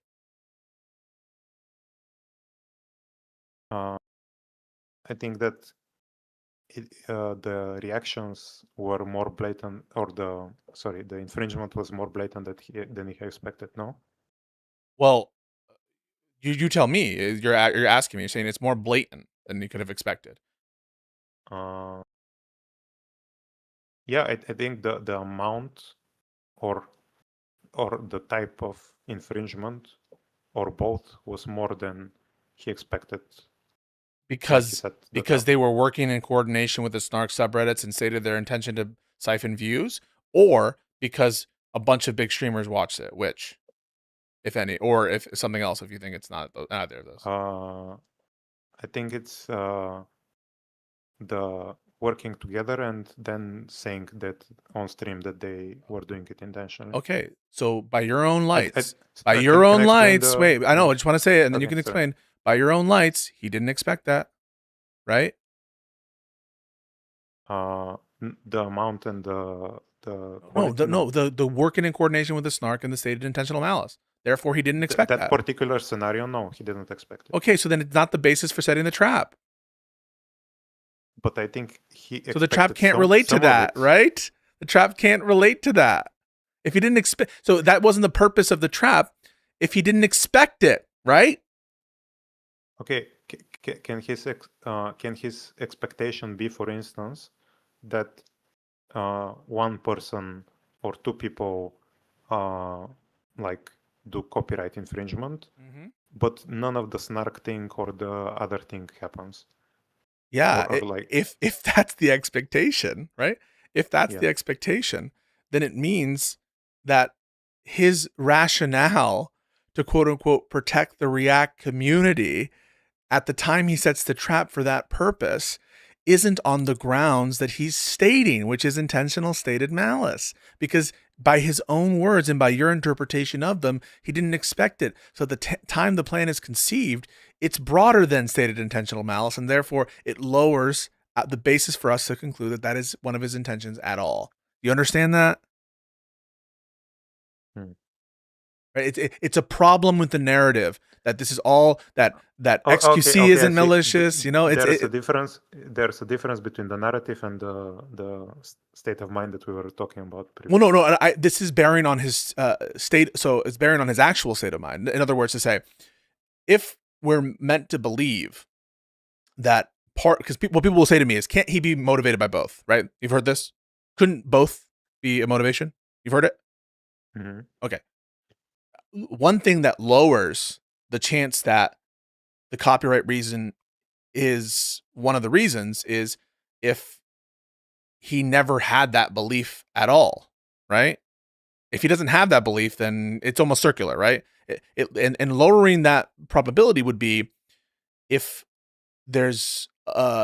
I think that the reactions were more blatant, or the infringement was more blatant than he expected. No. Well, you tell me. You're asking me. You're saying it's more blatant than he could have expected. Yeah, I think the amount or the type of infringement or both was more than he expected. Because they were working in coordination with the Snark subreddits and stated their intention to siphon views, or because a bunch of big streamers watched it, which, if any, or if something else, if you think it's not either of those. I think it's the working together and then saying that on stream that they were doing it intentionally. Okay, so by your own lights, can I explain wait, I know, I just want to say it, and then you Okay, can sorry. explain. By your own lights, he didn't expect that, right? The amount and the No, quality. the working in coordination with the Snark and the stated intentional malice. Therefore, he didn't expect that. That particular scenario, no, he didn't expect it. Okay, so then it's not the basis for setting the trap. But I think he So the trap can't relate to that, right? The trap can't relate to that. If he didn't expect, so that wasn't the purpose of the trap. If he didn't expect it, right? Okay, can his expectation be, for instance, that one person or two people like do copyright infringement, but none of the Snark thing or the other thing happens? Yeah, Or like, if that's the expectation, right? If that's the expectation, then it means that his rationale to quote unquote protect the React community at the time he sets the trap for that purpose isn't on the grounds that he's stating, which is intentional stated malice. Because by his own words and by your interpretation of them, he didn't expect it. So the time the plan is conceived, it's broader than stated intentional malice, and therefore it lowers the basis for us to conclude that that is one of his intentions at all. You understand that? Right? It's a problem with the narrative that this is all that XQC isn't malicious. You know, there's a difference. There's a difference between the narrative and the state of mind that we were talking about previously. Well, no. This is bearing on his state. So it's bearing on his actual state of mind. In other words, to say, if we're meant to believe that part, because what people will say to me is, can't he be motivated by both? Right? You've heard this. Couldn't both be a motivation? You've heard it. Mm-hmm. Okay. One thing that lowers the chance that the copyright reason is one of the reasons is if he never had that belief at all, right? If he doesn't have that belief, then it's almost circular, right? And lowering that probability would be if there's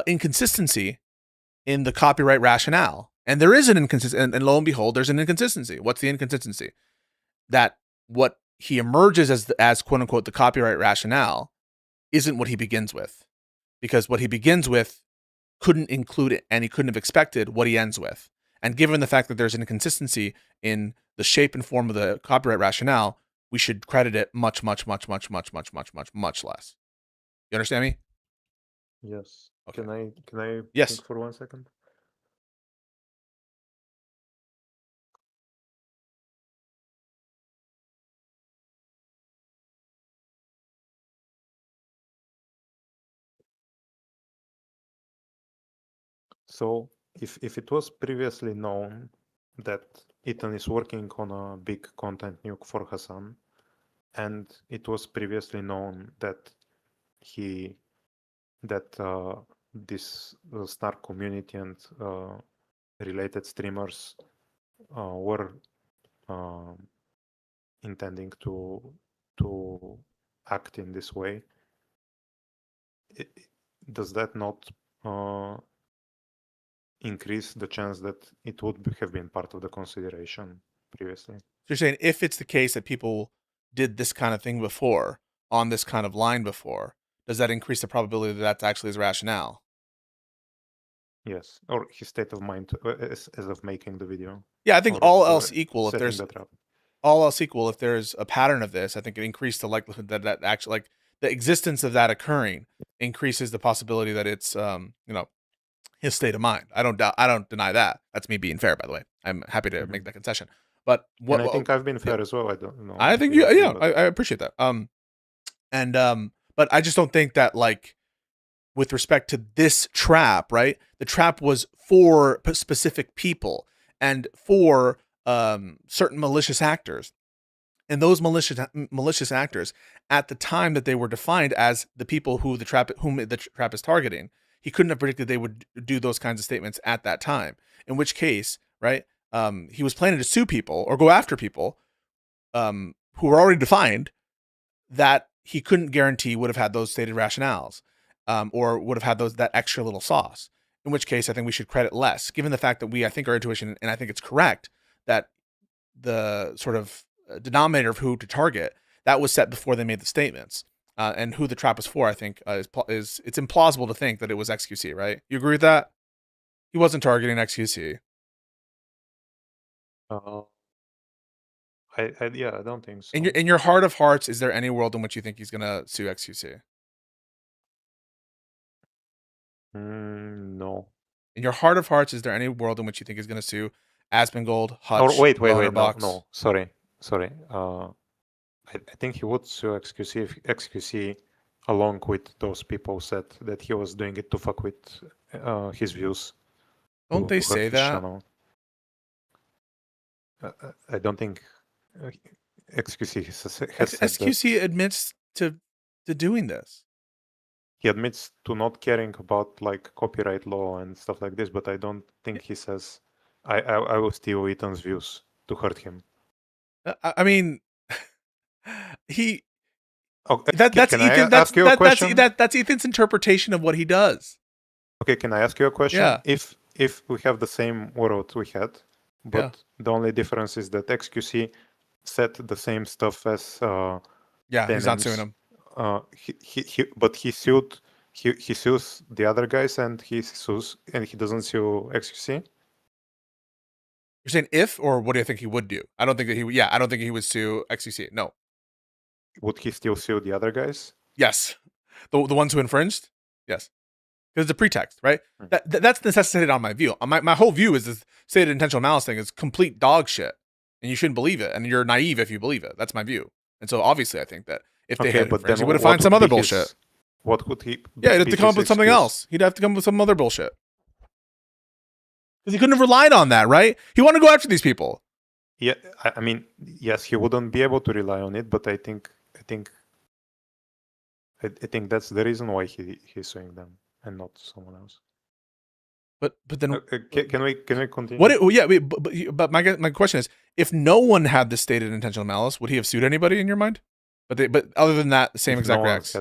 inconsistency in the copyright rationale. And there is an inconsistency, and lo and behold, there's an inconsistency. What's the inconsistency? That what he emerges as quote unquote the copyright rationale isn't what he begins with, because what he begins with couldn't include it, and he couldn't have expected what he ends with. And given the fact that there's an inconsistency in the shape and form of the copyright rationale, we should credit it much less. You understand me? Yes. Okay. Can I Yes. think for 1 second? So if it was previously known that Ethan is working on a big content nuke for Hassan, and it was previously known that this Star community and related streamers were intending to act in this way, does that not increase the chance that it would have been part of the consideration previously? So you're saying if it's the case that people did this kind of thing before, on this kind of line before, does that increase the probability that that's actually his rationale? Yes, or his state of mind as of making the video. Yeah, I think all else equal, if there's that trap. all else equal, if there's a pattern of this, I think it increased the likelihood that that actually, like, the existence of that occurring increases the possibility that it's his state of mind. I don't deny that. That's me being fair, by the way. I'm happy to make that concession. But and I think I've been fair as well. I don't know. I think I appreciate that. But I just don't think that, like, with respect to this trap, right? The trap was for specific people and for certain malicious actors. And those malicious actors, at the time that they were defined as the people whom the trap is targeting, he couldn't have predicted they would do those kinds of statements at that time. In which case, right, he was planning to sue people or go after people who were already defined that he couldn't guarantee would have had those stated rationales, or would have had that extra little sauce. In which case, I think we should credit less, given the fact that I think our intuition, and I think it's correct, that the sort of denominator of who to target, that was set before they made the statements. And who the trap was for, I think, is it's implausible to think that it was XQC, right? You agree with that? He wasn't targeting XQC. I don't think so. In your heart of hearts, is there any world in which you think he's gonna sue XQC? No. In your heart of hearts, is there any world in which you think he's gonna sue Asmongold, Hutch, Or wait, Box? no, sorry. I think he would sue XQC if XQC, along with those people, said that he was doing it to fuck with his views. Don't they say that? Channel. I don't think XQC has XQC admits to doing this. He admits to not caring about, like, copyright law and stuff like this, but I don't think he says, I will steal Ethan's views to hurt him. I mean, he. Okay, that's can Ethan. I ask you a question? That's Ethan's interpretation of what he does. Okay, can I ask you a question? Yeah. If we have the same world we had, but the only difference is that XQC said the same stuff as he's not suing him. He sues the other guys, and he doesn't sue XQC. You're saying if, or what do you think he would do? I don't think that he would. Yeah, I don't think he would sue XQC. No. Would he still sue the other guys? Yes, the ones who infringed. Yes, because it's a pretext, right? That's necessitated on my view. My whole view is this stated intentional malice thing is complete dog shit, and you shouldn't believe it, and you're naive if you believe it. That's my view. And so obviously, I think that if they had infringed, he would have found some other bullshit. What would he? Yeah, he'd have to come up with something else. He'd have to come up with some other bullshit. Because he couldn't have relied on that, right? He wanted to go after these people. Yeah, I mean, yes, he wouldn't be able to rely on it, but I think that's the reason why he's suing them and not someone else. But then can we continue? But my question is, if no one had this stated intentional malice, would he have sued anybody in your mind? But other than that, the same exact reacts.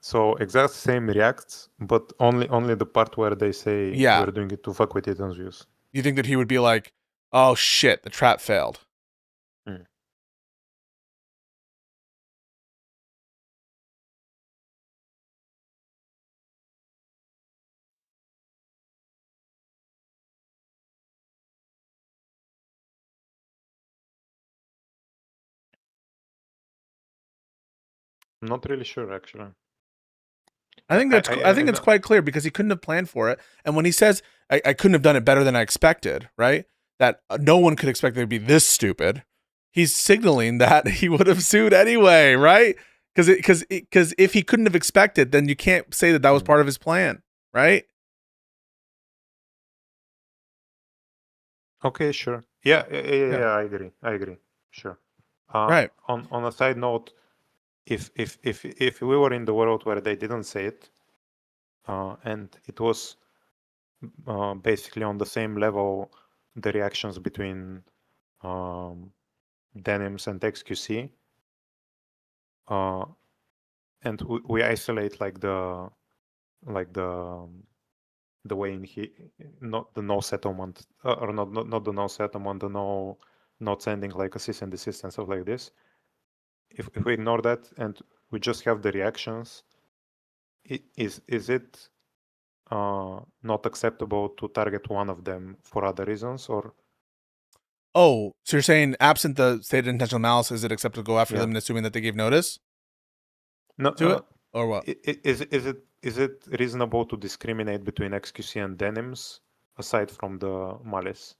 So exact same reacts, but only the part where they say we're doing it to fuck with Ethan's views. You think that he would be like, oh shit, the trap failed? I'm not really sure, actually. I think it's quite clear, because he couldn't have planned for it. And when he says, I couldn't have done it better than I expected, right? That no one could expect it to be this stupid. He's signaling that he would have sued anyway, right? Because if he couldn't have expected, then you can't say that was part of his plan, right? Okay, sure. Yeah, I agree. Sure. Right. On a side note, if we were in the world where they didn't say it, and it was basically on the same level, the reactions between Denims and XQC, and we isolate like the way in not the no settlement or not the no settlement, the not sending like a cease and desist and stuff like this. If we ignore that and we just have the reactions, is it not acceptable to target one of them for other reasons? Or so you're saying absent the stated intentional malice, is it acceptable to go after Yeah. them and assuming that they gave notice no, to it, or what? is it reasonable to discriminate between XQC and Denims aside from the malice?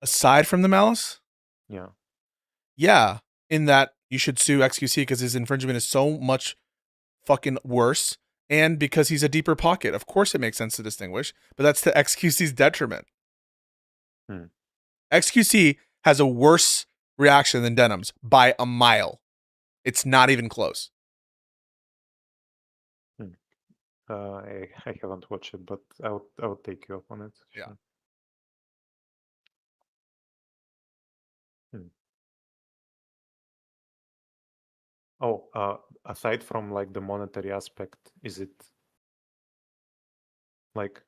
Aside from the malice, Yeah. in that you should sue XQC because his infringement is so much fucking worse, and because he's a deeper pocket. Of course, it makes sense to distinguish, but that's to XQC's detriment. XQC has a worse reaction than Denims by a mile. It's not even close. I haven't watched it, but I'll take you up on it. Yeah. Oh, aside from like the monetary aspect, is it like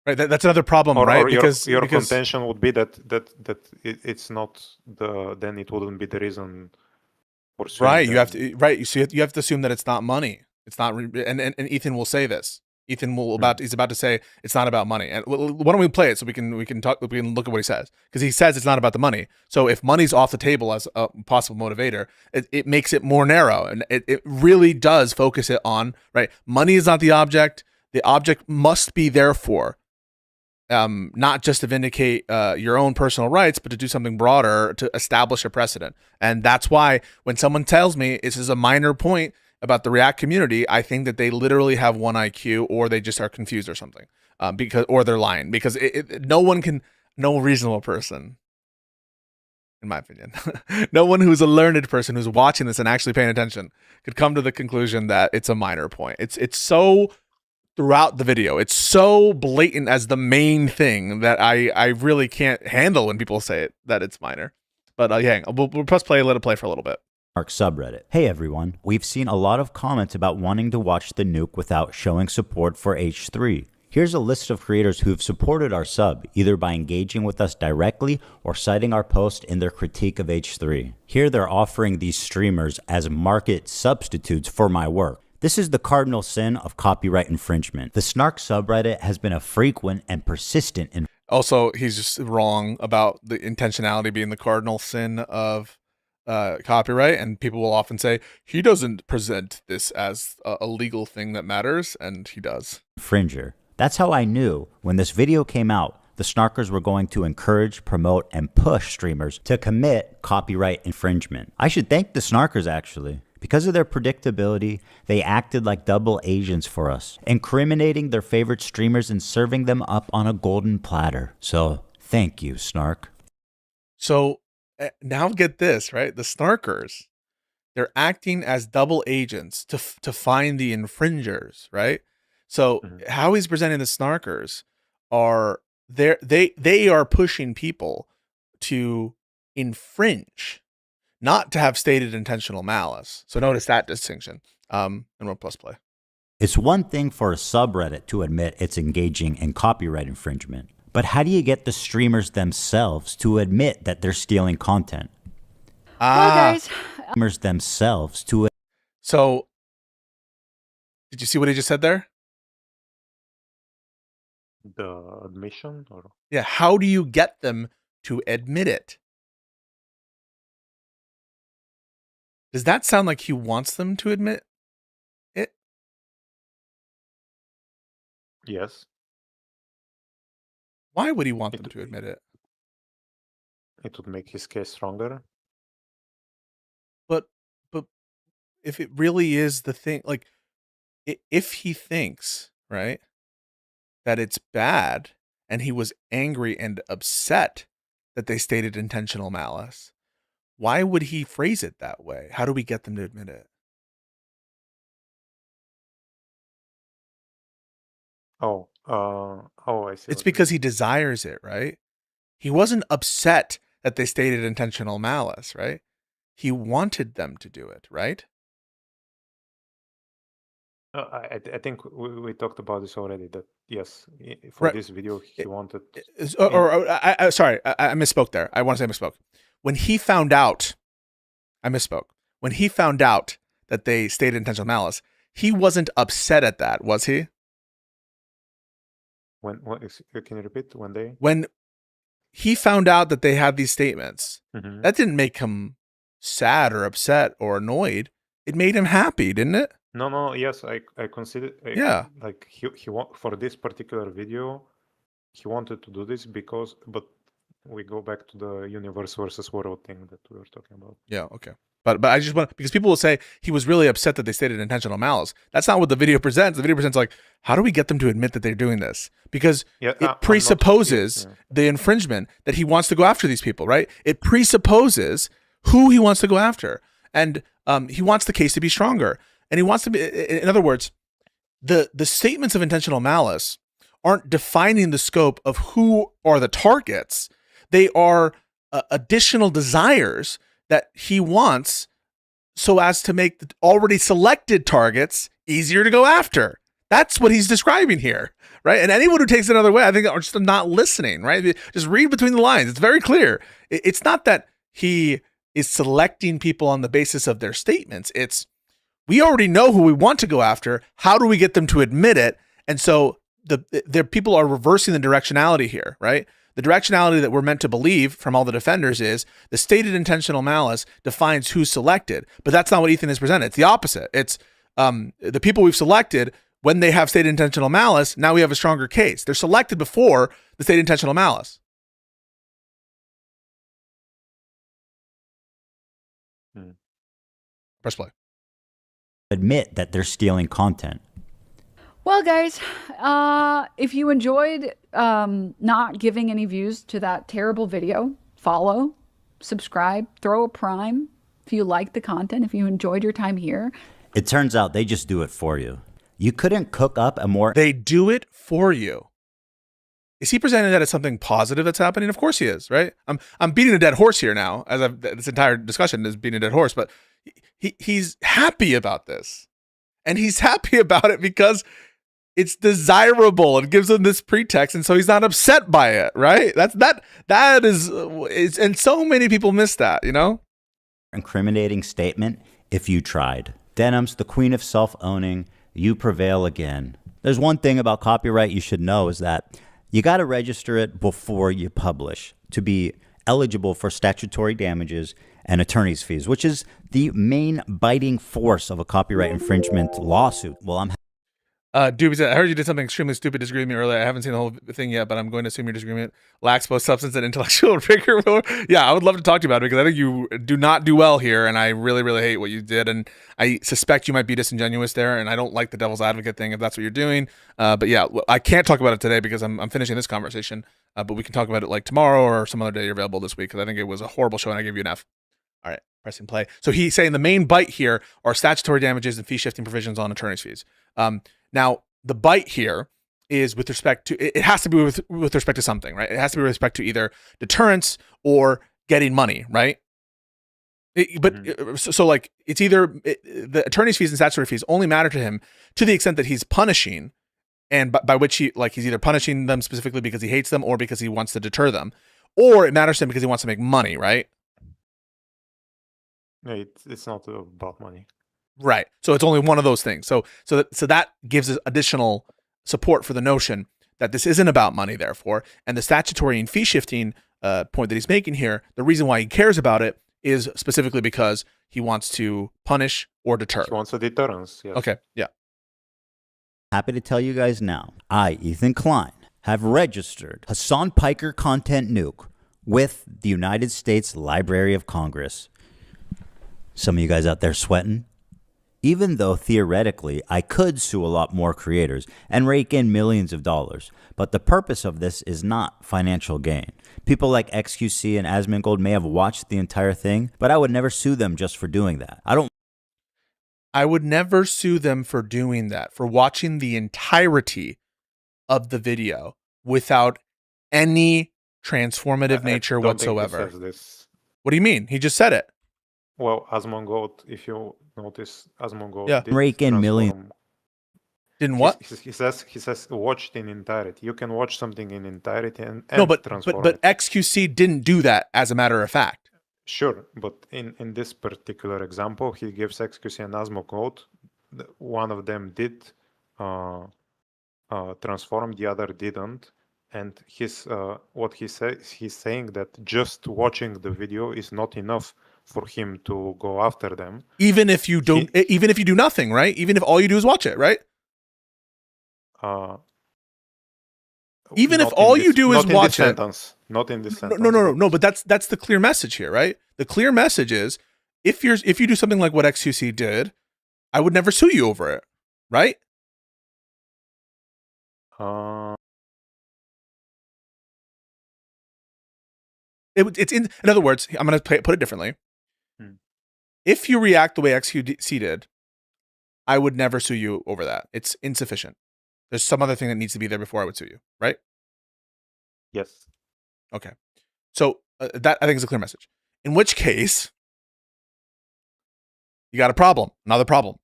right? That's another problem, right? Or because your contention would be that it's not then it wouldn't be the reason for suing right. them. You have to So you have to assume that it's not money. It's not, and Ethan will say this. Ethan will he's about to say it's not about money. And why don't we play it so we can talk, we can look at what he says, because he says it's not about the money. So if money's off the table as a possible motivator, it makes it more narrow, and it really does focus it on, right, money is not the object. The object must be therefore not just to vindicate your own personal rights, but to do something broader to establish a precedent. And that's why when someone tells me this is a minor point about the React community, I think that they literally have one IQ, or they just are confused or something, or they're lying, because no reasonable person, in my opinion, no one who's a learned person who's watching this and actually paying attention could come to the conclusion that it's a minor point. It's so throughout the video, it's so blatant as the main thing that I really can't handle when people say it that it's minor. But we'll press play, let it play for a little bit. Subreddit. Hey everyone, we've seen a lot of comments about wanting to watch the nuke without showing support for H3. Here's a list of creators who've supported our sub, either by engaging with us directly or citing our post in their critique of H3. Here they're offering these streamers as market substitutes for my work. This is the cardinal sin of copyright infringement. The Snark subreddit has been a frequent and persistent Also, he's just wrong about the intentionality being the cardinal sin of copyright, and people will often say he doesn't present this as a legal thing that matters, and he does. Infringer. That's how I knew when this video came out, the Snarkers were going to encourage, promote, and push streamers to commit copyright infringement. I should thank the Snarkers, actually. Because of their predictability, they acted like double agents for us, incriminating their favorite streamers and serving them up on a golden platter. So, thank you, Snark. So, now get this, right? The Snarkers, they're acting as double agents to find the infringers, right? So, how he's presenting the Snarkers are they are pushing people to infringe, not to have stated intentional malice. So notice that distinction. And we'll press play. It's one thing for a subreddit to admit it's engaging in copyright infringement, but how do you get the streamers themselves to admit that they're stealing content? Guys. Streamers themselves to. So, did you see what he just said there? The admission, or yeah, how do you get them to admit it? Does that sound like he wants them to admit it? Yes. Why would he want them to admit it? It would make his case stronger. But if it really is the thing, like if he thinks, right, that it's bad and he was angry and upset that they stated intentional malice, why would he phrase it that way? How do we get them to admit it? I see. It's because he desires it, right? He wasn't upset that they stated intentional malice, right? He wanted them to do it, right? I think we talked about this already. That yes, for this video he wanted. Sorry, I misspoke there. I want to say I misspoke. When he found out, I misspoke. When he found out that they stated intentional malice, he wasn't upset at that, was he? Can you repeat? When he found out that they had these statements, that didn't make him sad or upset or annoyed. It made him happy, didn't it? No. Yes, I consider. Yeah. Like he for this particular video, he wanted to do this but we go back to the universe versus world thing that we were talking about. Yeah. Okay. But I just want, because people will say he was really upset that they stated intentional malice. That's not what the video presents. The video presents like, how do we get them to admit that they're doing this? Because it presupposes the infringement that he wants to go after these people, right? It presupposes who he wants to go after. And he wants the case to be stronger. And he wants to be, in other words, the statements of intentional malice aren't defining the scope of who are the targets. They are additional desires that he wants so as to make the already selected targets easier to go after. That's what he's describing here, right? And anyone who takes it another way, I think, are just not listening, right? Just read between the lines. It's very clear. It's not that he is selecting people on the basis of their statements. It's, we already know who we want to go after. How do we get them to admit it? And so the people are reversing the directionality here, right? The directionality that we're meant to believe from all the defenders is the stated intentional malice defines who's selected, but that's not what Ethan has presented. It's the opposite. It's the people we've selected, when they have stated intentional malice, now we have a stronger case. They're selected before the stated intentional malice. Press play. Admit that they're stealing content. Well, guys, if you enjoyed not giving any views to that terrible video, follow, subscribe, throw a prime if you like the content, if you enjoyed your time here. It turns out they just do it for you. You couldn't cook up a more... They do it for you. Is he presenting that as something positive that's happening? Of course he is, right? I'm beating a dead horse here now, as this entire discussion is beating a dead horse, but he's happy about this. And he's happy about it because it's desirable. It gives him this pretext, and so he's not upset by it, right? That is, and so many people miss that, you know? Incriminating statement if you tried. Denim's the queen of self-owning. You prevail again. There's one thing about copyright you should know is that you got to register it before you publish to be eligible for statutory damages and attorney's fees, which is the main biting force of a copyright infringement lawsuit. Well, I'm Doobie said, I heard you did something extremely stupid, disagreed with me earlier. I haven't seen the whole thing yet, but I'm going to assume your disagreement lacks both substance and intellectual rigor. Yeah, I would love to talk to you about it because I think you do not do well here, and I really, really hate what you did, and I suspect you might be disingenuous there, and I don't like the devil's advocate thing if that's what you're doing. But yeah, I can't talk about it today because I'm finishing this conversation, but we can talk about it like tomorrow or some other day you're available this week because I think it was a horrible show and I gave you an F. All right, pressing play. So he's saying the main bite here are statutory damages and fee shifting provisions on attorney's fees. Now, the bite here is with respect to, it has to be with respect to something, right? It has to be with respect to either deterrence or getting money, right? So like, it's either, the attorney's fees and statutory fees only matter to him to the extent that he's punishing, and by which he's either punishing them specifically because he hates them or because he wants to deter them, or it matters to him because he wants to make money, right? Yeah, it's not about money. Right. So it's only one of those things. So that gives us additional support for the notion that this isn't about money, therefore. And the statutory and fee shifting point that he's making here, the reason why he cares about it is specifically because he wants to punish or deter. He wants a deterrence, yes. Okay, yeah. Happy to tell you guys now, I, Ethan Klein, have registered Hassan Piker Content Nuke with the United States Library of Congress. Some of you guys out there sweating. Even though theoretically I could sue a lot more creators and rake in millions of dollars, but the purpose of this is not financial gain. People like XQC and Asmongold may have watched the entire thing, but I would never sue them just for doing that. I would never sue them for doing that, for watching the entirety of the video without any transformative nature whatsoever. What do you mean? He just said it. Well, Asmongold, if you notice, Asmongold did rake in millions. Didn't what? He says watched in entirety. You can watch something in entirety and no, but transform it. XQC didn't do that, as a matter of fact. Sure, but in this particular example, he gives XQC and Asmongold. One of them did transform, the other didn't. And what he says, he's saying that just watching the video is not enough for him to go after them. Even if you don't, even if you do nothing, right? Even if all you do is watch it, right? Even if all you do is watch it. Not in this sentence. No. But that's the clear message here, right? The clear message is if you do something like what XQC did, I would never sue you over it, right? It's in other words, I'm going to put it differently. If you react the way XQC did, I would never sue you over that. It's insufficient. There's some other thing that needs to be there before I would sue you, right? Yes. Okay. So that I think is a clear message. In which case, you got a problem. Another problem.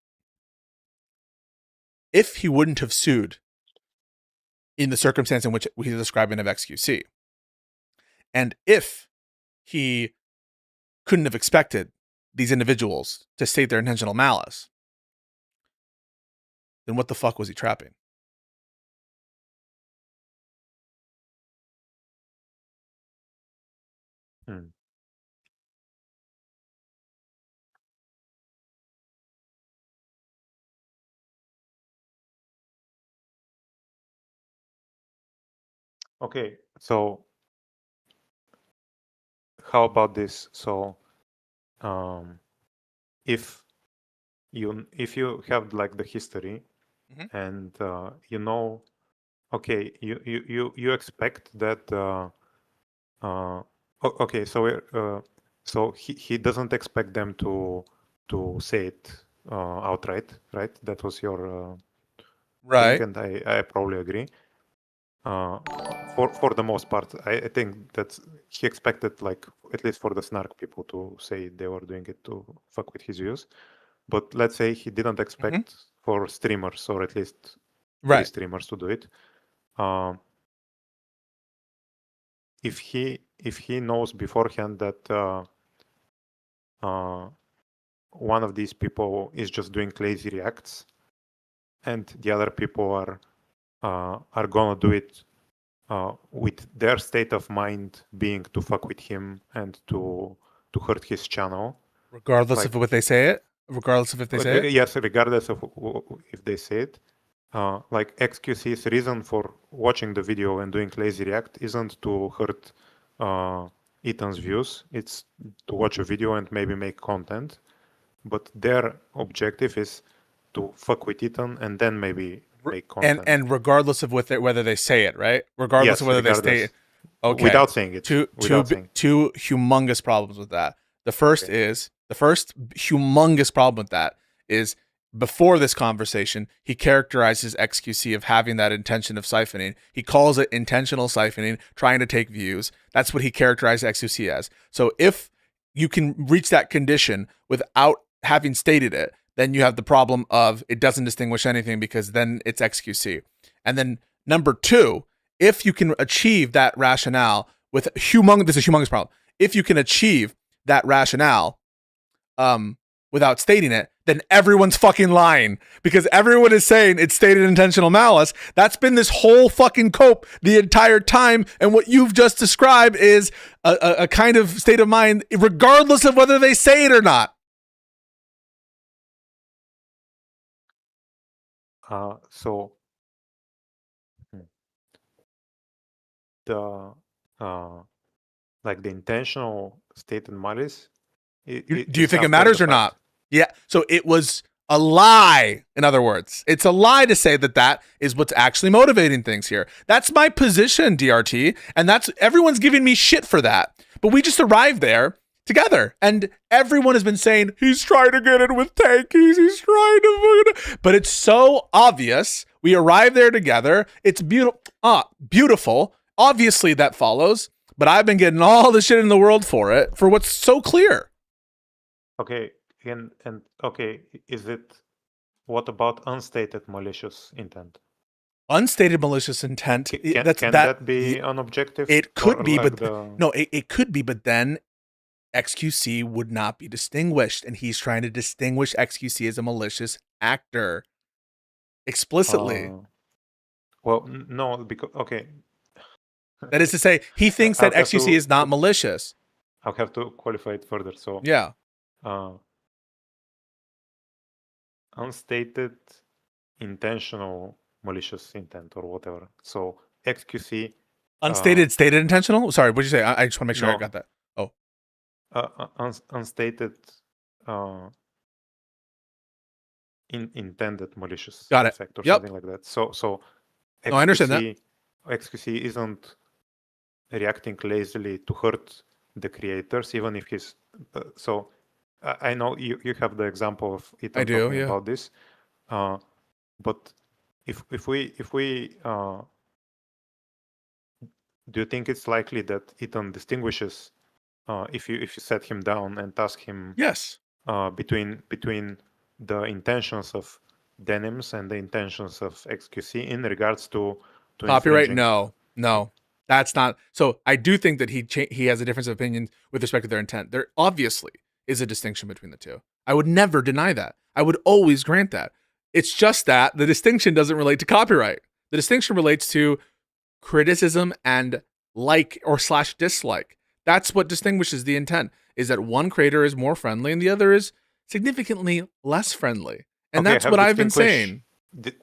If he wouldn't have sued in the circumstance in which he's describing of XQC, and if he couldn't have expected these individuals to state their intentional malice, then what the fuck was he trapping? Okay, so how about this? So, if you have like the history, and okay, you expect that. Okay, so he doesn't expect them to say it outright, right? That was your right, thing, and I probably agree. For the most part, I think that he expected, like, at least for the snark people, to say they were doing it to fuck with his views. But let's say he didn't expect for streamers, or at least three streamers, to do it. If he knows beforehand that one of these people is just doing lazy reacts, and the other people are gonna do it with their state of mind being to fuck with him and to hurt his channel, regardless of what they say it. Regardless of if they say it. Yes, regardless of if they say it. Like XQC's reason for watching the video and doing lazy react isn't to hurt Ethan's views. It's to watch a video and maybe make content. But their objective is to fuck with Ethan and then maybe make content. And regardless of whether they say it, right? Regardless of whether they say it. Okay. Without saying it. Two humongous problems with that. The first humongous problem with that is, before this conversation, he characterizes XQC of having that intention of siphoning. He calls it intentional siphoning, trying to take views. That's what he characterized XQC as. So if you can reach that condition without having stated it, then you have the problem of it doesn't distinguish anything, because then it's XQC. And then number two, if you can achieve that rationale with this is a humongous problem. If you can achieve that rationale without stating it, then everyone's fucking lying, because everyone is saying it's stated intentional malice. That's been this whole fucking cope the entire time, and what you've just described is a kind of state of mind, regardless of whether they say it or not. So the like the intentional stated malice. Do you think it matters or not? Yeah. So it was a lie. In other words, it's a lie to say that that is what's actually motivating things here. That's my position, DRT, and that's everyone's giving me shit for that. But we just arrived there together, and everyone has been saying he's trying to get in with tankies, he's trying to, but it's so obvious. We arrived there together. It's beautiful. Obviously that follows, but I've been getting all the shit in the world for it, for what's so clear. Okay, and okay, what about unstated malicious intent? Unstated malicious intent. Can that be unobjective? It could be, like but no, it could be, but then XQC would not be distinguished, and he's trying to distinguish XQC as a malicious actor explicitly. Well, no, because okay. That is to say, he thinks that XQC is not malicious. I'll have to qualify it further. So yeah, unstated intentional malicious intent or whatever. So XQC. Unstated stated intentional. Sorry, what did you say? I just want to make sure I got that. Oh, unstated intended malicious got it. effect or something like that. So XQC, no, I understand that. XQC isn't reacting lazily to hurt the creators, even if he's so. I know you have the example of it. I do, yeah. About this, but if we do you think it's likely that Ethan distinguishes if you set him down and task him yes between the intentions of Denims and the intentions of XQC in regards to copyright? No, that's not. So I do think that he has a difference of opinion with respect to their intent. There obviously is a distinction between the two. I would never deny that. I would always grant that. It's just that the distinction doesn't relate to copyright. The distinction relates to criticism and like or / dislike. That's what distinguishes the intent, is that one creator is more friendly and the other is significantly less friendly. And that's what I've been saying.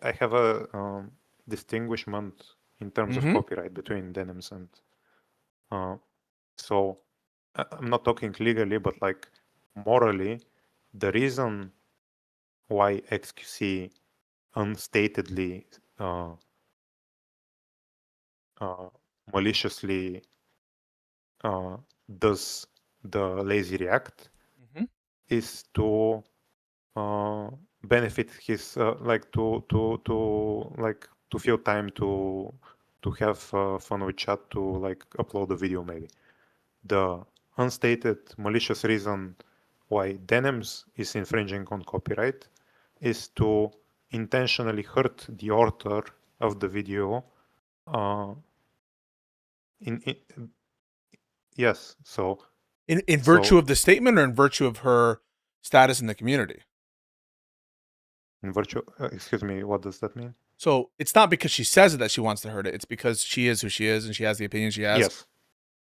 I have a distinguishment in terms of copyright between Denims and so I'm not talking legally, but like morally, the reason why XQC unstatedly maliciously does the lazy react is to benefit his like to feel time to have fun with chat, to like upload a video maybe. The unstated malicious reason why Denims is infringing on copyright is to intentionally hurt the author of the video. Yes, so in virtue of the statement or in virtue of her status in the community? In virtue, excuse me, what does that mean? So it's not because she says it that she wants to hurt it. It's because she is who she is and she has the opinion she has. Yes.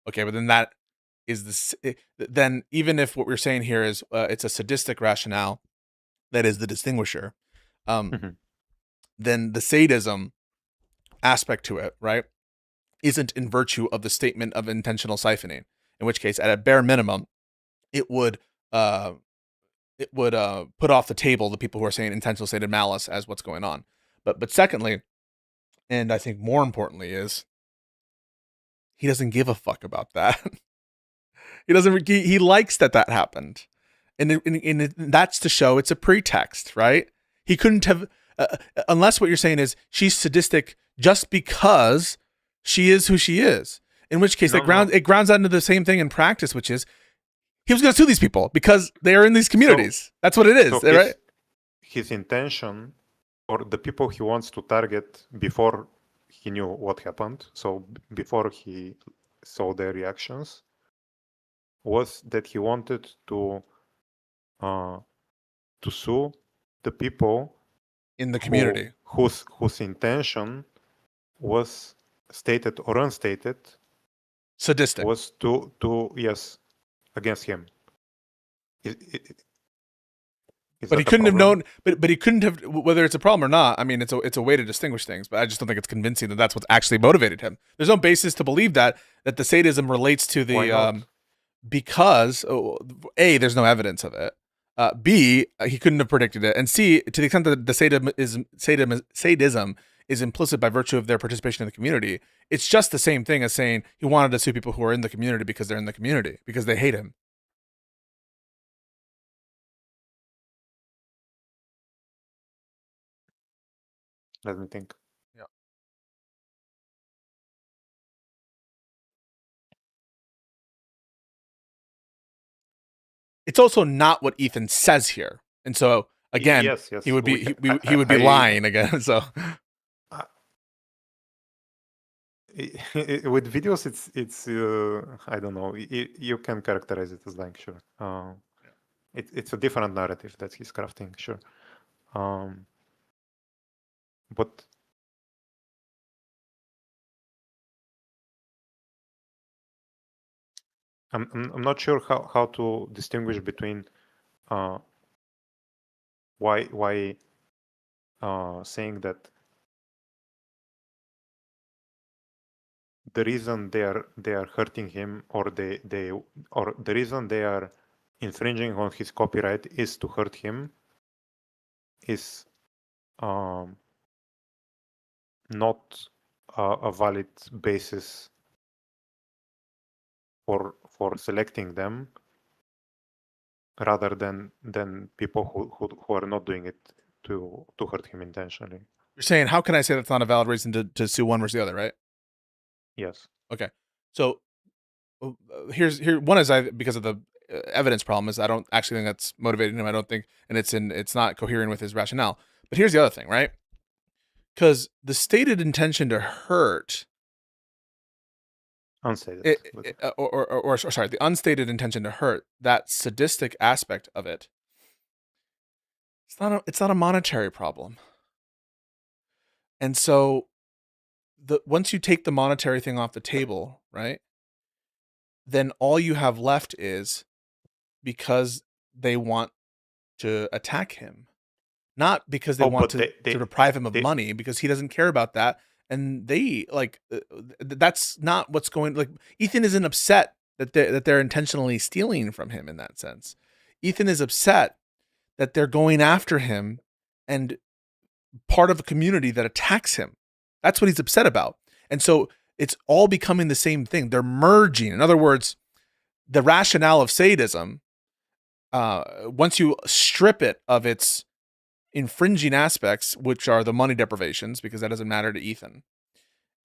Okay, but then that is then even if what we're saying here is it's a sadistic rationale that is the distinguisher, then the sadism aspect to it, right, isn't in virtue of the statement of intentional siphoning. In which case, at a bare minimum, it would put off the table the people who are saying intentional stated malice as what's going on. But secondly, and I think more importantly, is he doesn't give a fuck about that. He likes that happened, and that's to show it's a pretext, right? He couldn't have unless what you're saying is she's sadistic just because she is who she is. In which case, it grounds out into the same thing in practice, which is he was going to sue these people because they are in these communities. That's what it is, right? His intention, or the people he wants to target before he knew what happened, so before he saw their reactions, was that he wanted to sue the people in the community whose intention was stated or unstated, sadistic, was to yes, against him. But he couldn't have known. But he couldn't have, whether it's a problem or not. I mean, it's a way to distinguish things. But I just don't think it's convincing that that's what's actually motivated him. There's no basis to believe that the sadism relates to the because there's no evidence of it. B, he couldn't have predicted it, and C, to the extent that the sadism is implicit by virtue of their participation in the community, it's just the same thing as saying he wanted to sue people who are in the community because they're in the community, because they hate him. Let me think. Yeah. It's also not what Ethan says here, and so again, yes, he would be he would be lying again. So with videos, it's I don't know. You can characterize it as lying, sure. It's a different narrative that he's crafting, sure. But I'm not sure how to distinguish between why saying that the reason they are hurting him, or the reason they are infringing on his copyright is to hurt him, is not a valid basis for selecting them, rather than people who are not doing it to hurt him intentionally. you're saying, how can I say that's not a valid reason to sue one versus the other, right? Yes. Okay. So here one is because of the evidence problem is I don't actually think that's motivating him. I don't think, and it's not coherent with his rationale. But here's the other thing, right? Because the stated intention to hurt, unstated, or sorry, the unstated intention to hurt, that sadistic aspect of it, it's not a monetary problem. And so once you take the monetary thing off the table, right, then all you have left is because they want to attack him, not because they want to deprive him of money, because he doesn't care about that. And they that's not what's going. Like, Ethan isn't upset that they're intentionally stealing from him in that sense. Ethan is upset that they're going after him and part of a community that attacks him. That's what he's upset about. And so it's all becoming the same thing. They're merging. In other words, the rationale of sadism, once you strip it of its infringing aspects, which are the money deprivations, because that doesn't matter to Ethan,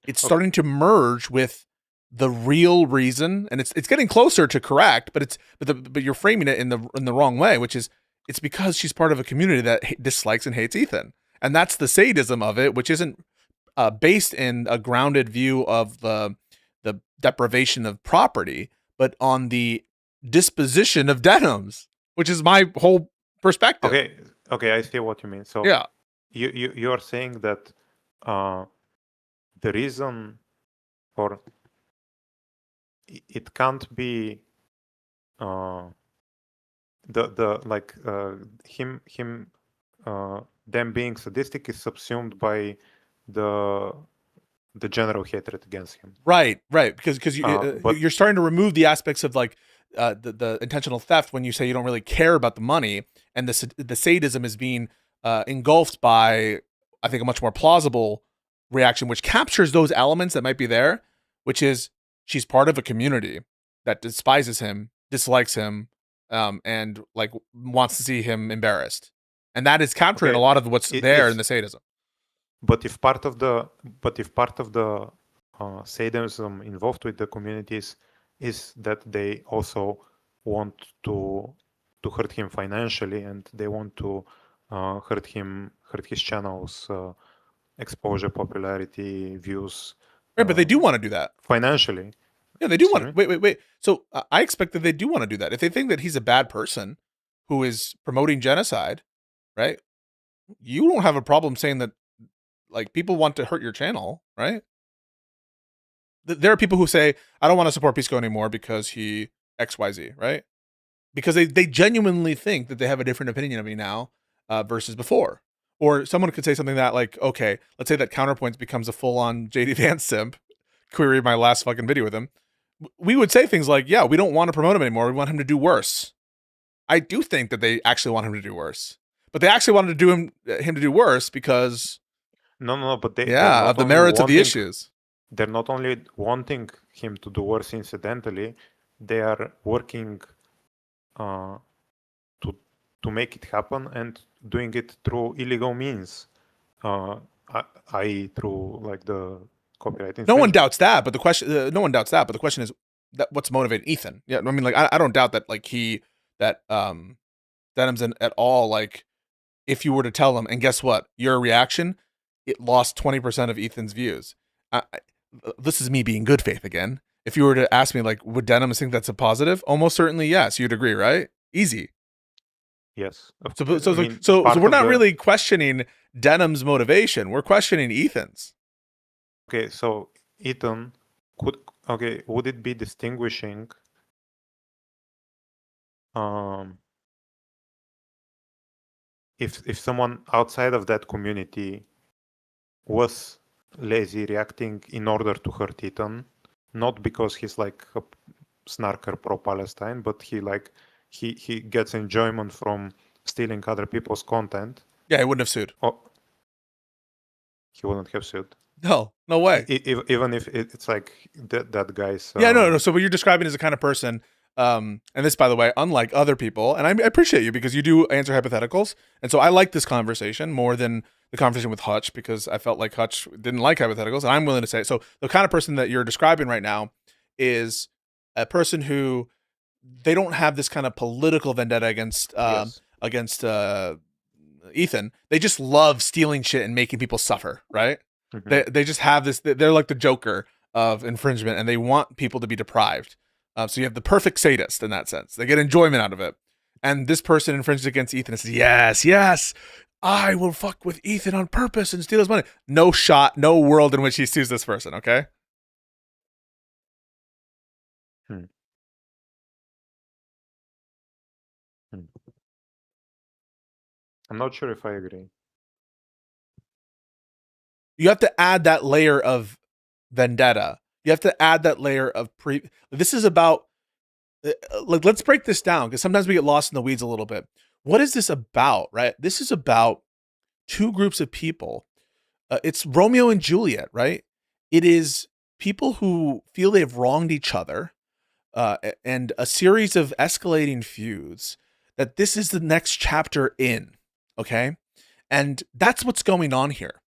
it's starting to merge with the real reason, and it's getting closer to correct, but you're framing it in the wrong way, which is it's because she's part of a community that dislikes and hates Ethan, and that's the sadism of it, which isn't based in a grounded view of the deprivation of property, but on the disposition of denims, which is my whole perspective. Okay, I see what you mean. So yeah, you are saying that the reason for it can't be them being sadistic is subsumed by the general hatred against him. Right, because you're starting to remove the aspects of like the intentional theft when you say you don't really care about the money, and the sadism is being engulfed by, I think, a much more plausible reaction, which captures those elements that might be there, which is she's part of a community that despises him, dislikes him, and like wants to see him embarrassed, and that is capturing a lot of what's there in the sadism. But if part of the sadism involved with the communities is that they also want to hurt him financially, and they want to hurt his channel's exposure, popularity, views. Right, but they do want to do that financially. Yeah, they do want to. Wait. So I expect that they do want to do that. If they think that he's a bad person who is promoting genocide, right? You don't have a problem saying that, like, people want to hurt your channel, right? There are people who say, I don't want to support Pisco anymore because he XYZ, right? Because they genuinely think that they have a different opinion of me now versus before. Or someone could say something that, like, okay, let's say that Counterpoints becomes a full-on JD Vance simp. Query my last fucking video with him. We would say things like, yeah, we don't want to promote him anymore. We want him to do worse. I do think that they actually want him to do worse, but they actually wanted to do him to do worse because No, but they're yeah, not of the only merits of the wanting- issues. They're not only wanting him to do worse incidentally, they are working to make it happen and doing it through illegal means, i.e. through like the copyright infringement. No one doubts that, but the question, no one doubts that, but the question is that what's motivating Ethan? Yeah, I mean, like, I don't doubt that, like, Denham's at all, like, if you were to tell him, and guess what, your reaction, it lost 20% of Ethan's views. This is me being good faith again. If you were to ask me, like, would Denham think that's a positive? Almost certainly, yes. You'd agree, right? Easy. Yes. So we're not really questioning Denham's motivation. We're questioning Ethan's. Okay, so Ethan would it be distinguishing if someone outside of that community was lazy reacting in order to hurt Ethan, not because he's like a snarker pro-Palestine, but he gets enjoyment from stealing other people's content. Yeah, he wouldn't have sued. Oh, he wouldn't have sued. No way. Even if it's like that guy's. Yeah, no. So what you're describing is the kind of person, and this, by the way, unlike other people, and I appreciate you because you do answer hypotheticals, and so I like this conversation more than the conversation with Hutch because I felt like Hutch didn't like hypotheticals, and I'm willing to say it. So the kind of person that you're describing right now is a person who they don't have this kind of political vendetta against Ethan. They just love stealing shit and making people suffer, right? Mm-hmm. They just have this. They're like the Joker of infringement, and they want people to be deprived. So you have the perfect sadist in that sense. They get enjoyment out of it. And this person infringes against Ethan and says, yes, I will fuck with Ethan on purpose and steal his money. No shot, no world in which he sues this person, okay? I'm not sure if I agree. You have to add that layer of vendetta. You have to add that layer of this is about, like, let's break this down because sometimes we get lost in the weeds a little bit. What is this about, right? This is about two groups of people. It's Romeo and Juliet, right? It is people who feel they've wronged each other and a series of escalating feuds that this is the next chapter in, okay? And that's what's going on here.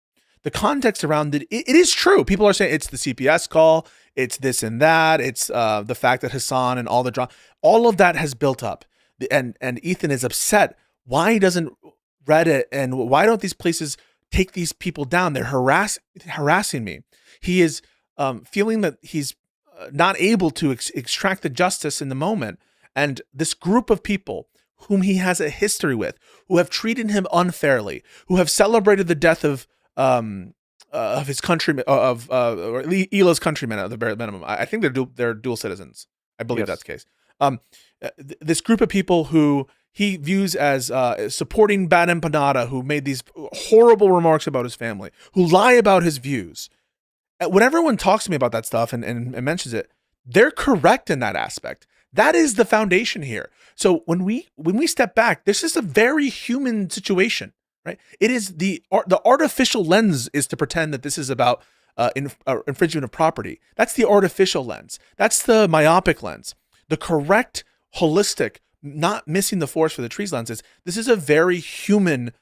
The context around it is true. People are saying it's the CPS call, it's this and that, it's the fact that Hassan and all the drama, all of that has built up. And Ethan is upset. Why doesn't Reddit and why don't these places take these people down? They're harassing me. He is feeling that he's not able to extract the justice in the moment. And this group of people whom he has a history with, who have treated him unfairly, who have celebrated the death of his countrymen, or Ela's countrymen at the bare minimum. I think they're dual citizens. I believe that's the case. This group of people who he views as supporting Bad Empanada, who made these horrible remarks about his family, who lie about his views. When everyone talks to me about that stuff and mentions it, they're correct in that aspect. That is the foundation here. So when we step back, this is a very human situation. Right? It is the artificial lens is to pretend that this is about infringement of property. That's the artificial lens. That's the myopic lens. The correct, holistic, not missing the forest for the trees lens is this is a very human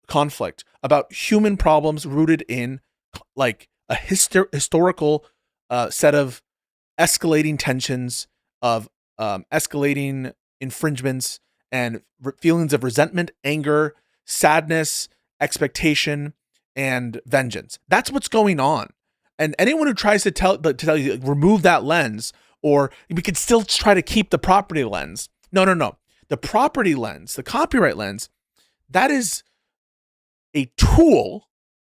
conflict about human problems rooted in like a historical set of escalating tensions, of escalating infringements and feelings of resentment, anger, sadness, expectation, and vengeance. That's what's going on. And anyone who tries to tell you, like, remove that lens, or we could still try to keep the property lens. No. The property lens, the copyright lens, that is a tool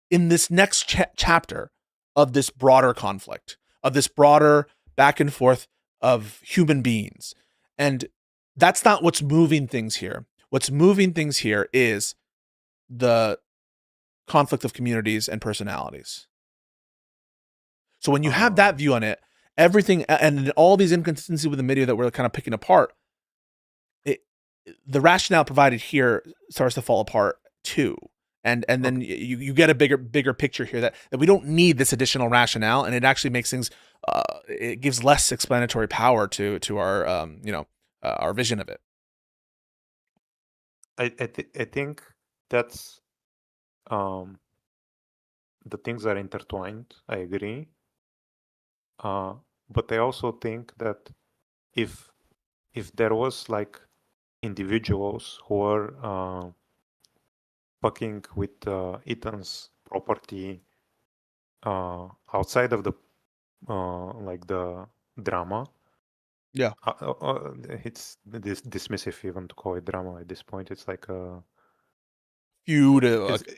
in this next chapter of this broader conflict, of this broader back and forth of human beings. And that's not what's moving things here. What's moving things here is the conflict of communities and personalities. So when you have that view on it, everything and all these inconsistencies with the video that we're kind of picking apart, the rationale provided here starts to fall apart too. And then you get a bigger picture here that we don't need this additional rationale, and it actually makes things it gives less explanatory power to our our vision of it. I think that's the things are intertwined. I agree, but I also think that if there was like individuals who are fucking with Ethan's property outside of the like the drama. Yeah. It's dismissive even to call it drama at this point. It's like a feud.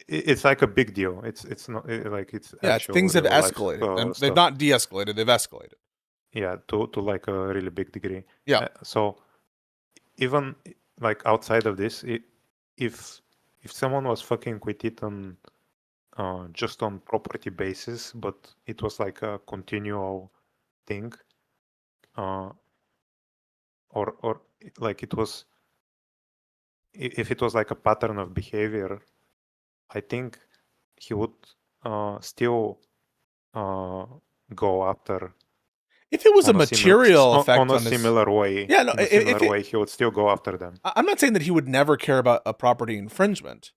It's like a big deal. It's not like it's things have escalated. And they've not de-escalated. They've escalated. Yeah, to like a really big degree. Yeah. So even like outside of this, if someone was fucking with Ethan just on property basis, but it was like a continual thing, or like it was, if it was like a pattern of behavior, I think he would still go after. If it was a material effect on a similar way, yeah, no, way, he would still go after them. I'm not saying that he would never care about a property infringement.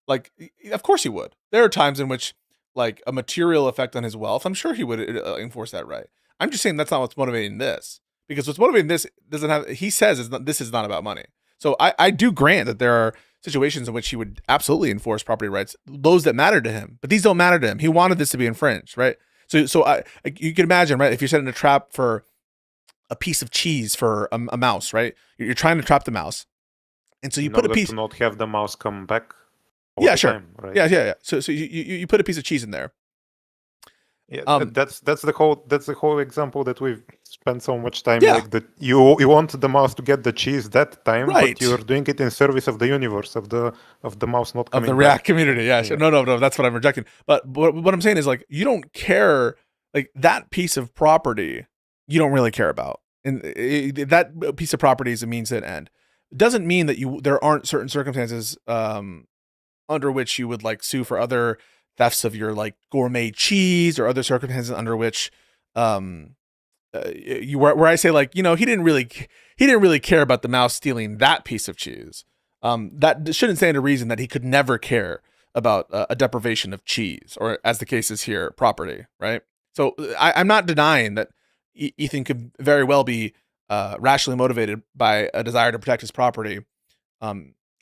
Like, of course he would. There are times in which, like, a material effect on his wealth, I'm sure he would enforce that right. I'm just saying that's not what's motivating this, because what's motivating this doesn't have. He says this is not about money. So I do grant that there are situations in which he would absolutely enforce property rights, those that matter to him, but these don't matter to him. He wanted this to be infringed, right? So you can imagine, right? If you're setting a trap for a piece of cheese for a mouse, right? You're trying to trap the mouse, and so you put a piece to not have the mouse come back. Yeah, sure. Time, right? Yeah. So you put a piece of cheese in there. Yeah, that's the whole example that we've spent so much time. Yeah. Like you want the mouse to get the cheese that time, right? But you're doing it in service of the universe of the mouse not coming of the React community. Yeah. Sure. No. That's what I'm rejecting. But what I'm saying is, like, you don't care, like, that piece of property. You don't really care about, and that piece of property is a means to an end. It doesn't mean that there aren't certain circumstances under which you would, like, sue for other thefts of your, like, gourmet cheese, or other circumstances under which where I say, like, he didn't really care about the mouse stealing that piece of cheese. That shouldn't stand a reason that he could never care about a deprivation of cheese, or, as the case is here, property, right? So I'm not denying that Ethan could very well be rationally motivated by a desire to protect his property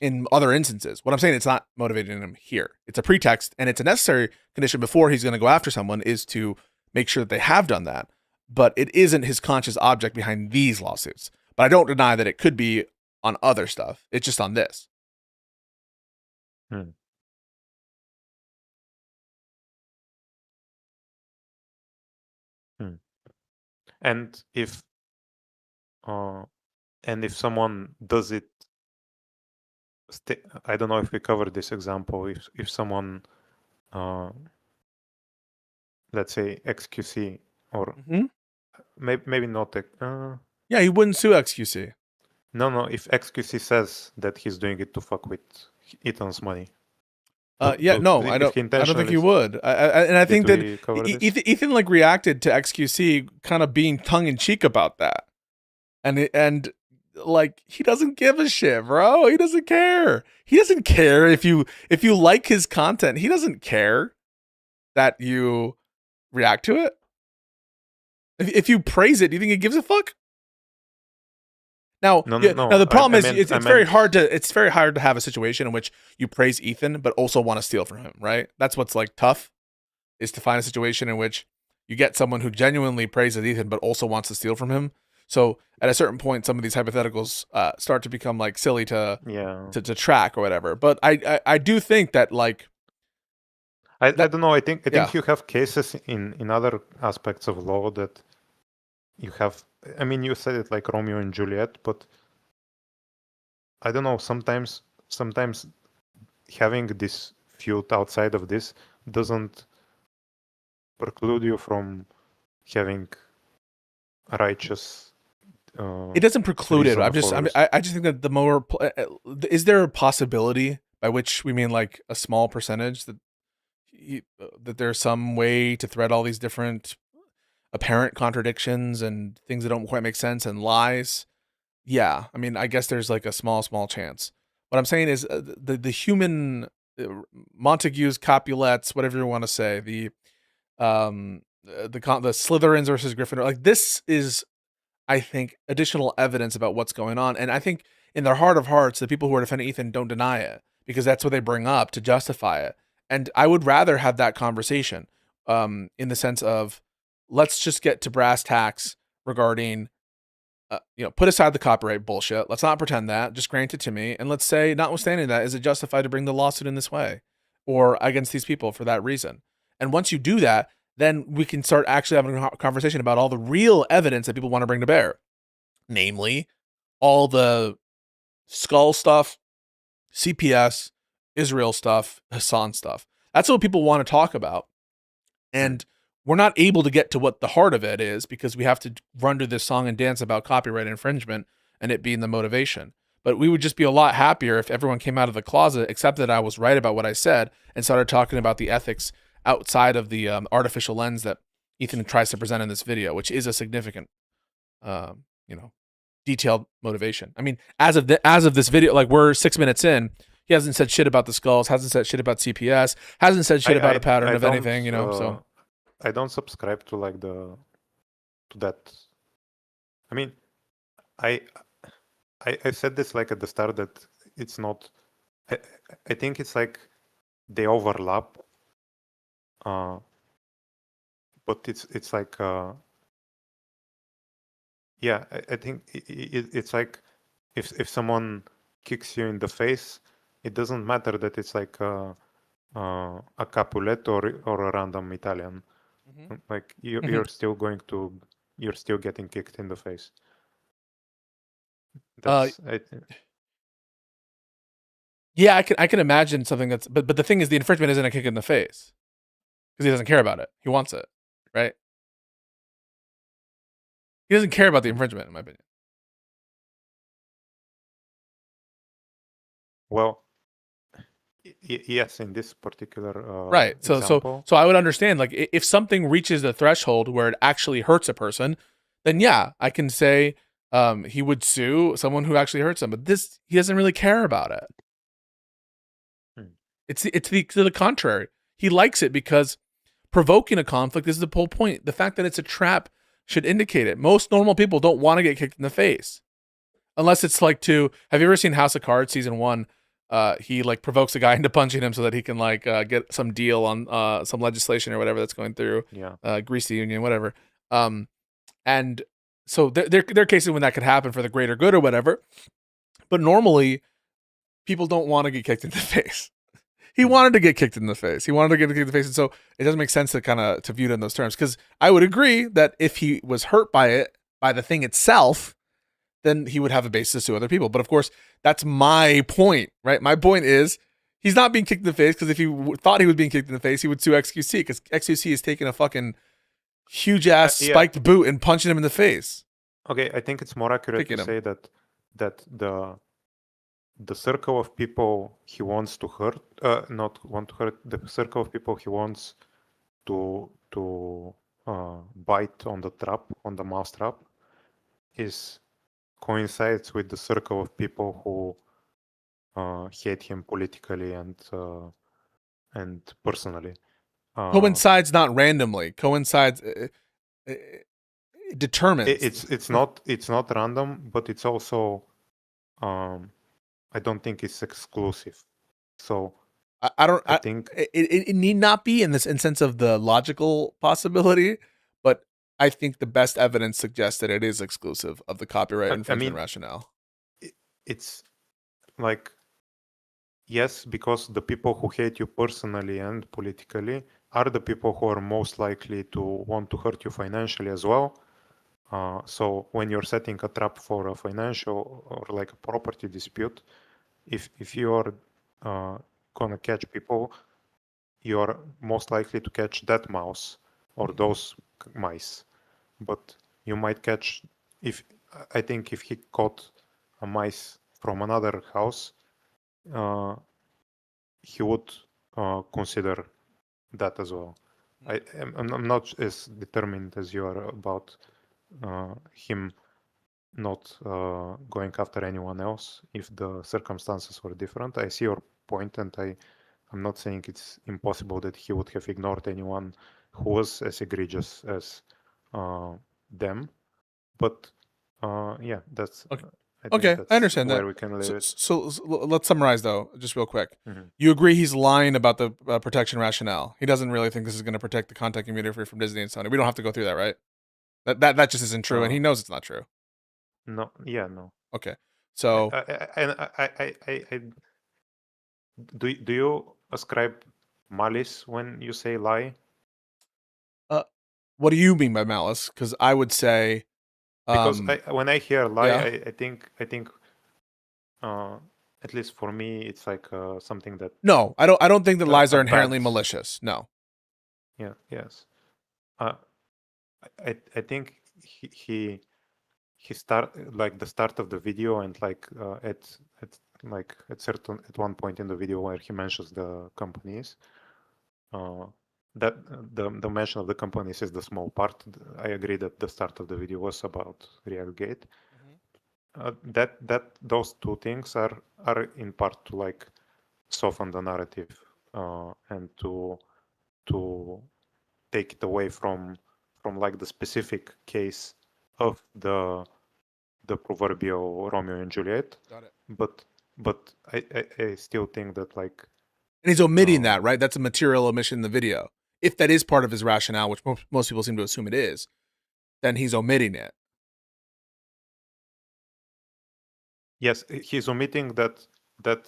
in other instances. What I'm saying, it's not motivating him here. It's a pretext, and it's a necessary condition before he's going to go after someone, is to make sure that they have done that. But it isn't his conscious object behind these lawsuits. But I don't deny that it could be on other stuff. It's just on this. And if someone does it, I don't know if we covered this example. If someone, let's say XQC, or maybe not. Yeah, he wouldn't sue XQC. No. If XQC says that he's doing it to fuck with Ethan's money. I don't think he would. I think that Ethan like reacted to XQC kind of being tongue in cheek about that, and like, he doesn't give a shit, bro. He doesn't care. He doesn't care if you like his content. He doesn't care that you react to it. If you praise it, do you think he gives a fuck? Now, now the problem is it's very hard to have a situation in which you praise Ethan but also want to steal from him, right? That's what's, like, tough, is to find a situation in which you get someone who genuinely praises Ethan but also wants to steal from him. So at a certain point, some of these hypotheticals start to become, like, silly to track or whatever. But I do think that, like, I don't know. I think you have cases in other aspects of law that you have. I mean, you said it like Romeo and Juliet, but I don't know. Sometimes having this feud outside of this doesn't preclude you from having righteous It doesn't preclude it. reason I just think that the more is there a possibility by which we mean like a small percentage that that there's some way to thread all these different apparent contradictions and things that don't quite make sense and lies. Yeah, I mean, I guess there's like a small chance. What I'm saying is the human Montagues, Capulets, whatever you want to say, the Slytherins versus Gryffindor, like this is, I think, additional evidence about what's going on. And I think in their heart of hearts, the people who are defending Ethan don't deny it because that's what they bring up to justify it. And I would rather have that conversation in the sense of, let's just get to brass tacks regarding, put aside the copyright bullshit. Let's not pretend that. Just grant it to me. And let's say, notwithstanding that, is it justified to bring the lawsuit in this way or against these people for that reason? And once you do that, then we can start actually having a conversation about all the real evidence that people want to bring to bear. Namely, all the Skull stuff, CPS, Israel stuff, Hassan stuff. That's what people want to talk about. And we're not able to get to what the heart of it is because we have to run to this song and dance about copyright infringement and it being the motivation. But we would just be a lot happier if everyone came out of the closet, accepted I was right about what I said, and started talking about the ethics outside of the artificial lens that Ethan tries to present in this video, which is a significant, detailed motivation. I mean, as of this video, like we're 6 minutes in, he hasn't said shit about the skulls, hasn't said shit about CPS, hasn't said shit about a pattern of anything, so. I don't subscribe to to that. I mean, I said this like at the start that it's not, I think it's like they overlap. But it's like I think it's like if someone kicks you in the face, it doesn't matter that it's like a Capulet or a random Italian. Mm-hmm. Like you're still getting kicked in the face. Yeah, I can imagine something that's, but the thing is, the infringement isn't a kick in the face because he doesn't care about it. He wants it, right? He doesn't care about the infringement, in my opinion. Well, yes, in this particular right. example. So I would understand, like, if something reaches the threshold where it actually hurts a person, then yeah, I can say he would sue someone who actually hurts him. But this, he doesn't really care about it. It's to the contrary. He likes it because provoking a conflict is the whole point. The fact that it's a trap should indicate it. Most normal people don't want to get kicked in the face. Unless it's like have you ever seen House of Cards season 1? He like provokes a guy into punching him so that he can like get some deal on some legislation or whatever that's going through. Yeah. Grease the union, whatever. And so there are cases when that could happen for the greater good or whatever. But normally, people don't want to get kicked in the face. He wanted to get kicked in the face. And so it doesn't make sense to view it in those terms. Because I would agree that if he was hurt by the thing itself, then he would have a basis to sue other people. But of course, that's my point, right? My point is he's not being kicked in the face because if he thought he was being kicked in the face, he would sue XQC because XQC is taking a fucking huge ass spiked boot and punching him in the face. Okay, I think it's more accurate to say that the circle of people he wants to hurt, the circle of people he wants to bite on the mousetrap, coincides with the circle of people who hate him politically and personally. Coincides not randomly. Coincides determines. It's not random, but it's also I don't think it's exclusive. So I think it need not be in this sense of the logical possibility, but I think the best evidence suggests that it is exclusive of the copyright infringement rationale. It's like, yes, because the people who hate you personally and politically are the people who are most likely to want to hurt you financially as well. So when you're setting a trap for a financial or like a property dispute, if you're gonna catch people, you're most likely to catch that mouse or those mice. But you might catch, I think if he caught a mice from another house, he would consider that as well. I'm not as determined as you are about him not going after anyone else if the circumstances were different. I see your point, and I'm not saying it's impossible that he would have ignored anyone who was as egregious as them. But yeah, that's okay. I think Okay, that's I understand where that. we can leave it. So let's summarize though, just real quick. You agree he's lying about the protection rationale. He doesn't really think this is going to protect the content community from Disney and Sony. We don't have to go through that, right? That just isn't true, and he knows it's not true. No, yeah, no. Okay, so I do you ascribe malice when you say lie? what do you mean by malice? Because I would say because when I hear lie, yeah. I think at least for me, it's like something that. No, I don't think that lies are inherently malicious. No. Yeah. Yes. I think he start like the start of the video, and like at one point in the video where he mentions the companies. That the mention of the companies is the small part. I agree that the start of the video was about ReactGate. That those two things are in part to like soften the narrative and to take it away from like the specific case of the proverbial Romeo and Juliet. Got it. But I still think that like. And he's omitting that, right? That's a material omission in the video. If that is part of his rationale, which most people seem to assume it is, then he's omitting it. Yes, he's omitting that the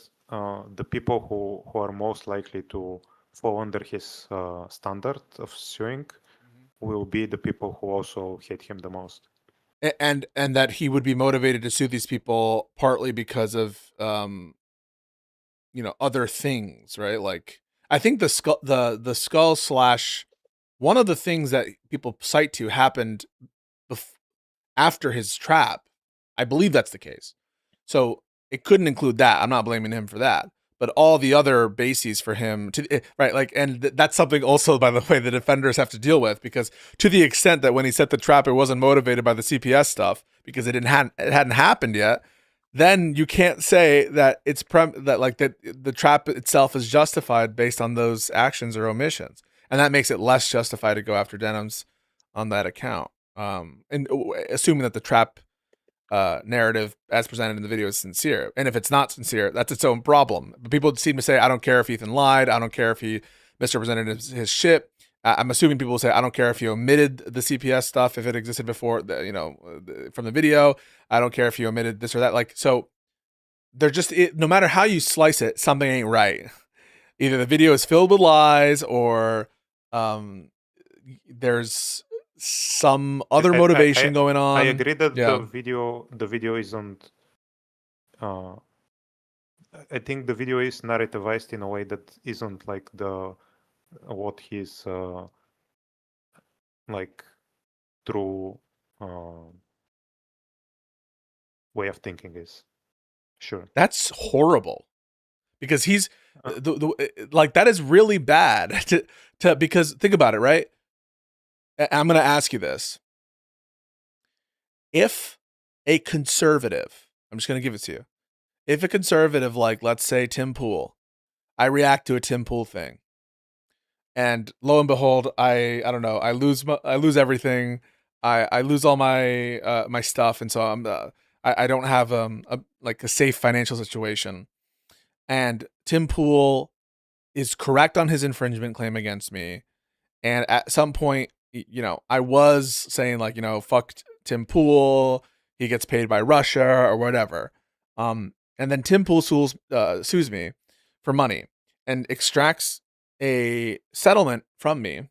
people who are most likely to fall under his standard of suing will be the people who also hate him the most. And that he would be motivated to sue these people partly because of other things, right? Like I think the skull slash one of the things that people cite to happened after his trap. I believe that's the case. So it couldn't include that. I'm not blaming him for that, but all the other bases for him to right, like, and that's something also, by the way, the defenders have to deal with, because to the extent that when he set the trap, it wasn't motivated by the CPS stuff because it hadn't happened yet. Then you can't say that it's that the trap itself is justified based on those actions or omissions, and that makes it less justified to go after Denham's on that account. And assuming that the trap narrative as presented in the video is sincere, and if it's not sincere, that's its own problem. But people seem to say, I don't care if Ethan lied, I don't care if he misrepresented his shit. I'm assuming people will say, I don't care if he omitted the CPS stuff if it existed before, from the video. I don't care if he omitted this or that. Like, so they're just, no matter how you slice it, something ain't right. Either the video is filled with lies, or there's some other motivation going on. I agree that the video isn't. I think the video is narrativized in a way that isn't like what his like true way of thinking is. Sure, that's horrible, because he's like, that is really bad to because think about it, right? I'm going to ask you this. If a conservative, I'm just going to give it to you. If a conservative, like, let's say Tim Pool, I react to a Tim Pool thing, and lo and behold, I don't know, I lose everything. I lose all my my stuff, and so I don't have a safe financial situation. And Tim Pool is correct on his infringement claim against me, and at some point, I was saying, like, fuck Tim Pool, he gets paid by Russia or whatever. And then Tim Pool sues me for money and extracts a settlement from me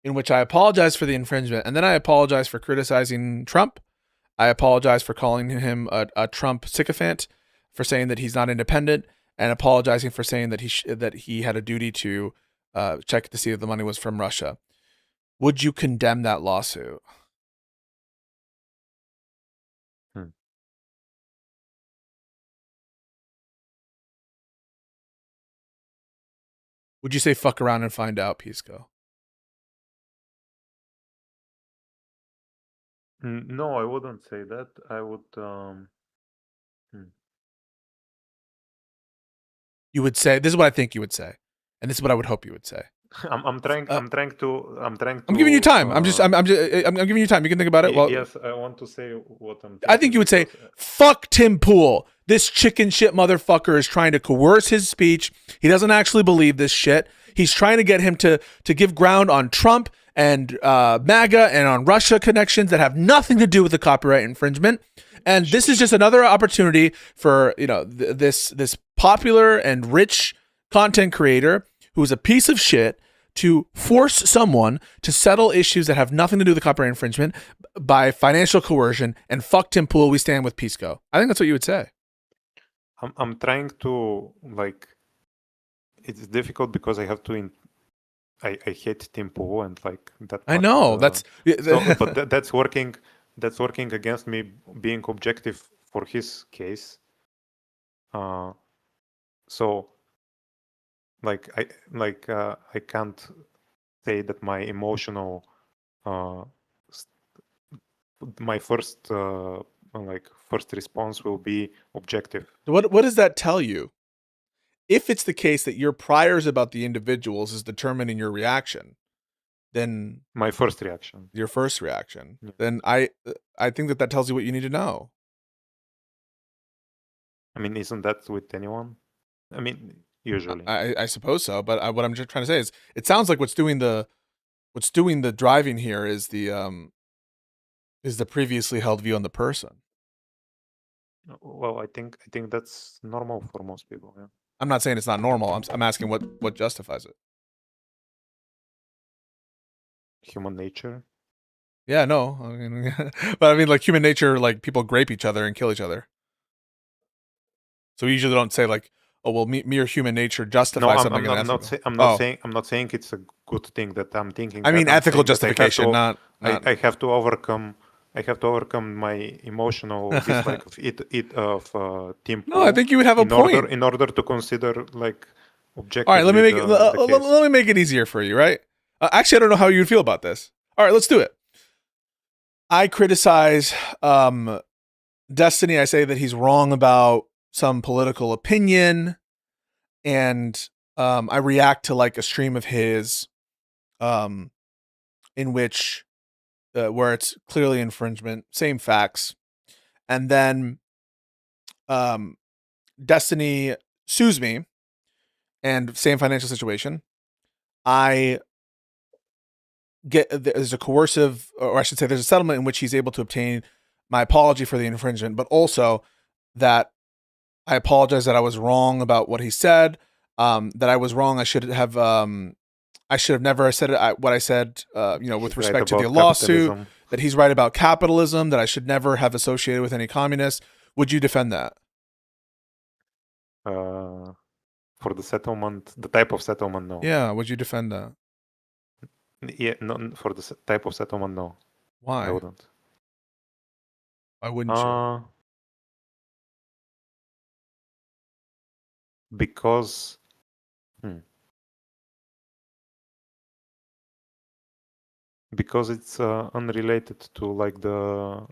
in which I apologize for the infringement, and then I apologize for criticizing Trump. I apologize for calling him a Trump sycophant, for saying that he's not independent, and apologizing for saying that he had a duty to check to see if the money was from Russia. Would you condemn that lawsuit? Would you say fuck around and find out, Pisco? No, I wouldn't say that. I would. You would say, this is what I think you would say, and this is what I would hope you would say. I'm trying to. I'm giving you time. I'm giving you time. You can think about it. Well, yes, I want to say what I'm thinking. I think you would say, fuck Tim Pool. This chicken shit motherfucker is trying to coerce his speech. He doesn't actually believe this shit. He's trying to get him to give ground on Trump and MAGA and on Russia connections that have nothing to do with the copyright infringement. And this is just another opportunity for, you know, this popular and rich content creator who's a piece of shit to force someone to settle issues that have nothing to do with the copyright infringement by financial coercion, and fuck Tim Pool, we stand with Pisco. I think that's what you would say. I'm trying to, like, it's difficult because I have to I hate Tim Pool and like that. I know that's but that's working against me being objective for his case. So like I can't say that my emotional my first response will be objective. What does that tell you? If it's the case that your priors about the individuals is determining your reaction, then my first reaction, your first reaction, then I think that tells you what you need to know. I mean, isn't that with anyone? I mean, usually. I suppose so, but what I'm just trying to say is, it sounds like what's doing the driving here is the previously held view on the person. Well, I think that's normal for most people. Yeah. I'm not saying it's not normal. I'm asking what justifies it. Human nature. Yeah, no. I mean, but I mean, like, human nature, like, people grape each other and kill each other. So we usually don't say like, oh well, mere human nature justifies something. I'm not saying it's a good thing that I'm thinking. I mean, ethical justification, not. I have to overcome my emotional dislike of Tim Pool. No, I think you would have a point in order to consider like objectively. All right, let me make it easier for you, right? Actually, I don't know how you would feel about this. All right, let's do it. I criticize Destiny. I say that he's wrong about some political opinion, and I react to like a stream of his in which where it's clearly infringement, same facts, and then Destiny sues me, and same financial situation. There's a coercive, or I should say there's a settlement in which he's able to obtain my apology for the infringement, but also that I apologize that I was wrong about what he said, that I was wrong. I should have never said what I said, with respect to the lawsuit, that he's right about capitalism, that I should never have associated with any communists. Would you defend that? For the settlement, the type of settlement, no. Yeah, would you defend that? Yeah, no, for the type of settlement, no. Why? I wouldn't. Why wouldn't you? Because it's unrelated to like the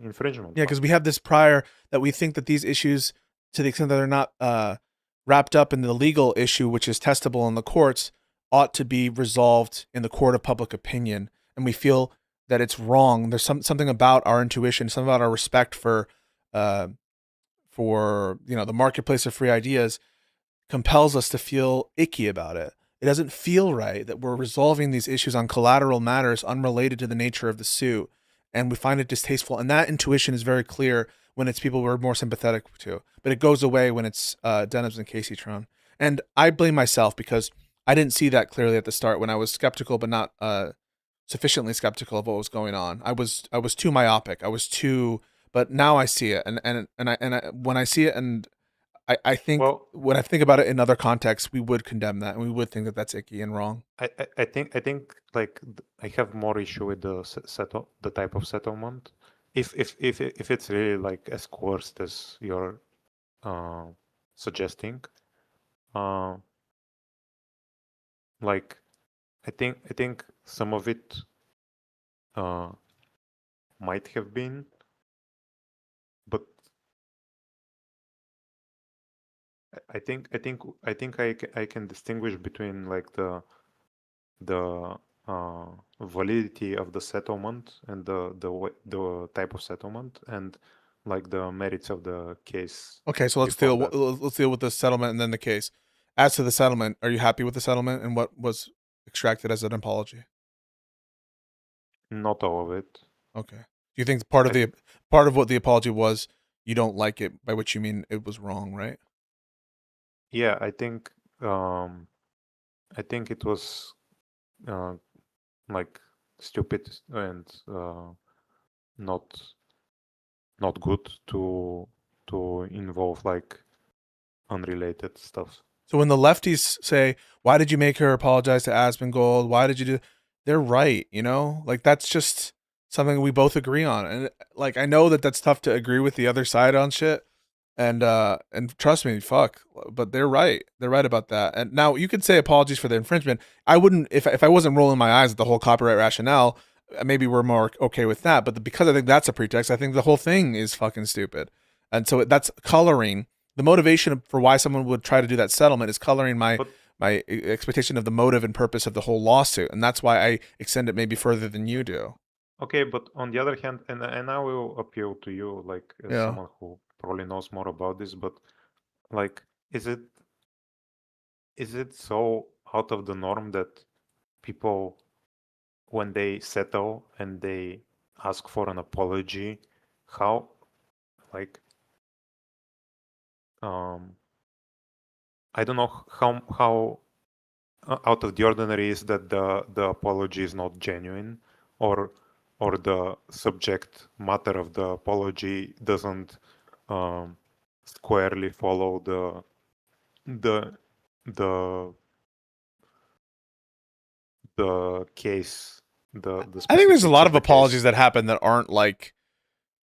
infringement. Yeah, because we have this prior that we think that these issues, to the extent that they're not wrapped up in the legal issue, which is testable in the courts, ought to be resolved in the court of public opinion, and we feel that it's wrong. There's something about our intuition, something about our respect for the marketplace of free ideas compels us to feel icky about it. It doesn't feel right that we're resolving these issues on collateral matters unrelated to the nature of the suit, and we find it distasteful. And that intuition is very clear when it's people we're more sympathetic to, but it goes away when it's Denims and Casey Tron. And I blame myself because I didn't see that clearly at the start when I was skeptical, but not sufficiently skeptical of what was going on. I was too myopic. But now I see it, and when I see it, and I think when I think about it in other contexts, we would condemn that, and we would think that that's icky and wrong. I think like I have more issue with the type of settlement. If it's really like as coerced as you're suggesting, like I think some of it might have been, but I think I can distinguish between like the validity of the settlement and the type of settlement and like the merits of the case. Okay, so let's deal with the settlement and then the case. As to the settlement, are you happy with the settlement and what was extracted as an apology? Not all of it. Okay. Do you think part of what the apology was, you don't like it, by which you mean it was wrong, right? Yeah, I think it was like stupid and not good to involve like unrelated stuff. So when the lefties say, "Why did you make her apologize to Asmongold? Why did you do?" They're right, you know? Like that's just something we both agree on. And like I know that that's tough to agree with the other side on shit. And trust me, fuck, but they're right. They're right about that. And now you could say apologies for the infringement. I wouldn't if I wasn't rolling my eyes at the whole copyright rationale, maybe we're more okay with that, but because I think that's a pretext, I think the whole thing is fucking stupid. And so that's coloring the motivation for why someone would try to do that settlement is coloring my expectation of the motive and purpose of the whole lawsuit, and that's why I extend it maybe further than you do. Okay, but on the other hand, and I will appeal to you, like as someone who probably knows more about this, but like, is it so out of the norm that people, when they settle and they ask for an apology, how, like, I don't know how out of the ordinary is that the apology is not genuine, or the subject matter of the apology doesn't squarely follow the case. I think there's a lot of apologies that happen that aren't like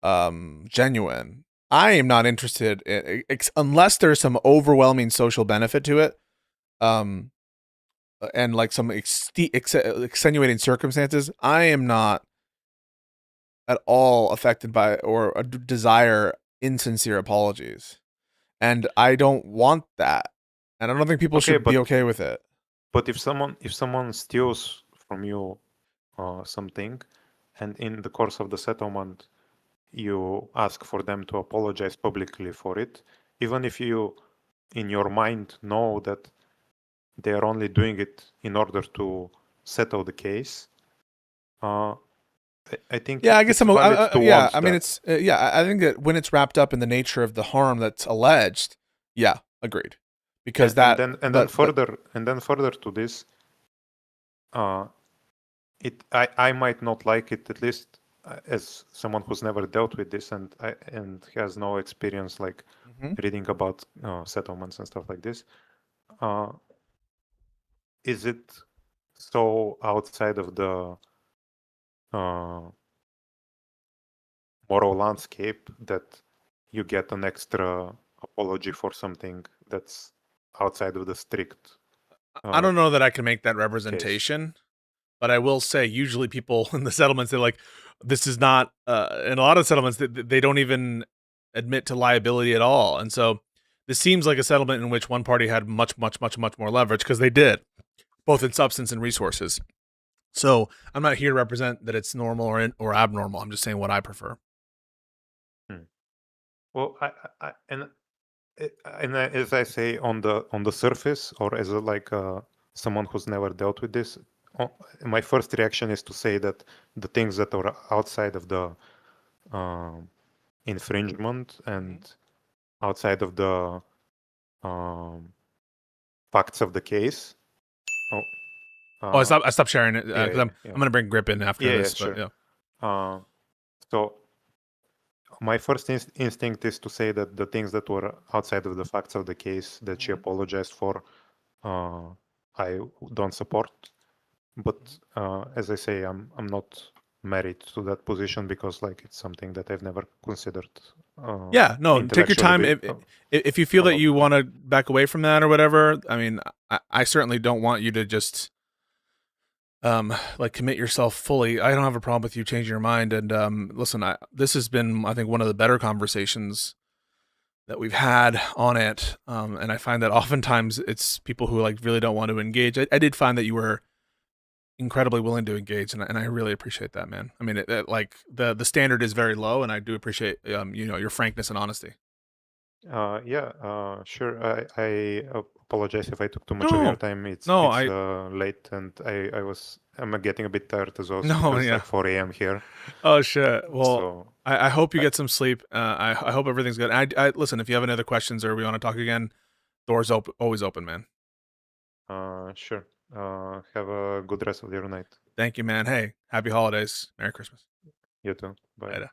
genuine. I am not interested in, unless there's some overwhelming social benefit to it, and like some extenuating circumstances. I am not at all affected by or desire insincere apologies, and I don't want that, and I don't think people should be okay with it. But if someone steals from you something, and in the course of the settlement you ask for them to apologize publicly for it, even if you in your mind know that they are only doing it in order to settle the case, I think I guess I'm yeah, I mean it's I think that when it's wrapped up in the nature of the harm that's alleged, agreed, because and then further to this, I might not like it, at least as someone who's never dealt with this and has no experience like reading about settlements and stuff like this. Is it so outside of the moral landscape that you get an extra apology for something that's outside of the strict I don't know that I can make that representation, but I will say usually people in the settlements, they're like, this is not in a lot of settlements they don't even admit to liability at all. And so this seems like a settlement in which one party had much more leverage, because they did, both in substance and resources. So I'm not here to represent that it's normal or abnormal. I'm just saying what I prefer. Well, and as I say, on the surface, or as someone who's never dealt with this, my first reaction is to say that the things that are outside of the infringement and outside of the facts of the case. I stopped sharing it because I'm gonna bring Grip in after this. Sure. So my first instinct is to say that the things that were outside of the facts of the case that she apologized for, I don't support. But as I say, I'm not married to that position because like it's something that I've never considered. Take your time. If you feel that you want to back away from that or whatever, I mean, I certainly don't want you to just like commit yourself fully. I don't have a problem with you changing your mind. And listen, this has been, I think, one of the better conversations that we've had on it. And I find that oftentimes it's people who like really don't want to engage. I did find that you were incredibly willing to engage, and I really appreciate that, man. I mean, like the standard is very low, and I do appreciate your frankness and honesty. Yeah, sure. I apologize if I took too much of your time. It's late, and I'm getting a bit tired as well. It's like 4 a.m. here. Oh shit. Well, so, I hope you get some sleep. I hope everything's good. I listen, if you have any other questions or we want to talk again, doors always open, man. Sure. Have a good rest of your night. Thank you, man. Hey, happy holidays. Merry Christmas. You too. Bye. Later.